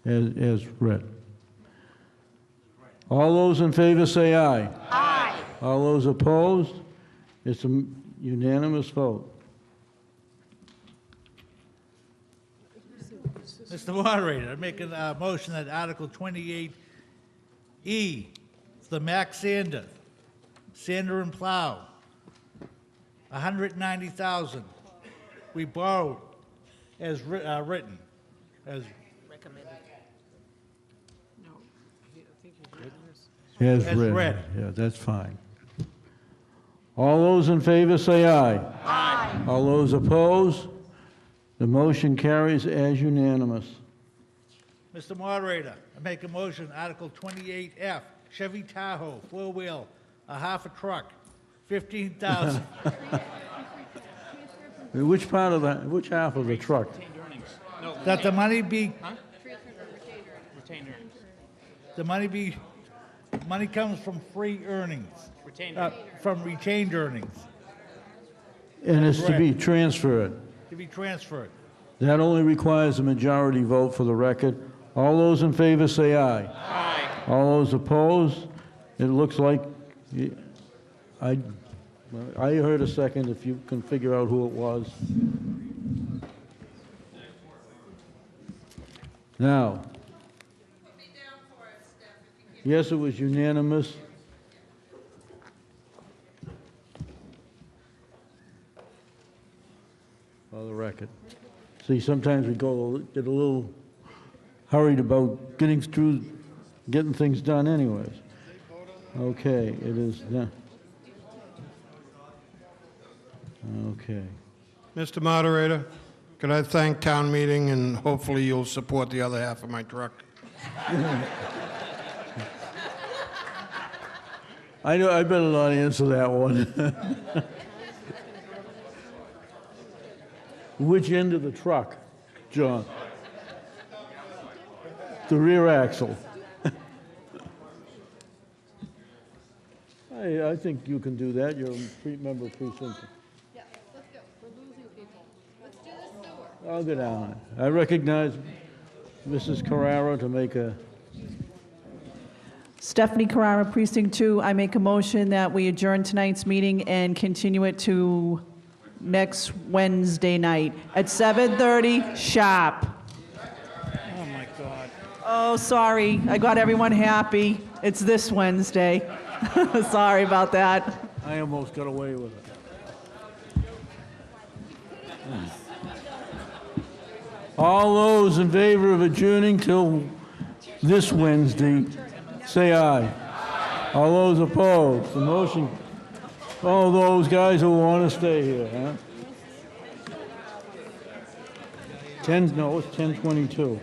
as read. All those in favor say aye. Aye. All those opposed? It's a unanimous vote. Mr. Moderator, I make a motion that Article 28E, the Max Sander, Sander and Plow, $190,000. We borrowed as written, as As As read. read. Yeah, that's fine. All those in favor say aye. Aye. All those opposed? The motion carries as unanimous. Mr. Moderator, I make a motion, Article 28F, Chevy Tahoe, four-wheel, a half a truck, $15,000. Which part of the, which half of the truck? That the money be, Retained earnings. the money be, money comes from free earnings. Retained From retained earnings, And it's to be transferred. to be transferred. That only requires a majority vote for the record. All those in favor say aye. Aye. All those opposed? It looks like, I heard a second, if you can figure out who it was. Now. Yes, it was unanimous. For the record. See, sometimes we get a little hurried about getting things done anyways. Okay, it is done. Okay. Mr. Moderator, could I thank town meeting, and hopefully you'll support the other half of my truck? I know, I better not answer that one. Which end of the truck, John? The rear axle. I think you can do that. You're a member of precinct. Yeah, let's go. We're losing people. Let's do this sewer. I'll go down. I recognize Mrs. Carrara to make a, Stephanie Carrara, Precinct 2. I make a motion that we adjourn tonight's meeting and continue it to next Wednesday night at 7:30 sharp. Oh, my God. Oh, sorry. I got everyone happy. It's this Wednesday. Sorry about that. I almost got away with it. All those in favor of adjourning till this Wednesday, say aye. All those opposed, the motion, all those guys who want to stay here, huh? No, it's 10:22.